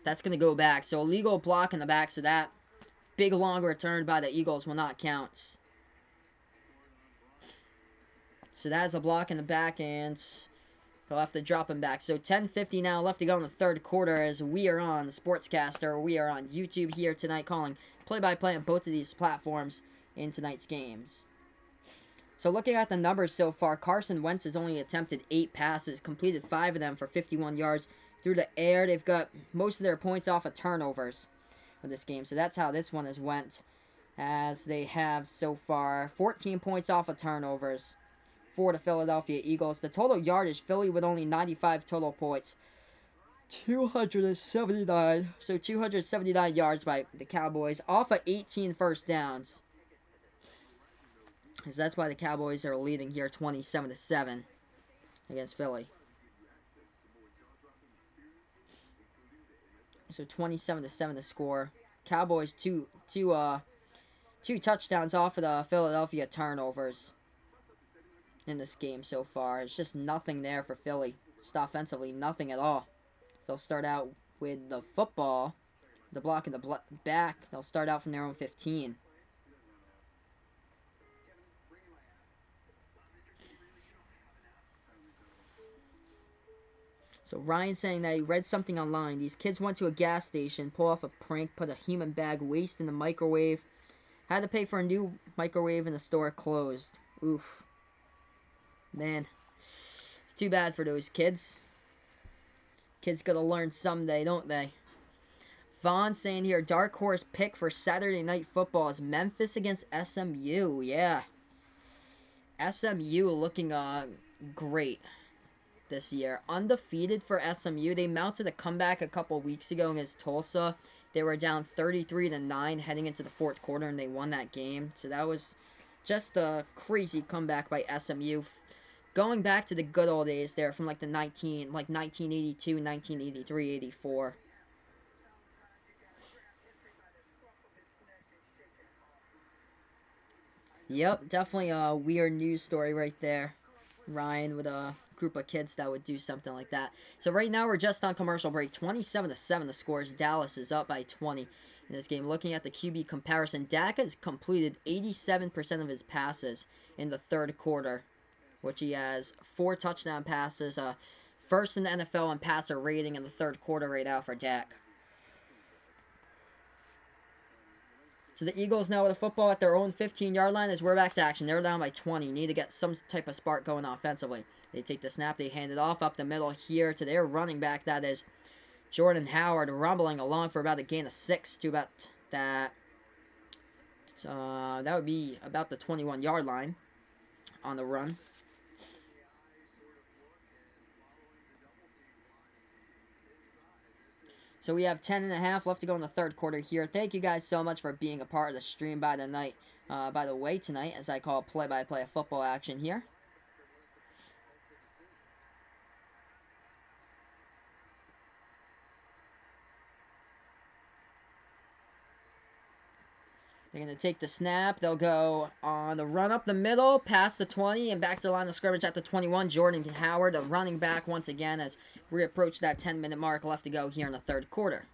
that's going to go back. So illegal block in the back, so that big long return by the Eagles will not count. So that's a block in the back, and they'll have to drop him back. So 10:50 now left to go in the 3rd quarter as we are on the Sportscaster. We are on YouTube here tonight calling play-by-play on both of these platforms in tonight's games. So looking at the numbers so far, Carson Wentz has only attempted 8 passes, completed 5 of them for 51 yards. Through the air, they've got most of their points off of turnovers for this game. So that's how this one has went. as they have so far 14 points off of turnovers for the Philadelphia Eagles. The total yardage, Philly with only 95 total points. 279. So 279 yards by the Cowboys off of 18 first downs. Because that's why the Cowboys are leading here 27-7 against Philly. So 27-7 the score. Cowboys two touchdowns off of the Philadelphia turnovers in this game so far. It's just nothing there for Philly. Just offensively, nothing at all. They'll start out with the football, the block in the back. They'll start out from their own 15. So Ryan saying that he read something online. These kids went to a gas station, pull off a prank, put a human bag waste in the microwave. Had to pay for a new microwave and the store closed. Oof. Man. It's too bad for those kids. Kids gotta learn someday, don't they? Vaughn saying here, dark horse pick for Saturday Night Football is Memphis against SMU. Yeah. SMU looking great this year. Undefeated for SMU. They mounted a comeback a couple weeks ago against Tulsa. They were down 33-9 heading into the fourth quarter, and they won that game. So that was just a crazy comeback by SMU. Going back to the good old days there from like 1982, 1983, 84. Yep, definitely a weird news story right there. Ryan with a group of kids that would do something like that. So right now we're just on commercial break. 27-7 the scores. Dallas is up by 20 in this game. Looking at the QB comparison, Dak has completed 87% of his passes in the third quarter, which he has 4 touchdown passes. First in the NFL in passer rating in the third quarter right now for Dak. So the Eagles now with a football at their own 15-yard line as we're back to action. They're down by 20. Need to get some type of spark going offensively. They take the snap. They hand it off up the middle here to their running back. That is Jordan Howard rumbling along for about a gain of 6 to about that. That would be about the 21-yard line on the run. So we have 10.5 left to go in the third quarter here. Thank you guys so much for being a part of the stream by the way tonight, as I call play-by-play of football action here. They're going to take the snap. They'll go on the run up the middle, past the 20, and back to the line of scrimmage at the 21. Jordan Howard, the running back, once again, as we approach that 10-minute mark left to go here in the third quarter.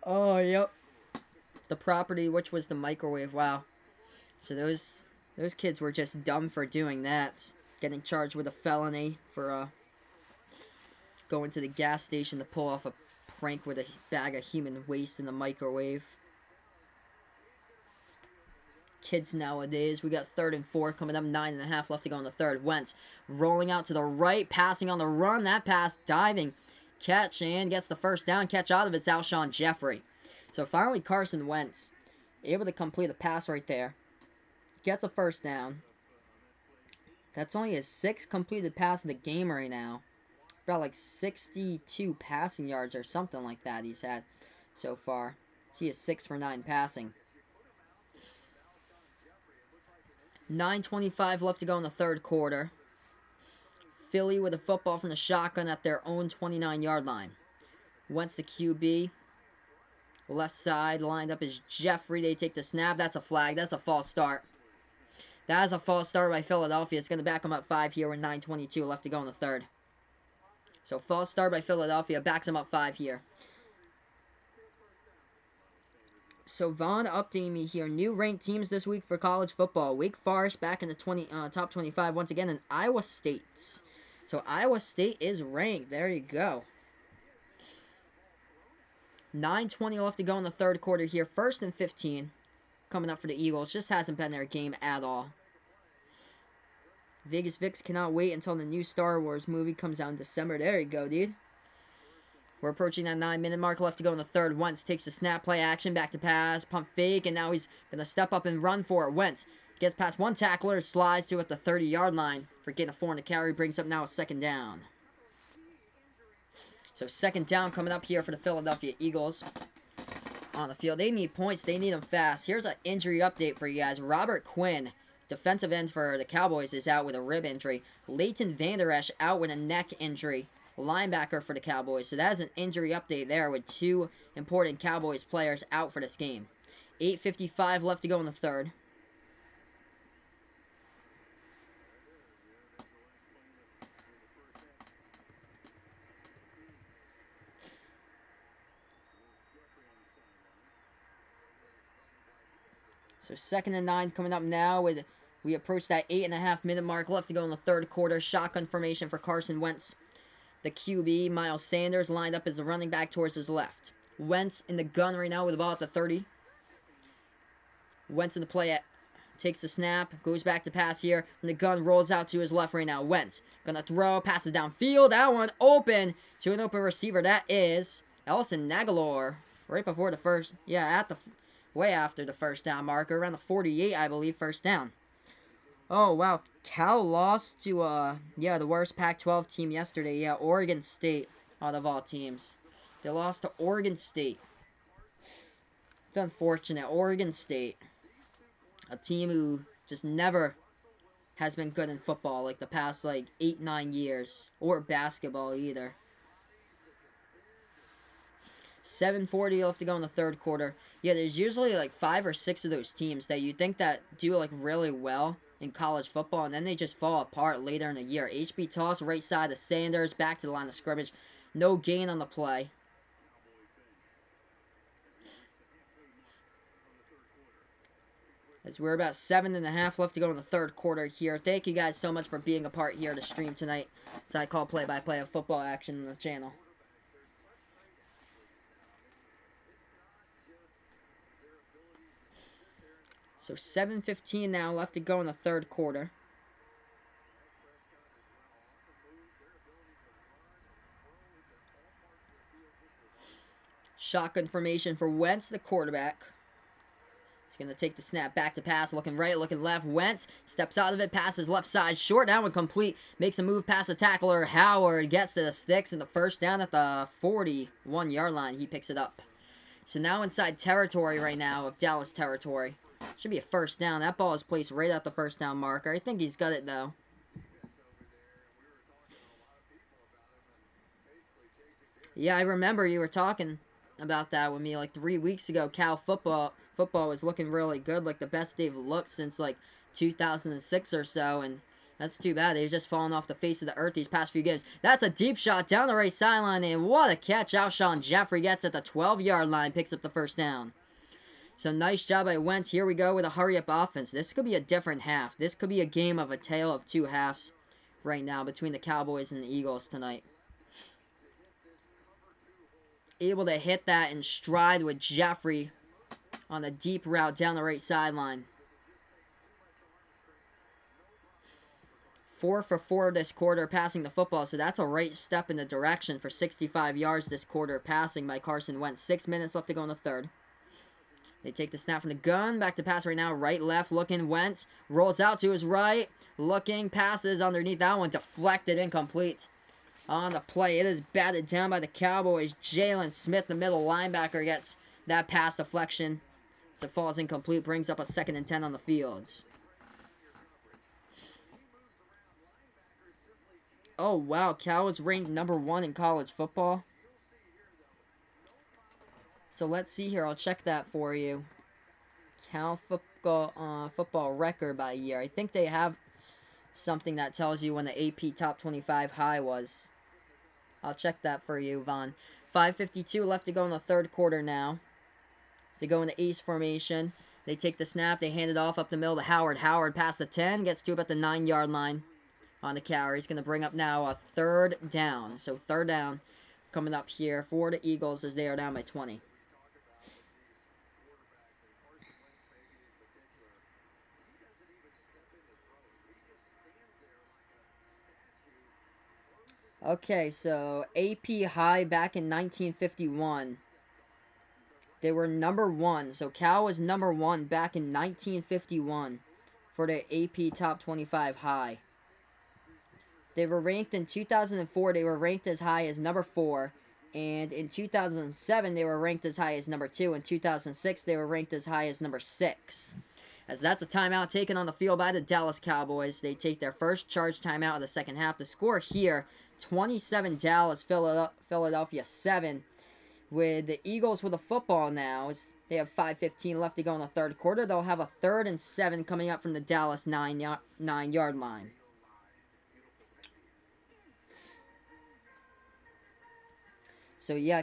Oh, yep. The property, which was the microwave. Wow. So those kids were just dumb for doing that. Getting charged with a felony for going to the gas station to pull off a prank with a bag of human waste in the microwave. Kids nowadays. We got 3rd and 4 coming up. 9.5 left to go in the third. Wentz rolling out to the right, passing on the run. That pass, diving catch, and gets the first down. Catch out of it's Alshon Jeffrey. So finally Carson Wentz able to complete a pass right there. Gets a first down. That's only his 6th completed pass of the game right now. About like 62 passing yards or something like that he's had so far. So he is 6 for 9 passing. 9:25 left to go in the third quarter. Philly with a football from the shotgun at their own 29-yard line. Wentz the QB. Left side lined up is Jeffrey. They take the snap. That's a flag. That's a false start. That is a false start by Philadelphia. It's going to back them up 5 here with 9:22 left to go in the third. So false start by Philadelphia. Backs them up 5 here. So Vaughn updating me here. New ranked teams this week for college football. Wake Forest back in the top 25 once again. And Iowa State. So Iowa State is ranked. There you go. 9:20 left to go in the third quarter here. 1st and 15 coming up for the Eagles. Just hasn't been their game at all. Vegas Vix cannot wait until the new Star Wars movie comes out in December. There you go, dude. We're approaching that 9-minute mark. Left to go in the third. Wentz takes the snap, play action, back to pass, pump fake, and now he's going to step up and run for it. Wentz gets past one tackler, slides to at the 30-yard line. For getting a 4 in the carry, brings up now a second down. So second down coming up here for the Philadelphia Eagles. On the field, they need points. They need them fast. Here's an injury update for you guys. Robert Quinn, defensive end for the Cowboys, is out with a rib injury. Leighton Vander Esch out with a neck injury. Linebacker for the Cowboys. So that is an injury update there with 2 important Cowboys players out for this game. 8:55 left to go in the third. So 2nd and 9 coming up now with we approach that 8.5-minute mark left to go in the third quarter. Shotgun formation for Carson Wentz. The QB, Miles Sanders, lined up as a running back towards his left. Wentz in the gun right now with the ball at the 30. Wentz in the play takes the snap, goes back to pass here, and the gun rolls out to his left right now. Wentz gonna throw, passes downfield. That one open to an open receiver. That is Ellison Aguilar. Right before the first, way after the first down marker, around the 48, I believe, first down. Oh, wow. Cal lost to, the worst Pac-12 team yesterday. Yeah, Oregon State, out of all teams. They lost to Oregon State. It's unfortunate. Oregon State, a team who just never has been good in football, like the past, 8-9 years. Or basketball, either. 7:40 left to go in the third quarter. Yeah, there's usually 5 or 6 of those teams that you think that do really well in college football, and then they just fall apart later in the year. HB toss right side of Sanders, back to the line of scrimmage. No gain on the play. As we're about 7.5 left to go in the third quarter here. Thank you guys so much for being a part here to stream tonight. So I call play-by-play of football action on the channel. So 7:15 now left to go in the third quarter. Shotgun formation for Wentz, the quarterback. He's going to take the snap, back to pass, looking right, looking left. Wentz steps out of it, passes left side, short down and complete. Makes a move past the tackler. Howard gets to the sticks and the first down at the 41-yard line. He picks it up. So now inside territory right now of Dallas territory. Should be a first down. That ball is placed right at the first down marker. I think he's got it, though. Yeah, I remember you were talking about that with me 3 weeks ago. Cal football was looking really good, the best they've looked since 2006 or so, and that's too bad. They've just fallen off the face of the earth these past few games. That's a deep shot down the right sideline, and what a catch Alshon Jeffrey gets at the 12-yard line, picks up the first down. So nice job by Wentz. Here we go with a hurry-up offense. This could be a different half. This could be a game of a tale of two halves right now between the Cowboys and the Eagles tonight. Able to hit that in stride with Jeffrey on a deep route down the right sideline. 4 for 4 this quarter passing the football, so that's a right step in the direction for 65 yards this quarter passing by Carson Wentz. 6 minutes left to go in the third. They take the snap from the gun, back to pass right now, right, left, looking, Wentz, rolls out to his right, looking, passes underneath that one, deflected, incomplete. On the play, it is batted down by the Cowboys. Jalen Smith, the middle linebacker, gets that pass deflection. As it falls incomplete, brings up a 2nd and 10 on the fields. Oh, wow, Cal is ranked number 1 in college football. So let's see here. I'll check that for you. Cal football record by year. I think they have something that tells you when the AP Top 25 high was. I'll check that for you, Vaughn. 5:52 left to go in the third quarter now. So they go into ace formation. They take the snap. They hand it off up the middle to Howard. Howard past the 10. Gets to about the 9-yard line on the carry. He's going to bring up now a third down. So third down coming up here for the Eagles as they are down by 20. Okay, so AP high back in 1951. They were number 1. So Cal was number 1 back in 1951 for the AP Top 25 high. They were ranked in 2004. They were ranked as high as number 4. And in 2007, they were ranked as high as number 2. In 2006, they were ranked as high as number 6. As that's a timeout taken on the field by the Dallas Cowboys. They take their first charge timeout of the second half. The score here, 27 Dallas, Philadelphia 7. With the Eagles with a football now, they have 5:15 left to go in the third quarter. They'll have a 3rd and 7 coming up from the Dallas 9-yard line. So yeah,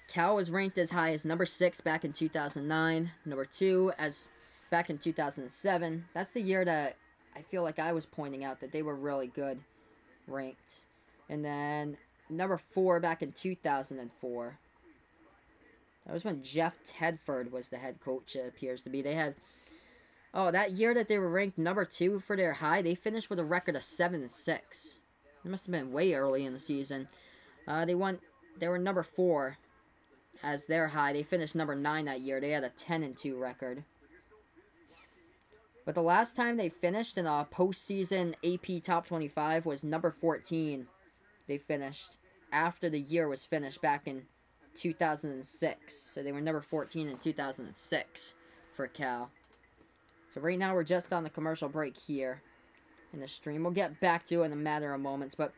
Cal was ranked as high as number 6 back in 2009. Number 2 as back in 2007. That's the year that I feel like I was pointing out that they were really good ranked. And then number 4 back in 2004. That was when Jeff Tedford was the head coach, it appears to be. They had... Oh, that year that they were ranked number 2 for their high, they finished with a record of 7-6. It must have been way early in the season. They were number 4 as their high. They finished number 9 that year. They had a 10-2 record. But the last time they finished in a postseason AP Top 25 was number 14. They finished after the year was finished back in 2006. So they were number 14 in 2006 for Cal. So right now we're just on the commercial break here in the stream. We'll get back to it in a matter of moments. But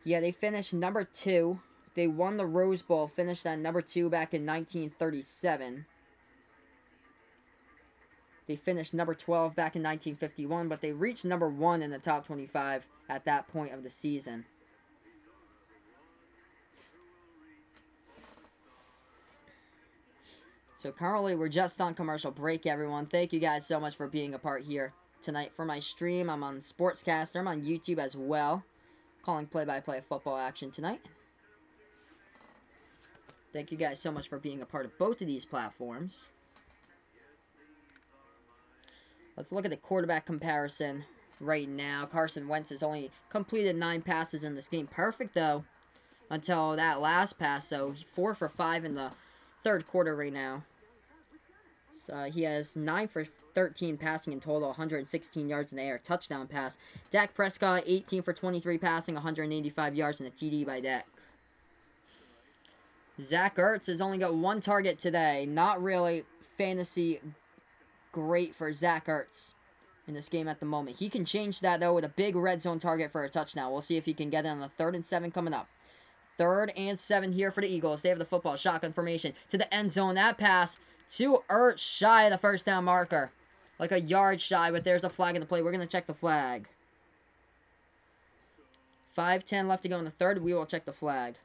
yeah, they finished number 2. They won the Rose Bowl, finished at number 2 back in 1937. They finished number 12 back in 1951, but they reached number 1 in the top 25 at that point of the season. So currently we're just on commercial break, everyone. Thank you guys so much for being a part here tonight for my stream. I'm on Sportscaster. I'm on YouTube as well, calling play-by-play football action tonight. Thank you guys so much for being a part of both of these platforms. Let's look at the quarterback comparison right now. Carson Wentz has only completed 9 passes in this game. Perfect, though, until that last pass. So 4 for 5 in the third quarter right now. So he has 9 for 13 passing in total, 116 yards in the air, touchdown pass. Dak Prescott, 18 for 23 passing, 185 yards and a TD by Dak. Zach Ertz has only got 1 target today. Not really fantasy great for Zach Ertz in this game at the moment. He can change that, though, with a big red zone target for a touchdown. We'll see if he can get it on the 3rd and 7 coming up. 3rd and 7 here for the Eagles. They have the football. Shotgun formation to the end zone. That pass to Ertz, shy of the first down marker. Like a yard shy, but there's the flag in the play. We're going to check the flag. 5:10 left to go in the 3rd. We will check the flag.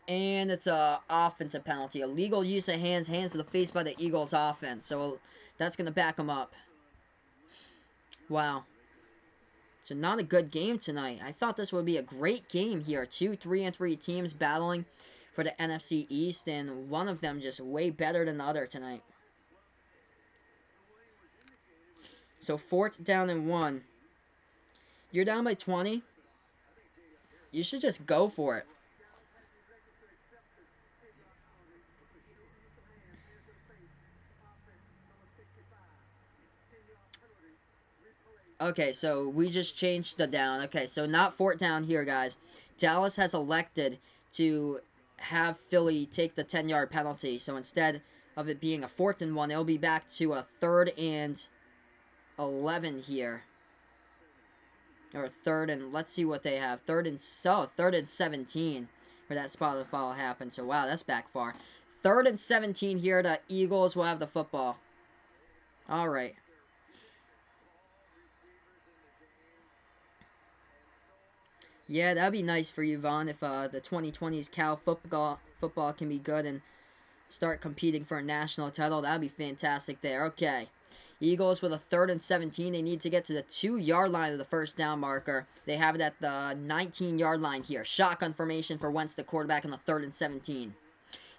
And it's a offensive penalty. Illegal use of hands to the face by the Eagles offense. So that's going to back them up. Wow. So not a good game tonight. I thought this would be a great game here. 2 3-3 teams battling for the NFC East, and one of them just way better than the other tonight. So 4th down and 1. You're down by 20. You should just go for it. Okay, so we just changed the down. Okay, so not 4th down here, guys. Dallas has elected to have Philly take the 10-yard penalty. So instead of it being a 4th and 1, it'll be back to a 3rd and 11 here. Or 3rd and, let's see what they have. 3rd and 17 for that spot of the foul happened. So, wow, that's back far. 3rd and 17 here. The Eagles will have the football. All right. Yeah, that'd be nice for you, Vaughn, if the 2020's Cal football can be good and start competing for a national title. That'd be fantastic there. Okay. Eagles with a 3rd and 17. They need to get to the 2-yard line of the first down marker. They have it at the 19-yard line here. Shotgun formation for Wentz, the quarterback, on the 3rd and 17.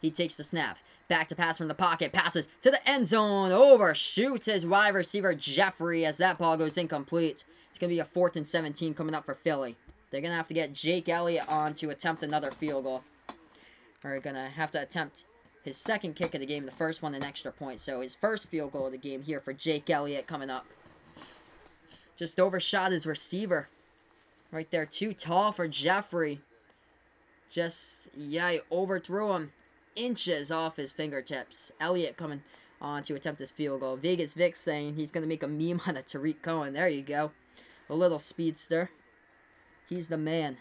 He takes the snap. Back to pass from the pocket. Passes to the end zone. Overshoots his wide receiver Jeffrey as that ball goes incomplete. It's going to be a 4th and 17 coming up for Philly. They're going to have to get Jake Elliott on to attempt another field goal. We're going to have to attempt his second kick of the game. The first one an extra point. So his first field goal of the game here for Jake Elliott coming up. Just overshot his receiver. Right there. Too tall for Jeffrey. Just, yeah, he overthrew him inches off his fingertips. Elliott coming on to attempt this field goal. Vegas Vic saying he's going to make a meme out of Tariq Cohen. There you go. A little speedster. He's the man.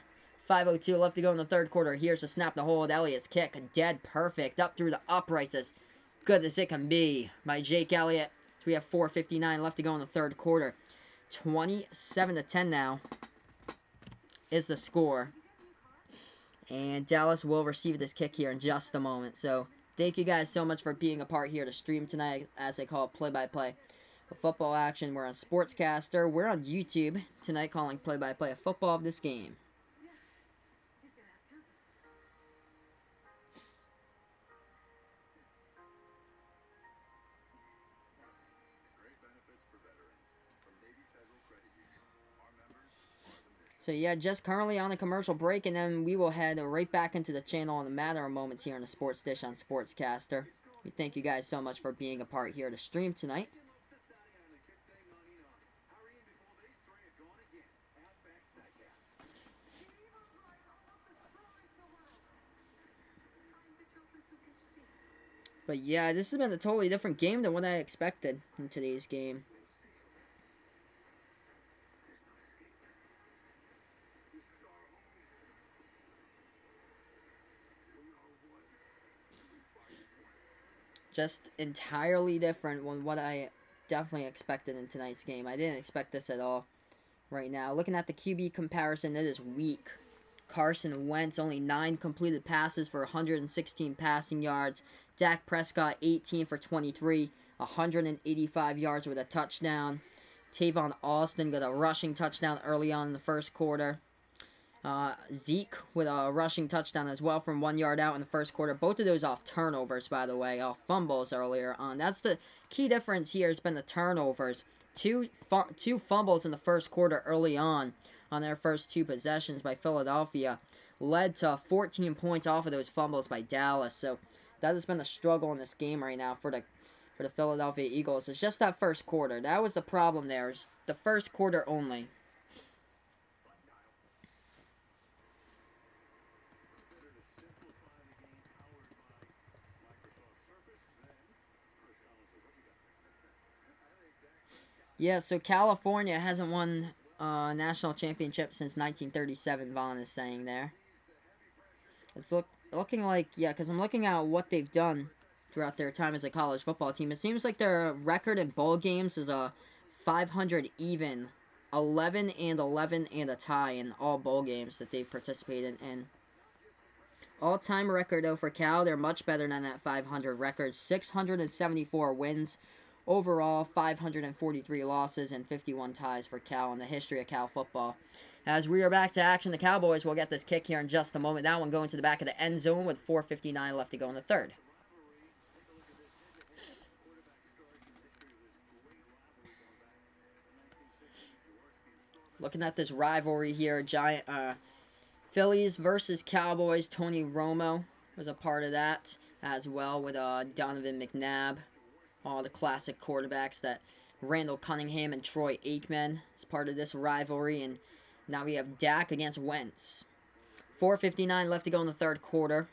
5:02 left to go in the third quarter. Here's a snap to hold. Elliott's kick. Dead perfect. Up through the uprights as good as it can be by Jake Elliott. So we have 4:59 left to go in the third quarter. 27-10 now is the score. And Dallas will receive this kick here in just a moment. So thank you guys so much for being a part here to stream tonight, as they call it, play-by-play of football action. We're on Sportscaster. We're on YouTube tonight calling play-by-play of football of this game. So yeah, just currently on a commercial break, and then we will head right back into the channel in a matter of moments here in the Sports Dish on Sportscaster. We thank you guys so much for being a part here to stream tonight. But yeah, this has been a totally different game than what I expected in today's game. Just entirely different than what I definitely expected in tonight's game. I didn't expect this at all right now. Looking at the QB comparison, it is weak. Carson Wentz, only 9 completed passes for 116 passing yards. Dak Prescott, 18 for 23, 185 yards with a touchdown. Tavon Austin got a rushing touchdown early on in the first quarter. Zeke with a rushing touchdown as well from 1 yard out in the first quarter. Both of those off turnovers, by the way, off fumbles earlier on. That's the key difference here has been the turnovers. Two fumbles in the first quarter early on their first 2 possessions by Philadelphia led to 14 points off of those fumbles by Dallas. So that has been the struggle in this game right now for the Philadelphia Eagles. It's just that first quarter. That was the problem there. It's the first quarter only. Yeah, so California hasn't won a national championship since 1937, Vaughn is saying there. It's looking like, yeah, because I'm looking at what they've done throughout their time as a college football team. It seems like their record in bowl games is a 500 even, 11-11 and a tie in all bowl games that they've participated in. All-time record, though, for Cal, they're much better than that 500 record. 674 wins. Overall, 543 losses and 51 ties for Cal in the history of Cal football. As we are back to action, the Cowboys will get this kick here in just a moment. That one going to the back of the end zone with 4:59 left to go in the third. Looking at this rivalry here, Phillies versus Cowboys. Tony Romo was a part of that as well with Donovan McNabb. All the classic quarterbacks that Randall Cunningham and Troy Aikman is part of this rivalry. And now we have Dak against Wentz. 4:59 left to go in the third quarter.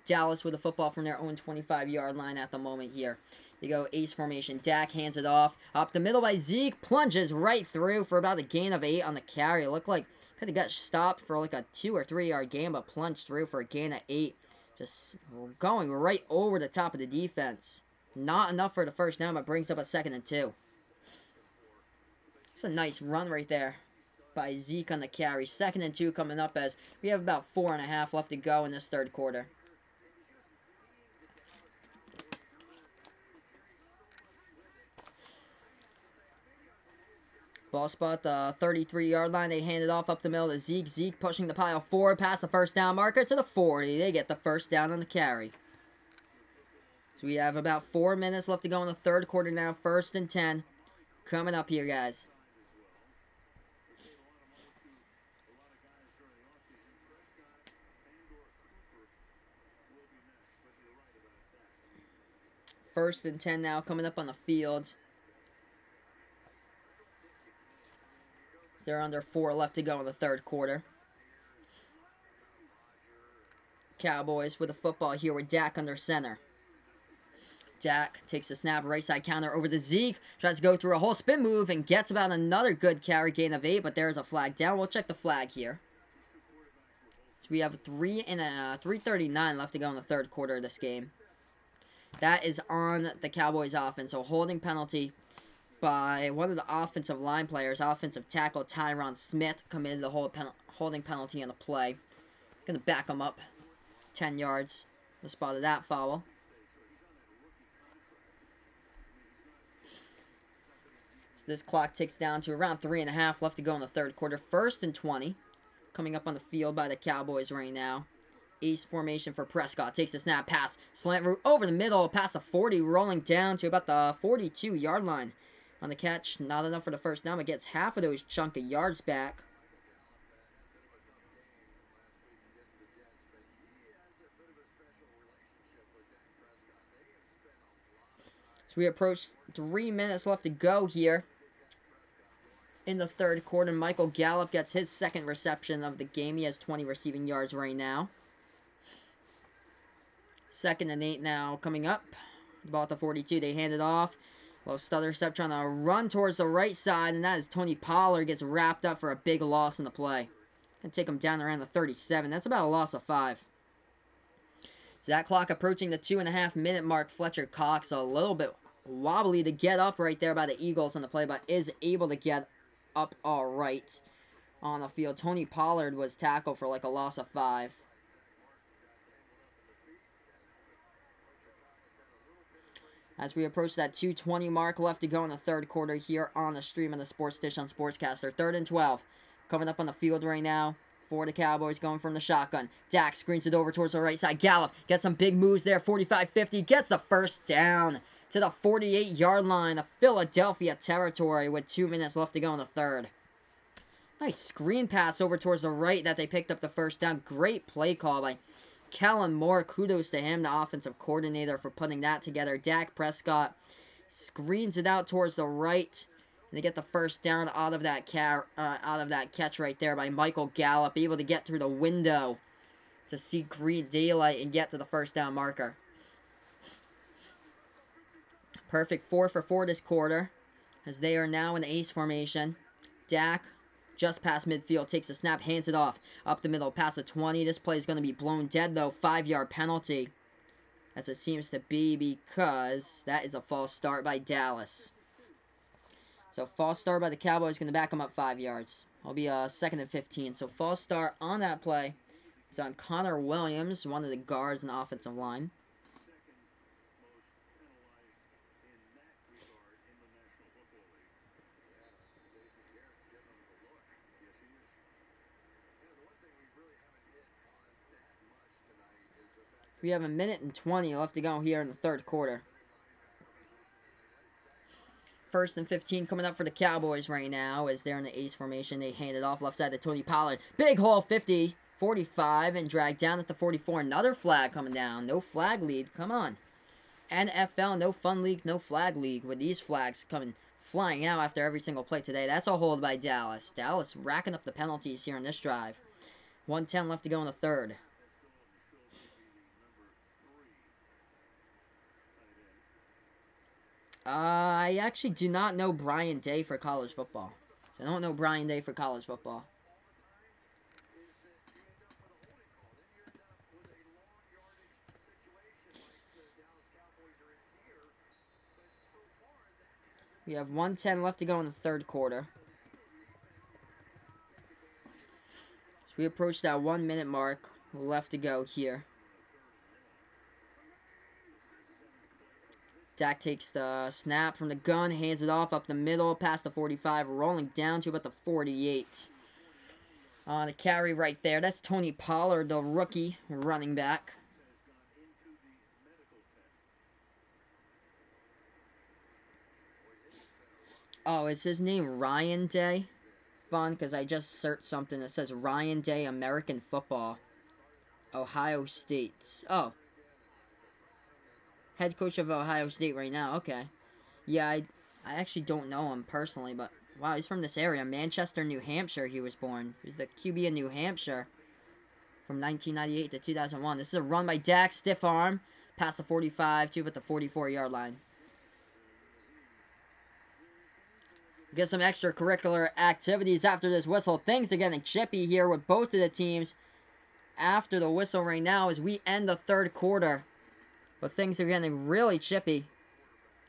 Dallas with the football from their own 25-yard line at the moment here. They go ace formation. Dak hands it off. Up the middle by Zeke. Plunges right through for about a gain of 8 on the carry. It looked like could have got stopped for like a 2 or 3 yard gain, but plunged through for a gain of 8. Just going right over the top of the defense. Not enough for the first down, but brings up a 2nd and 2. It's a nice run right there by Zeke on the carry. 2nd and 2 coming up as we have about 4.5 left to go in this third quarter. Ball spot the 33-yard line. They hand it off up the middle to Zeke. Zeke pushing the pile forward past the first down marker to the 40. They get the first down on the carry. So we have about 4 minutes left to go in the third quarter now. 1st and 10. Coming up here, guys. First and 10 now coming up on the field. They're under 4 left to go in the third quarter. Cowboys with a football here with Dak under center. Dak takes a snap, right side counter over to Zeke. Tries to go through a whole spin move and gets about another good carry, gain of 8, but there's a flag down. We'll check the flag here. So we have 3:39 left to go in the third quarter of this game. That is on the Cowboys offense. So holding penalty by one of the offensive line players, offensive tackle Tyron Smith, committed the holding penalty on the play. Gonna back him up 10 yards. The spot of that foul. So this clock ticks down to around 3.5 left to go in the third quarter. 1st and 20. Coming up on the field by the Cowboys right now. Ace formation for Prescott. Takes a snap, pass, slant route over the middle, past the 40, rolling down to about the 42-yard line. On the catch, not enough for the first down, but gets half of those chunk of yards back. So we approach 3 minutes left to go here in the third quarter. Michael Gallup gets his second reception of the game. He has 20 receiving yards right now. 2nd and 8 now coming up. Ball at the 42. They hand it off. Little stutter step trying to run towards the right side, and that is Tony Pollard gets wrapped up for a big loss in the play. Gonna take him down around the 37. That's about a loss of 5. So that clock approaching the 2.5-minute mark. Fletcher Cox a little bit wobbly to get up right there by the Eagles on the play, but is able to get up all right on the field. Tony Pollard was tackled for like a loss of 5. As we approach that 2:20 mark left to go in the third quarter here on the stream of the Sports Dish on Sportscaster. 3rd and 12. Coming up on the field right now for the Cowboys going from the shotgun. Dak screens it over towards the right side. Gallup gets some big moves there. 45-50. Gets the first down to the 48-yard line of Philadelphia territory with 2 minutes left to go in the third. Nice screen pass over towards the right that they picked up the first down. Great play call by Kellen Moore. Kudos to him, the offensive coordinator, for putting that together. Dak Prescott screens it out towards the right. And they get the first down out of that catch right there by Michael Gallup. Able to get through the window to see green daylight and get to the first down marker. Perfect 4 for 4 this quarter, as they are now in ace formation. Dak just past midfield, takes a snap, hands it off. Up the middle, past the 20. This play is going to be blown dead, though. 5-yard penalty, as it seems to be, because that is a false start by Dallas. So, false start by the Cowboys, going to back them up 5 yards. It'll be a 2nd and 15. So, false start on that play. It's on Connor Williams, one of the guards in the offensive line. We have 1:20 left to go here in the third quarter. 1st and 15 coming up for the Cowboys right now as they're in the ace formation. They hand it off left side to Tony Pollard. Big hole, 50, 45, and dragged down at the 44. Another flag coming down. No flag lead. Come on. NFL, no fun league, no flag league, with these flags coming flying out after every single play today. That's a hold by Dallas. Dallas racking up the penalties here in this drive. 1:10 left to go in the third. I actually do not know Brian Day for college football. I don't know Brian Day for college football. We have 1:10 left to go in the third quarter. So we approach that 1 minute mark left to go here. Dak takes the snap from the gun, hands it off up the middle, past the 45, rolling down to about the 48. The carry right there, that's Tony Pollard, the rookie running back. Oh, is his name Ryan Day? Fun, because I just searched something that says Ryan Day, American football, Ohio State. Oh, head coach of Ohio State right now. Okay. Yeah, I actually don't know him personally, but wow, he's from this area. Manchester, New Hampshire, he was born. He was the QB in New Hampshire from 1998 to 2001. This is a run by Dak, stiff arm, past the 45 to about the 44-yard line. Get some extracurricular activities after this whistle. Things are getting chippy here with both of the teams after the whistle right now as we end the third quarter. But things are getting really chippy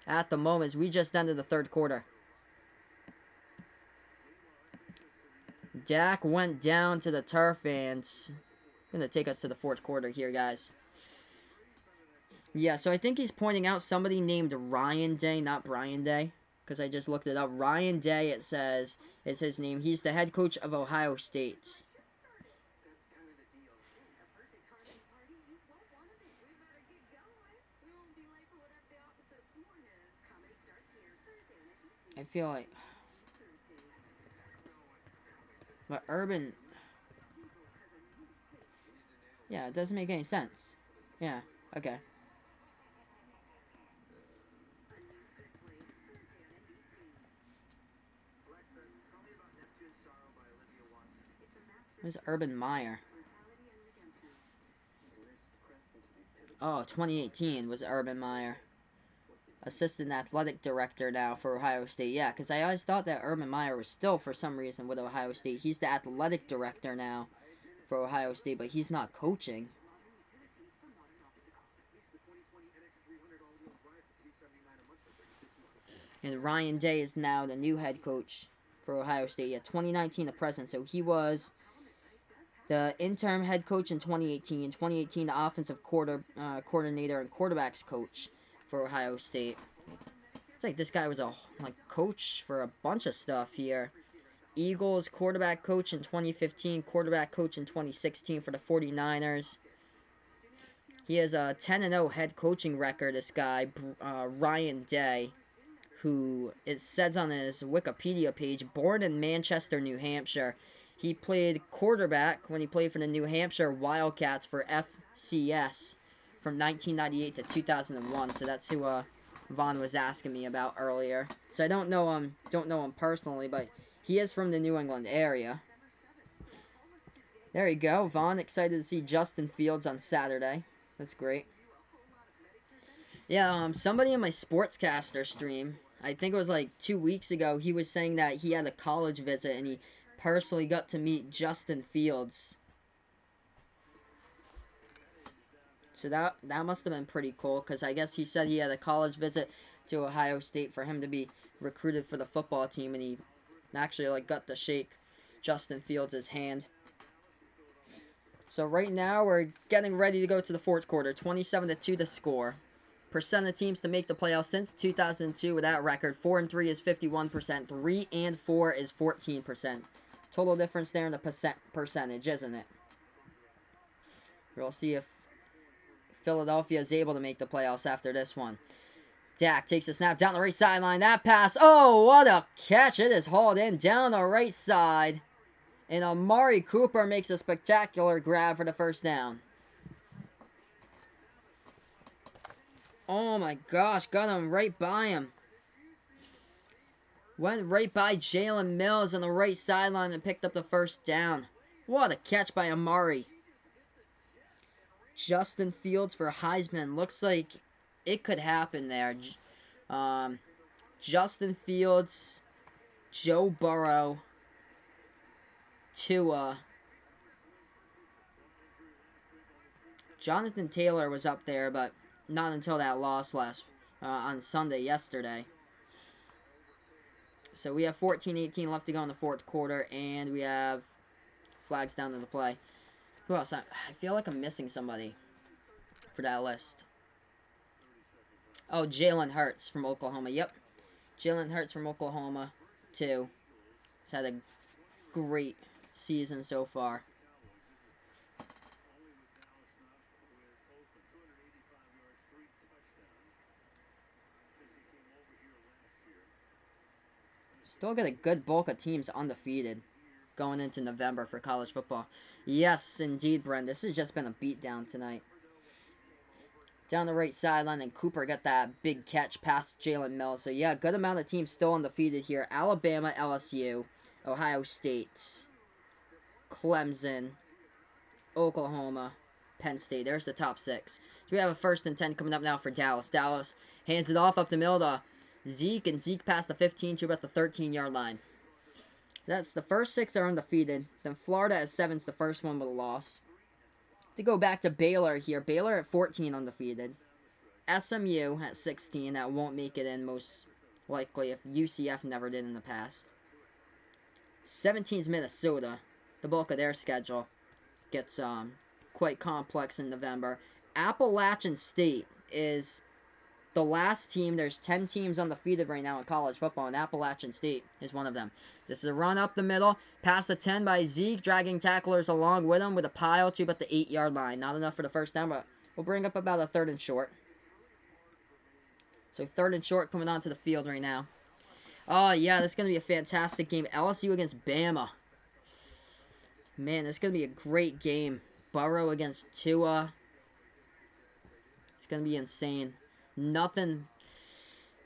at the moment as we just ended the third quarter. Dak went down to the turf and it's going to take us to the fourth quarter here, guys. Yeah, so I think he's pointing out somebody named Ryan Day, not Brian Day, because I just looked it up. Ryan Day, it says, is his name. He's the head coach of Ohio State. I feel like... But Urban... Yeah, it doesn't make any sense. Yeah, okay. Where's Urban Meyer? Oh, 2018 was Urban Meyer. Assistant athletic director now for Ohio State. Yeah, because I always thought that Urban Meyer was still, for some reason, with Ohio State. He's the athletic director now for Ohio State, but he's not coaching. And Ryan Day is now the new head coach for Ohio State. Yeah, 2019 to present. So he was the interim head coach in 2018. In 2018, the offensive coordinator and quarterbacks coach for Ohio State. It's like this guy was a coach for a bunch of stuff here. Eagles quarterback coach in 2015, quarterback coach in 2016 for the 49ers. He has a 10-0 head coaching record, this guy, Ryan Day, who it says on his Wikipedia page, born in Manchester, New Hampshire. He played quarterback when he played for the New Hampshire Wildcats for FCS from 1998 to 2001. So that's who Vaughn was asking me about earlier. So I don't know him personally, but he is from the New England area. There you go. Vaughn excited to see Justin Fields on Saturday. That's great. Yeah, somebody in my Sportscaster stream, I think it was like 2 weeks ago, he was saying that he had a college visit and he personally got to meet Justin Fields. So that must have been pretty cool, because I guess he said he had a college visit to Ohio State for him to be recruited for the football team, and he actually got to shake Justin Fields' hand. So right now we're getting ready to go to the fourth quarter. 27-2 the score. Percent of teams to make the playoffs since 2002 with that record. 4 and 3 is 51%. 3 and 4 is 14%. Total difference there in the percentage, isn't it? We'll see if Philadelphia is able to make the playoffs after this one. Dak takes a snap down the right sideline. That pass. Oh, what a catch. It is hauled in down the right side. And Amari Cooper makes a spectacular grab for the first down. Oh my gosh, got him right by him. Went right by Jalen Mills on the right sideline and picked up the first down. What a catch by Amari. Justin Fields for Heisman. Looks like it could happen there. Justin Fields, Joe Burrow, Tua. Jonathan Taylor was up there, but not until that loss on Sunday yesterday. So we have 14-18 left to go in the fourth quarter, and we have flags down to the play. Who else? I feel like I'm missing somebody for that list. Oh, Jalen Hurts from Oklahoma. Yep. Jalen Hurts from Oklahoma, too. He's had a great season so far. Still got a good bulk of teams undefeated going into November for college football. Yes, indeed, Brent. This has just been a beatdown tonight. Down the right sideline, and Cooper got that big catch past Jalen Mills. So, yeah, good amount of teams still undefeated here. Alabama, LSU, Ohio State, Clemson, Oklahoma, Penn State. There's the top 6. So we have a 1st and 10 coming up now for Dallas. Dallas hands it off up the middle to Zeke, and Zeke past the 15 to about the 13-yard line. That's the first 6 are undefeated. Then Florida at 7's the first one with a loss. To go back to Baylor here. Baylor at 14 undefeated. SMU at 16. That won't make it in most likely if UCF never did in the past. 17's Minnesota. The bulk of their schedule gets quite complex in November. Appalachian State is the last team. There's 10 teams undefeated right now in college football, and Appalachian State is one of them. This is a run up the middle, past the 10 by Zeke, dragging tacklers along with him with a pile to about the 8-yard line. Not enough for the first down, but we'll bring up about a 3rd and short. So 3rd and short coming onto the field right now. Oh, yeah, this is going to be a fantastic game. LSU against Bama. Man, this is going to be a great game. Burrow against Tua. It's going to be insane. Nothing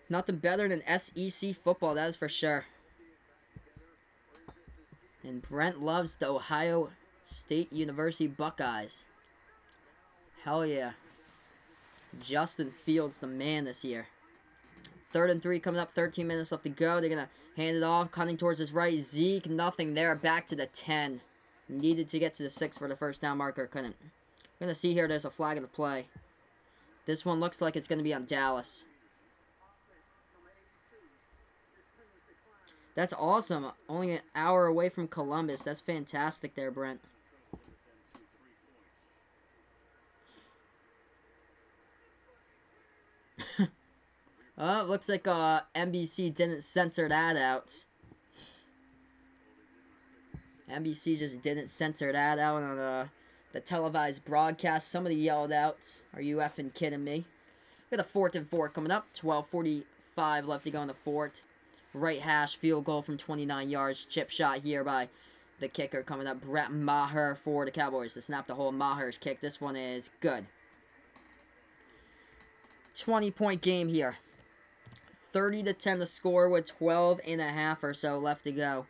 better than SEC football, that is for sure. And Brent loves the Ohio State University Buckeyes. Hell yeah. Justin Fields, the man this year. 3rd and 3 coming up, 13 minutes left to go. They're going to hand it off, cutting towards his right. Zeke, nothing there, back to the 10. Needed to get to the 6 for the first down marker, couldn't. We're going to see here, there's a flag in the play. This one looks like it's going to be on Dallas. That's awesome. Only an hour away from Columbus. That's fantastic there, Brent. Oh, it looks like NBC didn't censor that out. NBC just didn't censor that out on the televised broadcast. Somebody yelled out, "Are you effing kidding me?" We got a 4th and 4 coming up. 12:45 left to go in the 4th. Right hash field goal from 29 yards. Chip shot here by the kicker coming up. Brett Maher for the Cowboys to snap the hole. Maher's kick. This one is good. 20-point game here. 30-10 the score with 12 and a half or so left to go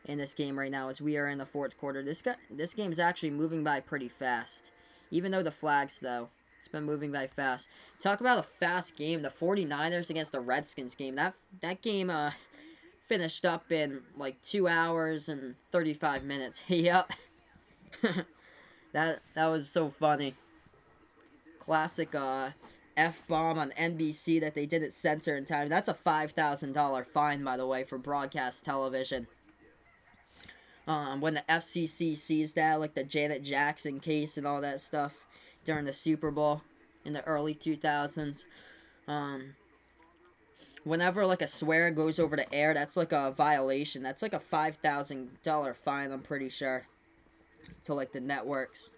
in this game right now as we are in the 4th quarter. This game is actually moving by pretty fast. Even though the flags, though, it's been moving by fast. Talk about a fast game. The 49ers against the Redskins game. That game finished up in like 2 hours and 35 minutes. Yep. that was so funny. Classic F-bomb on NBC that they didn't censor in time. That's a $5,000 fine, by the way, for broadcast television. When the FCC sees that, like the Janet Jackson case and all that stuff during the Super Bowl in the early 2000s. Whenever like a swear goes over the air, that's like a violation. That's like a $5,000 fine, I'm pretty sure, to like the networks.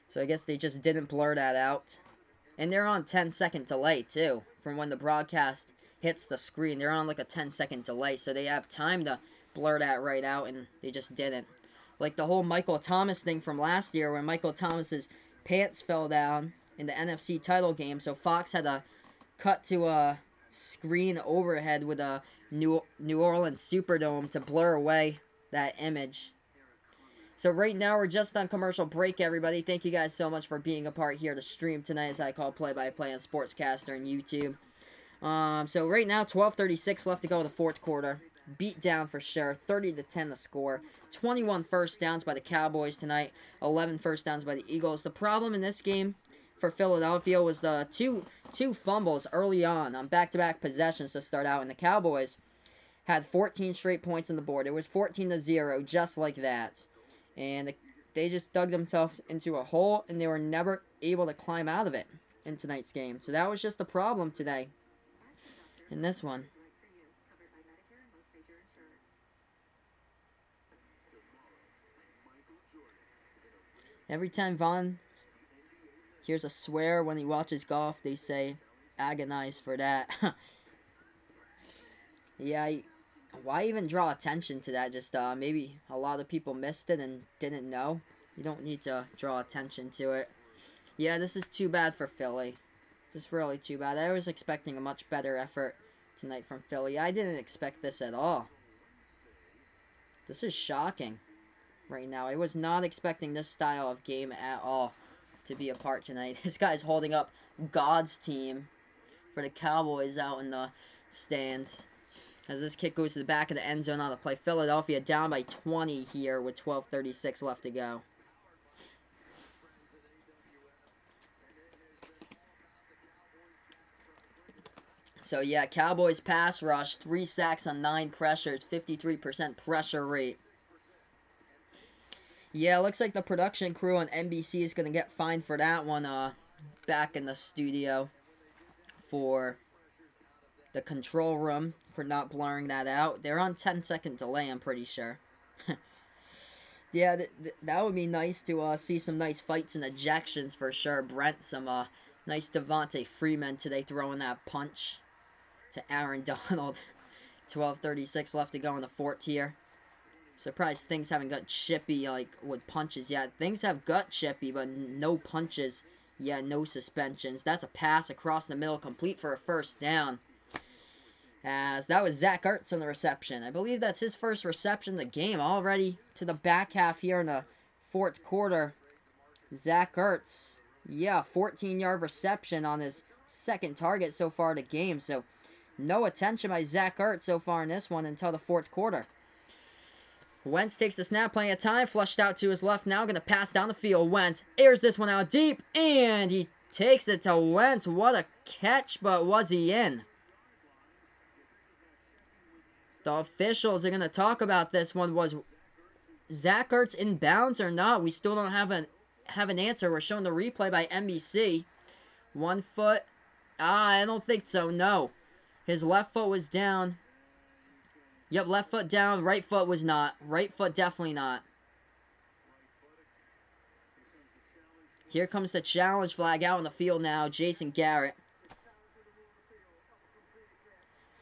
So I guess they just didn't blur that out. And they're on 10-second delay, too, from when the broadcast hits the screen. They're on, like, a 10-second delay, so they have time to blur that right out, and they just didn't. Like the whole Michael Thomas thing from last year, when Michael Thomas's pants fell down in the NFC title game, so Fox had to cut to a screen overhead with a New Orleans Superdome to blur away that image. So right now, we're just on commercial break, everybody. Thank you guys so much for being a part here to stream tonight as I call play-by-play on Sportscaster and YouTube. So right now, 12:36 left to go in the 4th quarter. Beat down for sure. 30-10 the score. 21 first downs by the Cowboys tonight. 11 first downs by the Eagles. The problem in this game for Philadelphia was the two fumbles early on back-to-back possessions to start out. And the Cowboys had 14 straight points on the board. It was 14-0, just like that. And they just dug themselves into a hole, and they were never able to climb out of it in tonight's game. So that was just the problem today in this one. Every time Vaughn hears a swear when he watches golf, they say, agonize for that. Yeah, why even draw attention to that? Just maybe a lot of people missed it and didn't know. You don't need to draw attention to it. Yeah, this is too bad for Philly. Just really too bad. I was expecting a much better effort tonight from Philly. I didn't expect this at all. This is shocking right now. I was not expecting this style of game at all to be a part tonight. This guy's holding up God's team for the Cowboys out in the stands. As this kick goes to the back of the end zone on the play. Philadelphia down by 20 here with 12:36 left to go. So yeah, Cowboys pass rush, 3 sacks on 9 pressures, 53% pressure rate. Yeah, looks like the production crew on NBC is going to get fined for that one back in the studio for the control room for not blurring that out. They're on 10-second delay, I'm pretty sure. Yeah, that would be nice to see some nice fights and ejections for sure. Brent, some nice Devontae Freeman today throwing that punch to Aaron Donald. 12:36 left to go in the fourth here. Surprised things haven't got chippy like with punches yet. Things have got chippy, but no punches. Yeah, no suspensions. That's a pass across the middle, complete for a first down. As that was Zach Ertz on the reception. I believe that's his first reception of the game. Already to the back half here in the fourth quarter. Zach Ertz. Yeah, 14-yard reception on his second target so far in the game. So no attention by Zach Ertz so far in this one until the fourth quarter. Wentz takes the snap, plenty of time, flushed out to his left now, going to pass down the field. Wentz airs this one out deep, and he takes it to Wentz. What a catch, but was he in? The officials are going to talk about this one. Was Zach Ertz in bounds or not? We still don't have an answer. We're showing the replay by NBC. 1 foot. I don't think so, no. His left foot was down. Yep, left foot down, right foot was not. Right foot definitely not. Here comes the challenge flag out on the field now. Jason Garrett.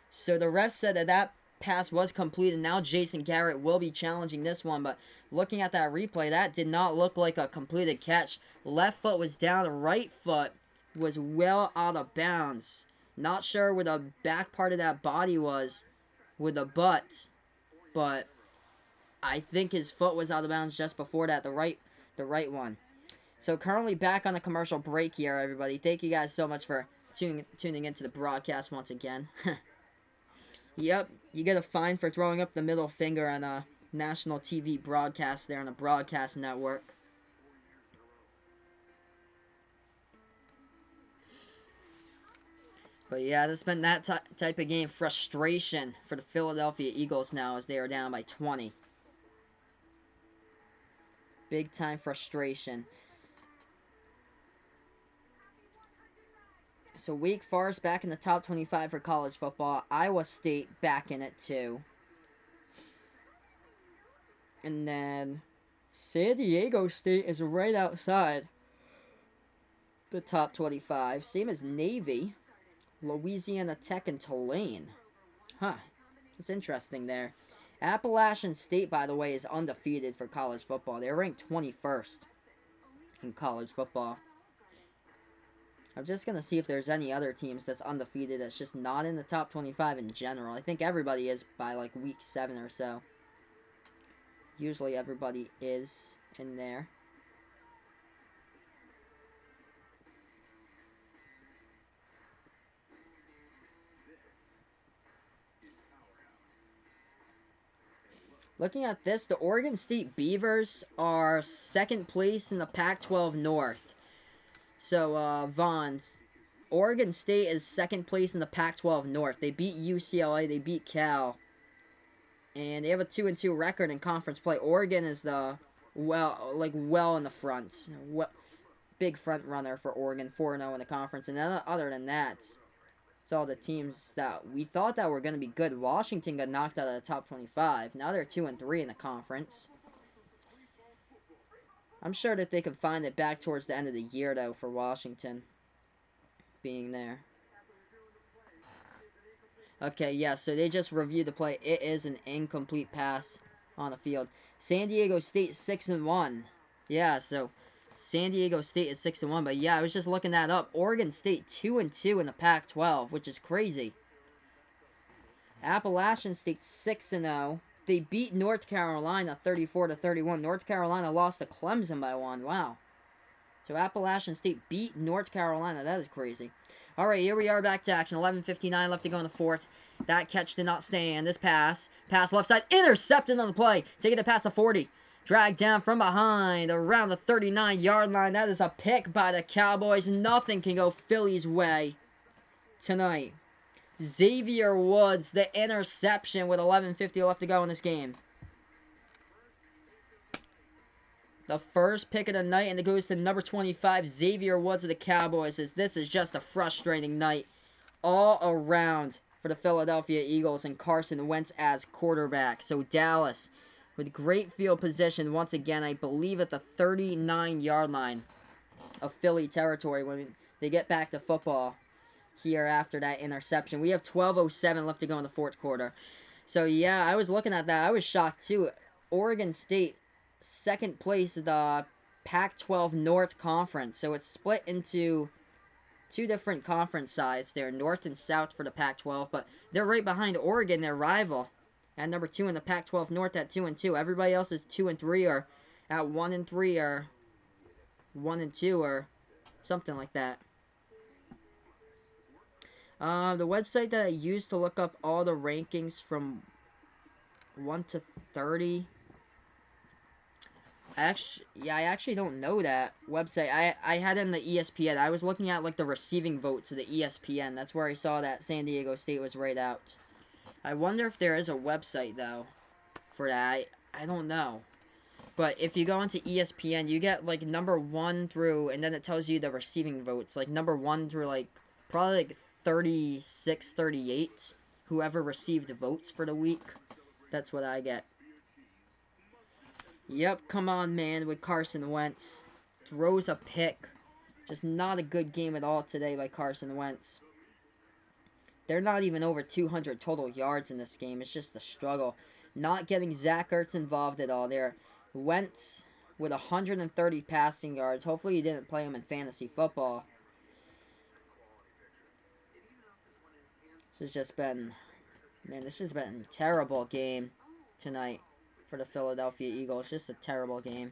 So the ref said that pass was completed. Now Jason Garrett will be challenging this one. But looking at that replay, that did not look like a completed catch. Left foot was down. Right foot was well out of bounds. Not sure where the back part of that body was with the butt. But I think his foot was out of bounds just before that. The right one. So currently back on the commercial break here, everybody. Thank you guys so much for tuning into the broadcast once again. Yep, you get a fine for throwing up the middle finger on a national TV broadcast there on a broadcast network. But yeah, that's been that type of game. Frustration for the Philadelphia Eagles now as they are down by 20. Big time frustration. So Wake Forest back in the top 25 for college football. Iowa State back in it too. And then San Diego State is right outside the top 25. Same as Navy, Louisiana Tech, and Tulane. Huh. That's interesting there. Appalachian State, by the way, is undefeated for college football. They're ranked 21st in college football. I'm just going to see if there's any other teams that's undefeated that's just not in the top 25 in general. I think everybody is by like week 7 or so. Usually everybody is in there. Looking at this, the Oregon State Beavers are second place in the Pac-12 North. So, Vaughn's Oregon State is second place in the Pac-12 North. They beat UCLA, they beat Cal, and they have a 2-2 record in conference play. Oregon is the well in the front, big front runner for Oregon, 4-0 in the conference. And then other than that, it's all the teams that we thought that were going to be good. Washington got knocked out of the top 25. Now they're 2-3 in the conference. I'm sure that they could find it back towards the end of the year, though, for Washington being there. Okay, yeah, so they just reviewed the play. It is an incomplete pass on the field. San Diego State 6-1. Yeah, so San Diego State is 6-1, but yeah, I was just looking that up. Oregon State 2-2 in the Pac-12, which is crazy. Appalachian State 6-0. They beat North Carolina 34-31. North Carolina lost to Clemson by 1. Wow. So Appalachian State beat North Carolina. That is crazy. All right, here we are back to action. 11:59 left to go in the fourth. That catch did not stand. This pass left side, intercepted on the play. Taking the pass to 40. Dragged down from behind around the 39-yard line. That is a pick by the Cowboys. Nothing can go Philly's way tonight. Xavier Woods, the interception with 11:50 left to go in this game. The first pick of the night, and it goes to number 25, Xavier Woods of the Cowboys. This is just a frustrating night all around for the Philadelphia Eagles and Carson Wentz as quarterback. So Dallas with great field position once again, I believe at the 39-yard line of Philly territory when they get back to football here after that interception. We have 12:07 left to go in the fourth quarter. So yeah, I was looking at that. I was shocked too. Oregon State, second place in the Pac-12 North Conference. So it's split into two different conference sides there, North and South for the Pac-12. But they're right behind Oregon, their rival, at number 2 in the Pac-12 North at 2-2. Everybody else is 2-3 or at 1-3 or 1-2 or something like that. The website that I use to look up all the rankings from 1 to 30. I actually don't know that website. I had in the ESPN. I was looking at like the receiving votes of the ESPN. That's where I saw that San Diego State was right out. I wonder if there is a website though for that. I don't know. But if you go into ESPN, you get like number 1 through, and then it tells you the receiving votes. Like number 1 through like probably like 36, 38. Whoever received the votes for the week. That's what I get. Yep, come on, man, with Carson Wentz. Throws a pick. Just not a good game at all today by Carson Wentz. They're not even over 200 total yards in this game. It's just a struggle. Not getting Zach Ertz involved at all there. Wentz with 130 passing yards. Hopefully you didn't play him in fantasy football. This has been a terrible game tonight for the Philadelphia Eagles. Just a terrible game.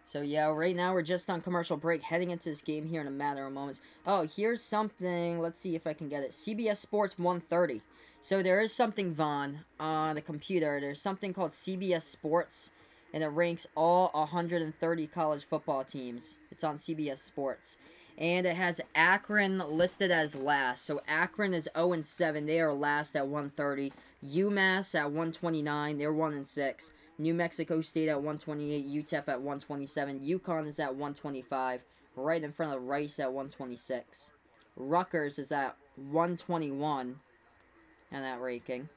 So yeah, right now we're just on commercial break, heading into this game here in a matter of moments. Oh, here's something. Let's see if I can get it. CBS Sports 130. So there is something, Vaughn, on the computer. There's something called CBS Sports, and it ranks all 130 college football teams. It's on CBS Sports. And it has Akron listed as last. So Akron is 0-7. They are last at 130. UMass at 129. They're 1-6. New Mexico State at 128, UTEP at 127, UConn is at 125, right in front of Rice at 126. Rutgers is at 121 in that ranking.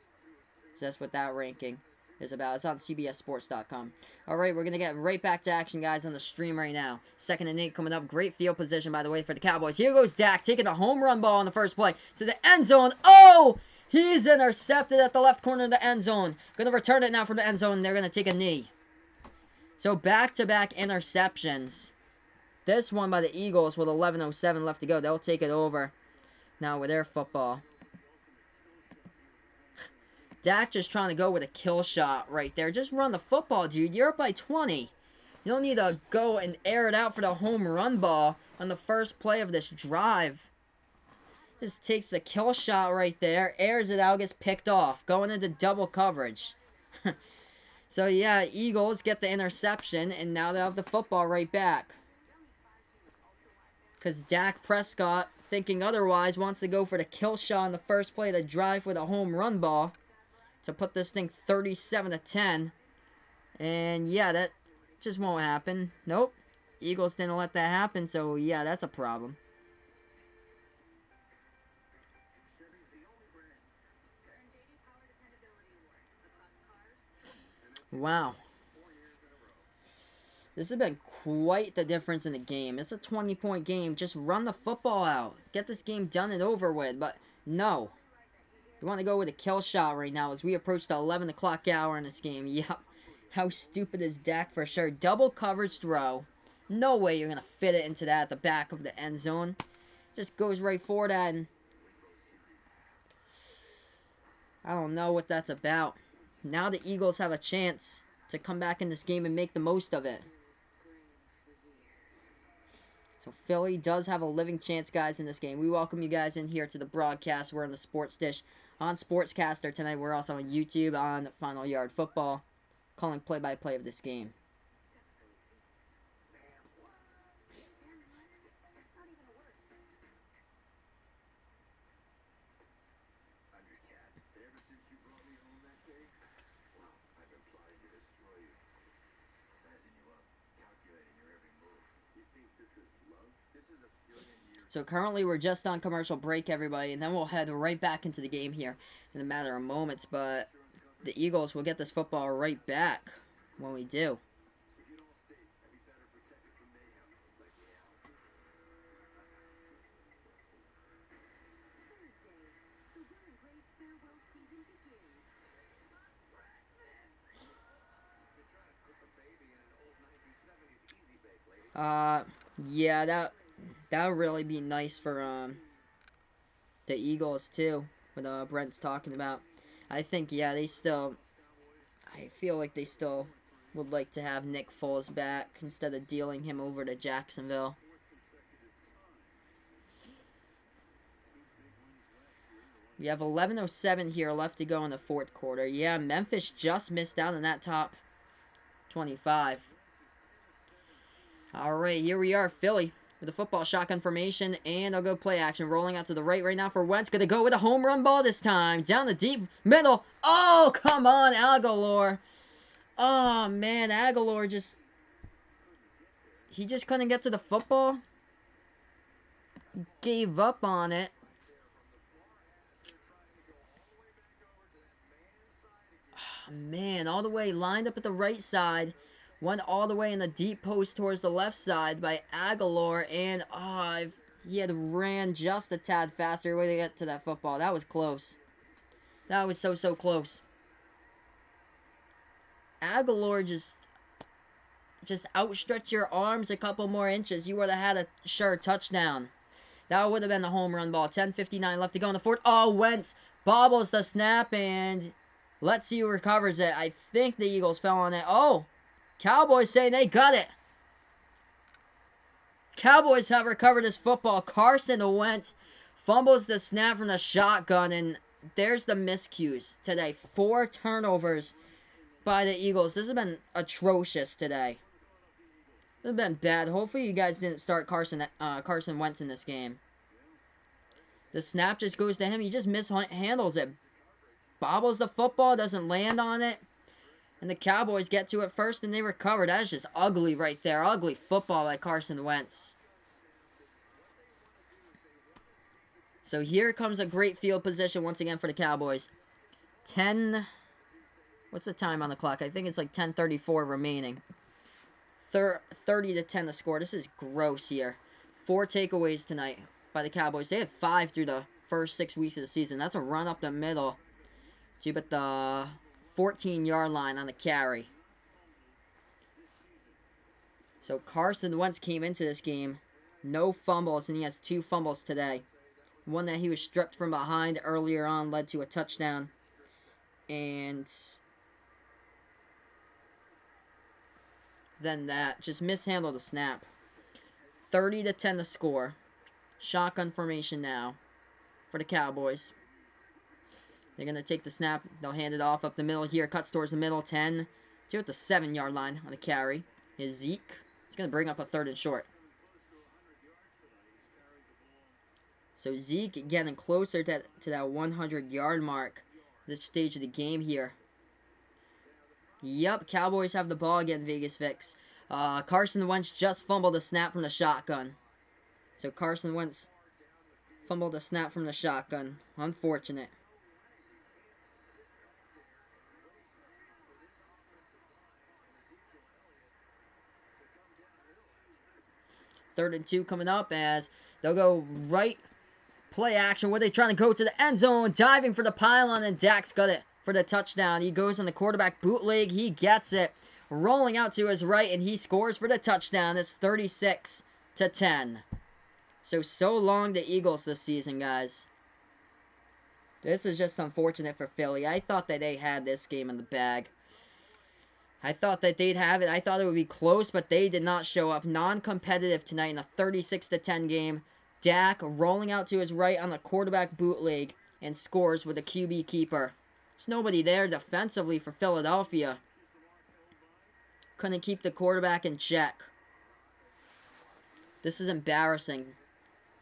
So that's what that ranking is about. It's on CBSSports.com. Alright, we're going to get right back to action, guys, on the stream right now. 2nd and 8 coming up. Great field position, by the way, for the Cowboys. Here goes Dak, taking the home run ball on the first play to the end zone. Oh! He's intercepted at the left corner of the end zone. Going to return it now from the end zone. They're going to take a knee. So back-to-back interceptions. This one by the Eagles with 11:07 left to go. They'll take it over now with their football. Dak just trying to go with a kill shot right there. Just run the football, dude. You're up by 20. You don't need to go and air it out for the home run ball on the first play of this drive. Just takes the kill shot right there, airs it out, gets picked off, going into double coverage. So yeah, Eagles get the interception, and now they'll have the football right back. Because Dak Prescott, thinking otherwise, wants to go for the kill shot on the first play of the drive with a home run ball to put this thing 37-10. And yeah, that just won't happen. Nope. Eagles didn't let that happen, so yeah, that's a problem. Wow. This has been quite the difference in the game. It's a 20-point game. Just run the football out. Get this game done and over with. But no. We want to go with a kill shot right now as we approach the 11 o'clock hour in this game. Yup. How stupid is Dak for sure. Double coverage throw. No way you're going to fit it into that at the back of the end zone. Just goes right for that, and I don't know what that's about. Now the Eagles have a chance to come back in this game and make the most of it. So Philly does have a living chance, guys, in this game. We welcome you guys in here to the broadcast. We're on the Sports Dish on Sportscaster tonight. We're also on YouTube on Final Yard Football, calling play-by-play of this game. So currently we're just on commercial break, everybody, and then we'll head right back into the game here in a matter of moments. But the Eagles will get this football right back when we do. Yeah, that would really be nice for the Eagles too. What Brent's talking about. I think yeah, I feel like they still would like to have Nick Foles back instead of dealing him over to Jacksonville. We have 11:07 here left to go in the fourth quarter. Yeah, Memphis just missed out on that top 25. All right, here we are, Philly, with the football shotgun formation, and I'll go play action. Rolling out to the right now for Wentz. Gonna go with a home run ball this time. Down the deep middle. Oh, come on, Aguilar. Oh, man, Aguilar he just couldn't get to the football. He gave up on it. Oh, man, all the way lined up at the right side. Went all the way in the deep post towards the left side by Aguilar, and he had ran just a tad faster way to get to that football. That was close. That was so close. Aguilar just outstretch your arms a couple more inches. You would have had a sure touchdown. That would have been the home run ball. 10:59 left to go in the fourth. Oh, Wentz bobbles the snap, and let's see who recovers it. I think the Eagles fell on it. Oh, Cowboys say they got it. Cowboys have recovered this football. Carson Wentz fumbles the snap from the shotgun, and there's the miscues today. 4 turnovers by the Eagles. This has been atrocious today. This has been bad. Hopefully you guys didn't start Carson Wentz in this game. The snap just goes to him. He just mishandles it. Bobbles the football, doesn't land on it. And the Cowboys get to it first, and they recover. That is just ugly right there. Ugly football by Carson Wentz. So here comes a great field position once again for the Cowboys. What's the time on the clock? I think it's like 10:34 remaining. 30-10 the score. This is gross here. 4 takeaways tonight by the Cowboys. They had 5 through the first 6 weeks of the season. That's a run up the middle to about the 14-yard line on the carry. So Carson Wentz came into this game, no fumbles, and he has 2 fumbles today. One that he was stripped from behind earlier on led to a touchdown. And then that just mishandled the snap. 30-10 the score. Shotgun formation now for the Cowboys. They're going to take the snap. They'll hand it off up the middle here. Cuts towards the middle. 10 to at the 7-yard line on the carry. Is Zeke. He's going to bring up a 3rd and short. So Zeke getting closer to that 100-yard mark this stage of the game here. Yep, Cowboys have the ball again, Vegas Vix. Carson Wentz just fumbled a snap from the shotgun. So Carson Wentz fumbled a snap from the shotgun. Unfortunate. 3rd and 2 coming up as they'll go right play action. Where they trying to go to the end zone, diving for the pylon, and Dak's got it for the touchdown. He goes on the quarterback bootleg. He gets it. Rolling out to his right, and he scores for the touchdown. It's 36-10. So long the Eagles this season, guys. This is just unfortunate for Philly. I thought that they had this game in the bag. I thought that they'd have it. I thought it would be close, but they did not show up. Non-competitive tonight in a 36-10 game. Dak rolling out to his right on the quarterback bootleg and scores with a QB keeper. There's nobody there defensively for Philadelphia. Couldn't keep the quarterback in check. This is embarrassing.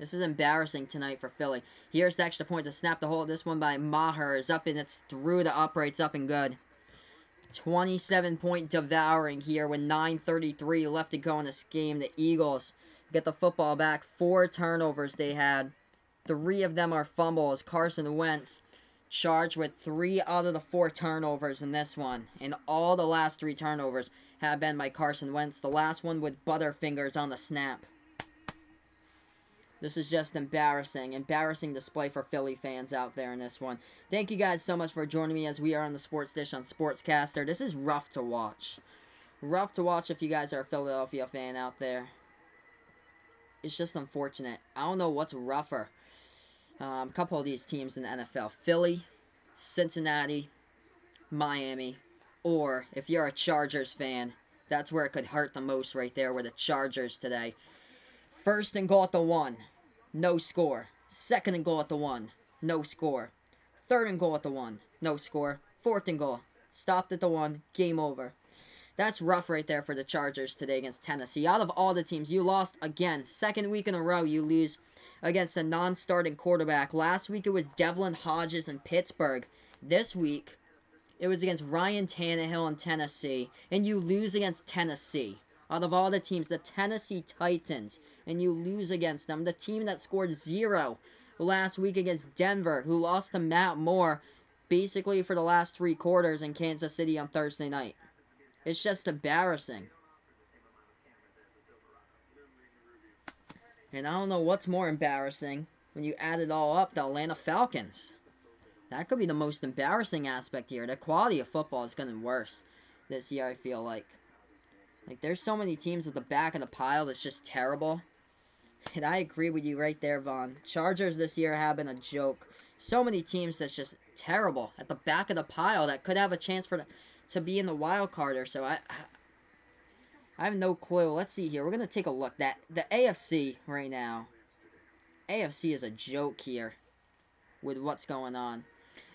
This is embarrassing tonight for Philly. Here's the extra point to snap the hole. This one by Maher is up, and it's through the uprights, up and good. 27-point devouring here with 9:33 left to go in this game. The Eagles get the football back. 4 turnovers they had. 3 of them are fumbles. Carson Wentz charged with 3 out of the 4 turnovers in this one. And all the last 3 turnovers have been by Carson Wentz. The last one with Butterfingers on the snap. This is just embarrassing. Embarrassing display for Philly fans out there in this one. Thank you guys so much for joining me as we are on the Sports Dish on Sportscaster. This is rough to watch. Rough to watch if you guys are a Philadelphia fan out there. It's just unfortunate. I don't know what's rougher. A couple of these teams in the NFL. Philly, Cincinnati, Miami. Or, if you're a Chargers fan, that's where it could hurt the most right there with the Chargers today. 1st and goal at the 1. No score. 2nd and goal at the 1. No score. 3rd and goal at the 1. No score. 4th and goal. Stopped at the 1. Game over. That's rough right there for the Chargers today against Tennessee. Out of all the teams, you lost again. 2nd week in a row, you lose against a non-starting quarterback. Last week, it was Devlin Hodges in Pittsburgh. This week, it was against Ryan Tannehill in Tennessee. And you lose against Tennessee. Out of all the teams, the Tennessee Titans, and you lose against them. The team that scored 0 last week against Denver, who lost to Matt Moore basically for the last 3 quarters in Kansas City on Thursday night. It's just embarrassing. And I don't know what's more embarrassing when you add it all up, the Atlanta Falcons. That could be the most embarrassing aspect here. The quality of football is getting worse this year, I feel like. There's so many teams at the back of the pile that's just terrible. And I agree with you right there, Vaughn. Chargers this year have been a joke. So many teams that's just terrible at the back of the pile that could have a chance to be in the wild card or so. I have no clue. Let's see here. We're going to take a look. The AFC right now. AFC is a joke here with what's going on.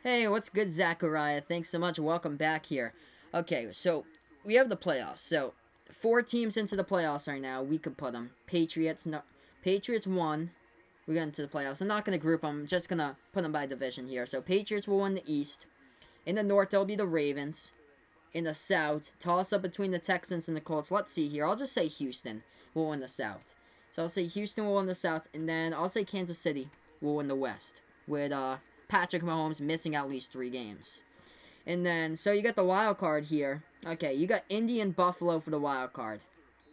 Hey, what's good, Zachariah? Thanks so much. Welcome back here. Okay, so we have the playoffs. So 4 teams into the playoffs right now. We could put them. Patriots 1. We got into the playoffs. I'm not going to group them. I'm just going to put them by division here. So Patriots will win the East. In the North, there'll be the Ravens. In the South, toss up between the Texans and the Colts. Let's see here. I'll just say Houston will win the South. So I'll say Houston will win the South. And then I'll say Kansas City will win the West. With Patrick Mahomes missing at least 3 games. And then, so you got the wild card here. Okay, you got Indy and Buffalo for the wild card.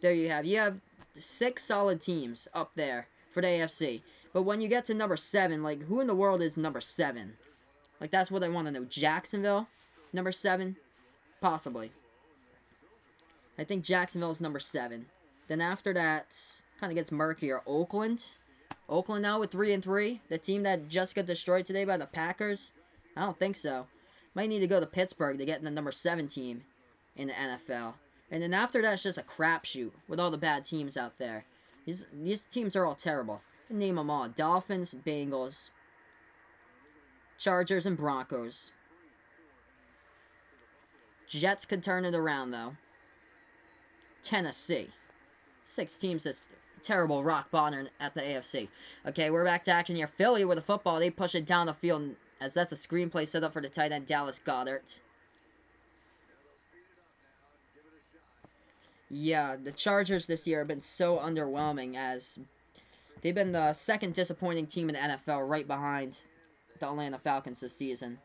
There you have. You have 6 solid teams up there for the AFC. But when you get to number 7, who in the world is number 7? That's what I want to know. Jacksonville, number 7? Possibly. I think Jacksonville is number 7. Then after that, kind of gets murkier. Oakland. Oakland now with 3-3. The team that just got destroyed today by the Packers. I don't think so. Might need to go to Pittsburgh to get in the number 7 team in the NFL. And then after that, it's just a crapshoot with all the bad teams out there. These teams are all terrible. Name them all. Dolphins, Bengals, Chargers, and Broncos. Jets could turn it around, though. Tennessee. 6 teams that's terrible rock bottom at the AFC. Okay, we're back to action here. Philly with the football. They push it down the field as that's a screenplay set up for the tight end, Dallas Goedert. Yeah, the Chargers this year have been so underwhelming as they've been the 2nd disappointing team in the NFL right behind the Atlanta Falcons this season.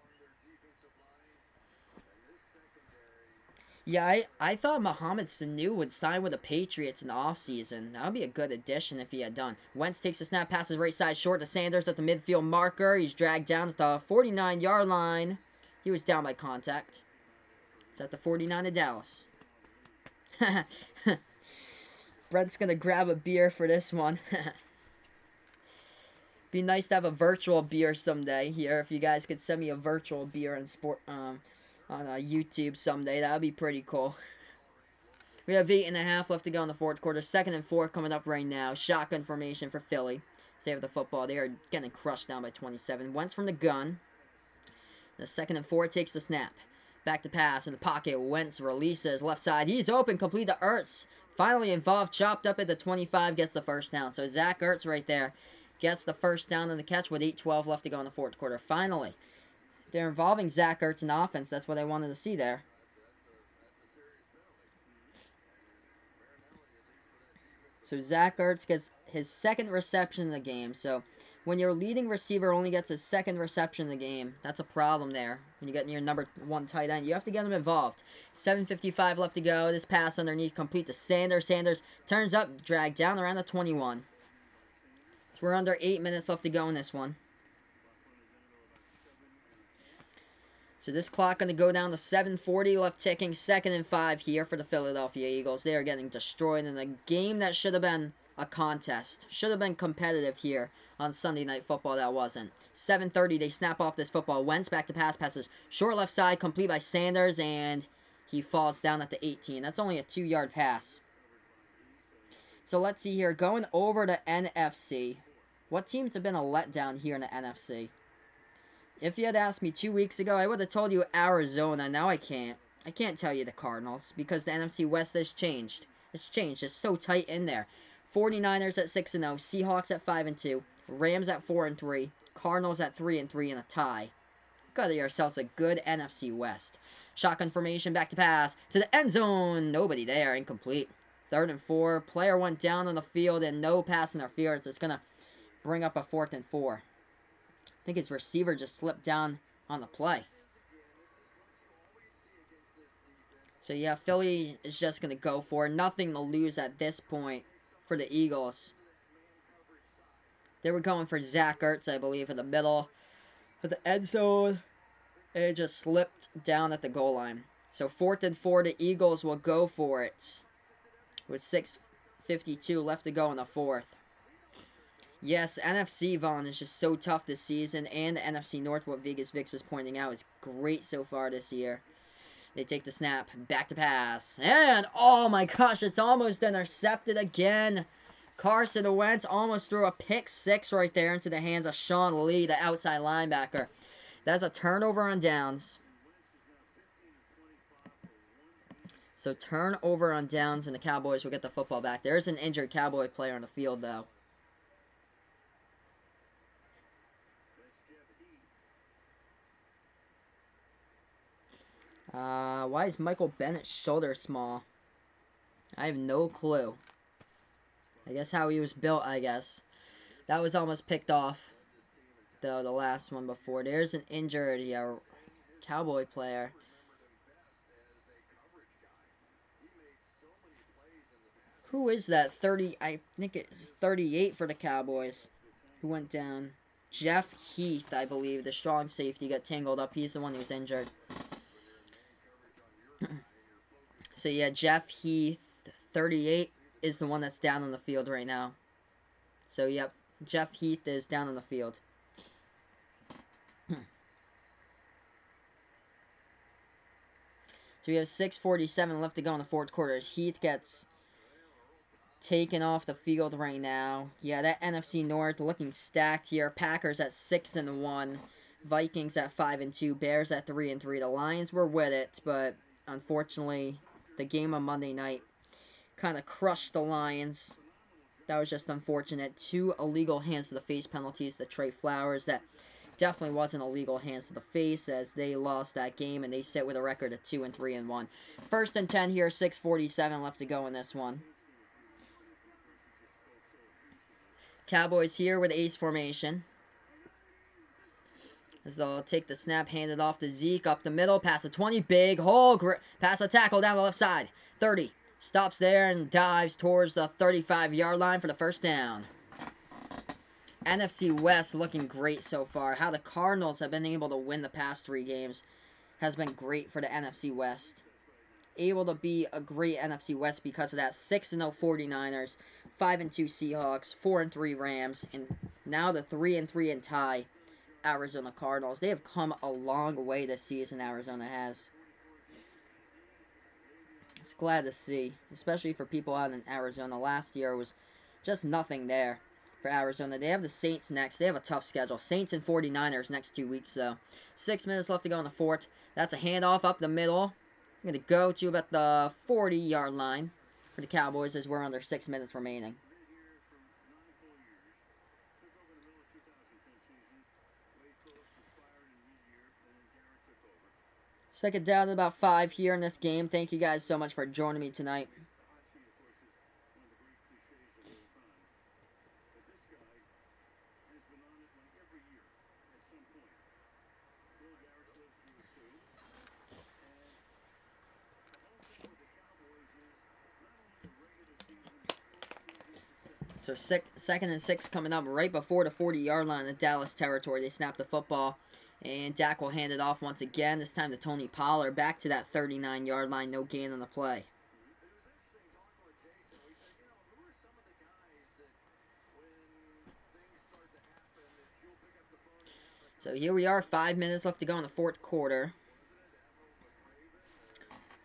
Yeah, I thought Mohamed Sanu would sign with the Patriots in the offseason. That would be a good addition if he had done. Wentz takes the snap, passes right side short to Sanders at the midfield marker. He's dragged down at the 49-yard line. He was down by contact. It's at the 49 of Dallas. Brent's going to grab a beer for this one. Be nice to have a virtual beer someday here. If you guys could send me a virtual beer on YouTube someday, that would be pretty cool. We have 8.5 left to go in the fourth quarter. 2nd and 4 coming up right now. Shotgun formation for Philly. They have the football. They are getting crushed down by 27. Wentz from the gun. The 2nd and 4 takes the snap. Back to pass in the pocket. Wentz releases left side. He's open. Complete to Ertz. Finally involved. Chopped up at the 25. Gets the first down. So Zach Ertz right there gets the first down on the catch with 8:12 left to go in the fourth quarter. Finally, they're involving Zach Ertz in offense. That's what I wanted to see there. So Zach Ertz gets his 2nd reception in the game. So when your leading receiver only gets his 2nd reception in the game, that's a problem there. When you get your number 1 tight end, you have to get him involved. 7:55 left to go. This pass underneath complete to Sanders. Sanders turns up, dragged down around the 21. So we're under 8 minutes left to go in this one. So this clock going to go down to 7:40 left ticking. 2nd and 5 here for the Philadelphia Eagles. They are getting destroyed in a game that should have been a contest. Should have been competitive here on Sunday Night Football. That wasn't. 7:30 they snap off this football. Wentz back to pass. Passes short left side. Complete by Sanders. And he falls down at the 18. That's only a 2-yard pass. So let's see here. Going over to NFC. What teams have been a letdown here in the NFC? If you had asked me 2 weeks ago, I would have told you Arizona. Now I can't. I can't tell you the Cardinals because the NFC West has changed. It's changed. It's so tight in there. 49ers at 6-0, Seahawks at 5-2, Rams at 4-3, Cardinals at 3-3 in a tie. Got yourselves a good NFC West. Shotgun formation, back to pass to the end zone. Nobody there. Incomplete. 3rd and 4. Player went down on the field and no pass interference. It's gonna bring up a 4th and 4. I think his receiver just slipped down on the play. So yeah, Philly is just going to go for it. Nothing to lose at this point for the Eagles. They were going for Zach Ertz, I believe, in the middle of the end zone. And it just slipped down at the goal line. So 4th and 4, the Eagles will go for it. With 6:52 left to go in the 4th. Yes, NFC, Vaughn, is just so tough this season, and the NFC North, what Vegas Vix is pointing out, is great so far this year. They take the snap, back to pass, and oh my gosh, it's almost intercepted again. Carson Wentz almost threw a pick 6 right there into the hands of Sean Lee, the outside linebacker. That's a turnover on downs. So turnover on downs, and the Cowboys will get the football back. There's an injured Cowboy player on the field, though. Why is Michael Bennett's shoulder small? I have no clue. I guess how he was built, I guess. That was almost picked off, though, the last one before. There's an injured Cowboy player. Who is that? 30, I think it's 38 for the Cowboys. Who went down? Jeff Heath, I believe. The strong safety got tangled up. He's the one who's injured. So yeah, Jeff Heath, 38, is the one that's down on the field right now. So yep, Jeff Heath is down on the field. So we have 6:47 left to go in the fourth quarter. Heath gets taken off the field right now. Yeah, that NFC North looking stacked here. Packers at 6-1, Vikings at 5-2, Bears at 3-3. The Lions were with it, but unfortunately, the game on Monday night kind of crushed the Lions. That was just unfortunate. 2 illegal hands to the face penalties to Trey Flowers. That definitely wasn't illegal hands to the face, as they lost that game and they sit with a record of 2-3-1. 1st and 10 here. 6:47 left to go in this one. Cowboys here with ace formation. As they'll take the snap, hand it off to Zeke, up the middle, pass a 20, big hole, pass a tackle down the left side. 30, stops there and dives towards the 35-yard line for the first down. NFC West looking great so far. How the Cardinals have been able to win the past 3 games has been great for the NFC West. Able to be a great NFC West because of that. 6-0 49ers, 5-2 Seahawks, 4-3 Rams, and now the 3-3 and tie Arizona Cardinals. They have come a long way this season, Arizona has. It's glad to see, especially for people out in Arizona. Last year was just nothing there for Arizona. They have the Saints next. They have a tough schedule. Saints and 49ers next 2 weeks, though. 6 minutes left to go in the fourth. That's a handoff up the middle. I'm going to go to about the 40-yard line for the Cowboys as we're under 6 minutes remaining. Second down to about 5 here in this game. Thank you guys so much for joining me tonight. So 2nd and 6 coming up right before the 40-yard line of Dallas territory. They snap the football, and Dak will hand it off once again. This time to Tony Pollard, back to that 39-yard line. No gain on the play. So here we are, 5 minutes left to go in the fourth quarter.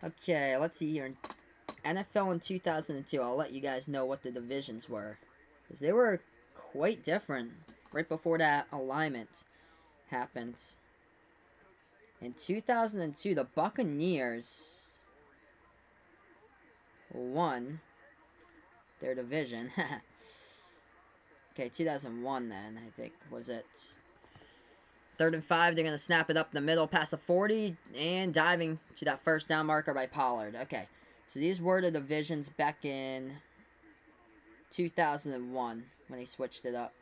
Okay, let's see here. NFL in 2002, I'll let you guys know what the divisions were, because they were quite different right before that alignment happened. In 2002, the Buccaneers won their division. Okay, 2001 then, I think, was it. 3rd and 5, they're going to snap it up the middle past the 40, and diving to that first down marker by Pollard. Okay, so these were the divisions back in 2001 when they switched it up.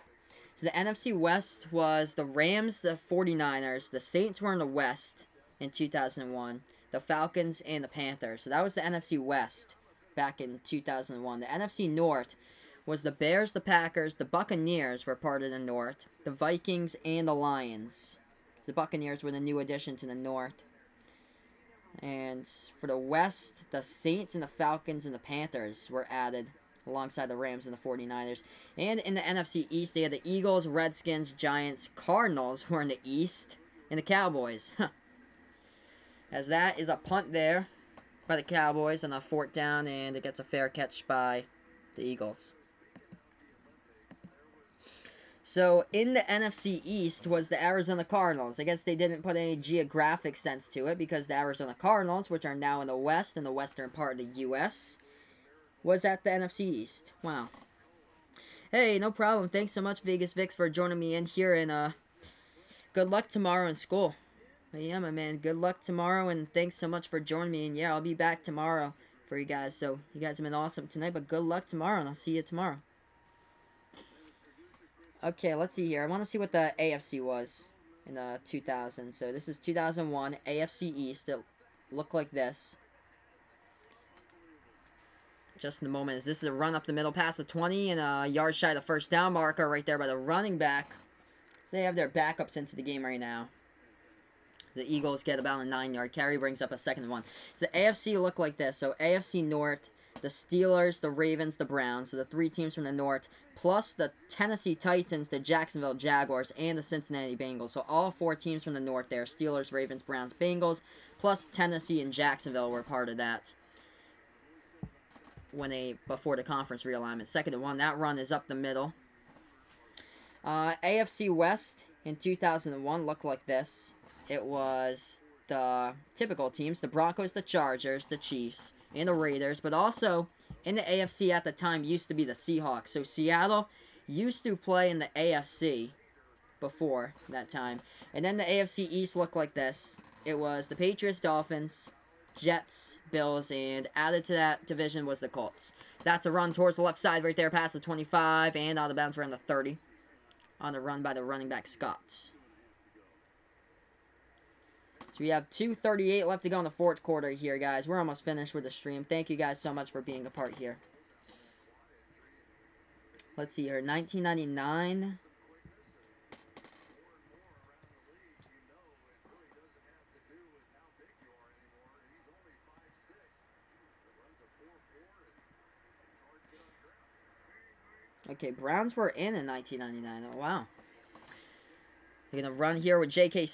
So the NFC West was the Rams, the 49ers, the Saints were in the West in 2001, the Falcons, and the Panthers. So that was the NFC West back in 2001. The NFC North was the Bears, the Packers, the Buccaneers were part of the North, the Vikings, and the Lions. The Buccaneers were the new addition to the North. And for the West, the Saints and the Falcons and the Panthers were added alongside the Rams and the 49ers. And in the NFC East, they had the Eagles, Redskins, Giants, Cardinals were in the East, and the Cowboys. As that is a punt there by the Cowboys on a 4th down, and it gets a fair catch by the Eagles. So in the NFC East was the Arizona Cardinals. I guess they didn't put any geographic sense to it because the Arizona Cardinals, which are now in the West, in the western part of the U.S., was at the NFC East. Wow. Hey, no problem. Thanks so much, Vegas Vix, for joining me in here, and good luck tomorrow in school. But yeah, my man, good luck tomorrow, and thanks so much for joining me, and yeah, I'll be back tomorrow for you guys. So you guys have been awesome tonight, but good luck tomorrow, and I'll see you tomorrow. Okay, let's see here. I want to see what the AFC was in 2000. So this is 2001 AFC East. It looked like this. Just in a moment, as this is a run up the middle past the 20 and a yard shy of the first down marker right there by the running back. They have their backups into the game right now. The Eagles get about a 9-yard carry, brings up a 2nd and 1. So the AFC look like this. So AFC North, the Steelers, the Ravens, the Browns. So the 3 teams from the North, plus the Tennessee Titans, the Jacksonville Jaguars, and the Cincinnati Bengals. So all 4 teams from the North there. Steelers, Ravens, Browns, Bengals, plus Tennessee and Jacksonville were part of that before the conference realignment. 2nd and 1, that run is up the middle. AFC West in 2001 looked like this. It was the typical teams, the Broncos, the Chargers, the Chiefs, and the Raiders, but also in the AFC at the time used to be the Seahawks. So Seattle used to play in the AFC before that time. And then the AFC East looked like this. It was the Patriots, Dolphins, Jets, Bills, and added to that division was the Colts. That's a run towards the left side right there past the 25 and out of bounds around the 30 on the run by the running back Scott. So we have 2:38 left to go in the fourth quarter here, guys. We're almost finished with the stream. Thank you guys so much for being a part here. Let's see here. 1999. Okay, Browns were in 1999. Oh, wow. They're going to run here with J.K.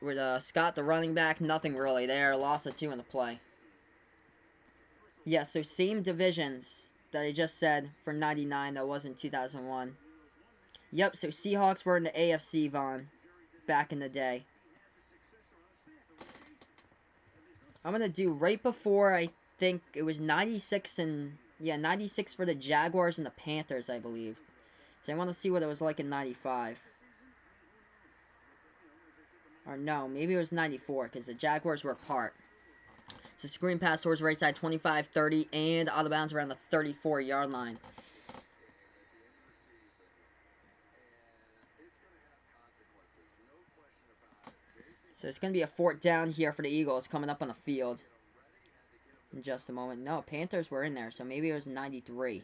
with Scott, the running back. Nothing really there. Loss of 2 in the play. Yeah, so same divisions that I just said for 99 that was in 2001. Yep, so Seahawks were in the AFC, Vaughn, back in the day. I'm going to do right before, I think it was 96 and, yeah, 96 for the Jaguars and the Panthers, I believe. So I want to see what it was like in 95. Or no, maybe it was 94, because the Jaguars were apart. So screen pass towards right side, 25-30, and out of bounds around the 34-yard line. So it's going to be a fourth down here for the Eagles coming up on the field. In just a moment. No, Panthers were in there, so maybe it was 93.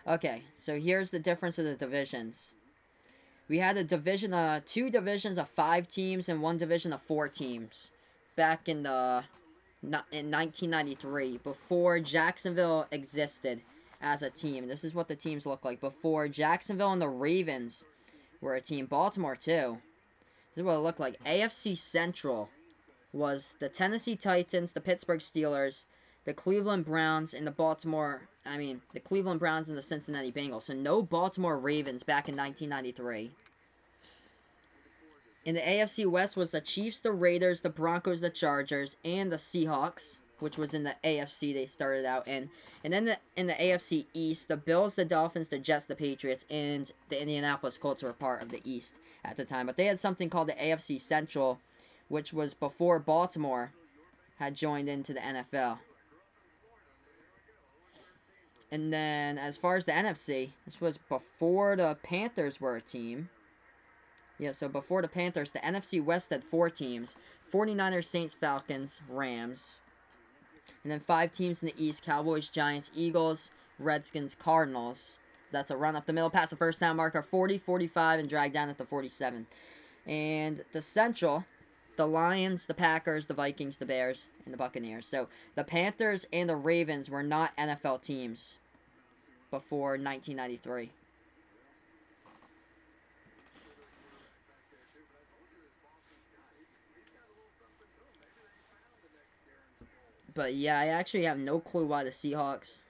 Okay, so here's the difference of the divisions. We had a division, 2 divisions of 5 teams and 1 division of 4 teams back in 1993, before Jacksonville existed as a team. This is what the teams look like before. Jacksonville and the Ravens were a team. Baltimore, too. This is what it looked like. AFC Central was the Tennessee Titans, the Pittsburgh Steelers, the Cleveland Browns, and the Cleveland Browns and the Cincinnati Bengals. So no Baltimore Ravens back in 1993. In the AFC West was the Chiefs, the Raiders, the Broncos, the Chargers, and the Seahawks, which was in the AFC they started out in. And then in the AFC East, the Bills, the Dolphins, the Jets, the Patriots, and the Indianapolis Colts were part of the East at the time. But they had something called the AFC Central, which was before Baltimore had joined into the NFL. And then, as far as the NFC, this was before the Panthers were a team. Yeah, so before the Panthers, the NFC West had 4 teams. 49ers, Saints, Falcons, Rams. And then 5 teams in the East. Cowboys, Giants, Eagles, Redskins, Cardinals. That's a run up the middle past the first down marker. 40, 45, and drag down at the 47. And the Central, the Lions, the Packers, the Vikings, the Bears, and the Buccaneers. So the Panthers and the Ravens were not NFL teams before 1993. But yeah, I actually have no clue why the Seahawks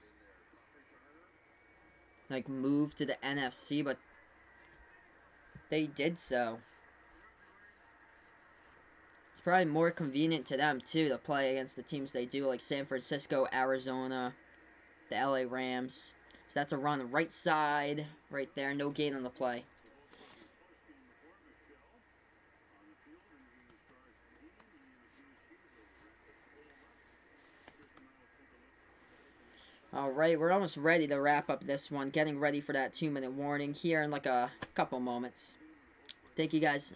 moved to the NFC, but they did so. It's probably more convenient to them too to play against the teams they do, like San Francisco, Arizona, the LA Rams. So that's a run right side, right there, no gain on the play. Alright, we're almost ready to wrap up this one. Getting ready for that 2-minute warning here in like a couple moments. Thank you guys.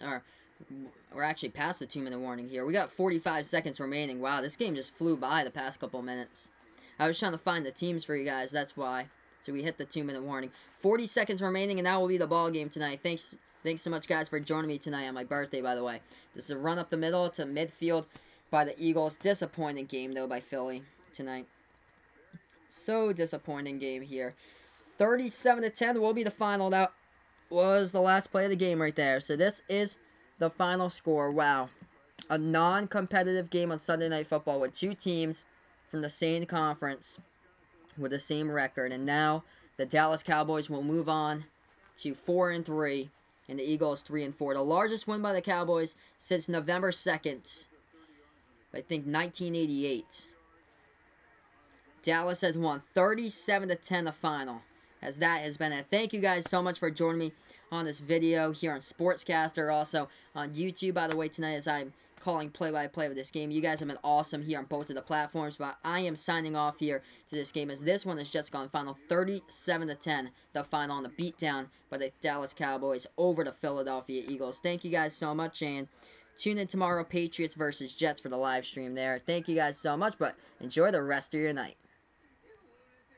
We're actually past the 2-minute warning here. We got 45 seconds remaining. Wow, this game just flew by the past couple minutes. I was trying to find the teams for you guys, that's why. So we hit the 2-minute warning. 40 seconds remaining, and that will be the ball game tonight. Thanks so much, guys, for joining me tonight on my birthday, by the way. This is a run up the middle to midfield by the Eagles. Disappointing game, though, by Philly tonight. So disappointing game here. 37-10 will be the final. That was the last play of the game right there. So this is the final score. Wow. A non-competitive game on Sunday Night Football with 2 teams from the same conference with the same record. And now the Dallas Cowboys will move on to 4-3, and the Eagles 3-4. The largest win by the Cowboys since November 2nd, I think 1988. Dallas has won 37-10 the final, as that has been it. Thank you guys so much for joining me on this video here on Sportscaster, also on YouTube, by the way, tonight, as I'm calling play-by-play of this game. You guys have been awesome here on both of the platforms, but I am signing off here to this game as this one is Jets gone final 37-10, the final on the beatdown by the Dallas Cowboys over the Philadelphia Eagles. Thank you guys so much, and tune in tomorrow, Patriots versus Jets for the live stream there. Thank you guys so much, but enjoy the rest of your night.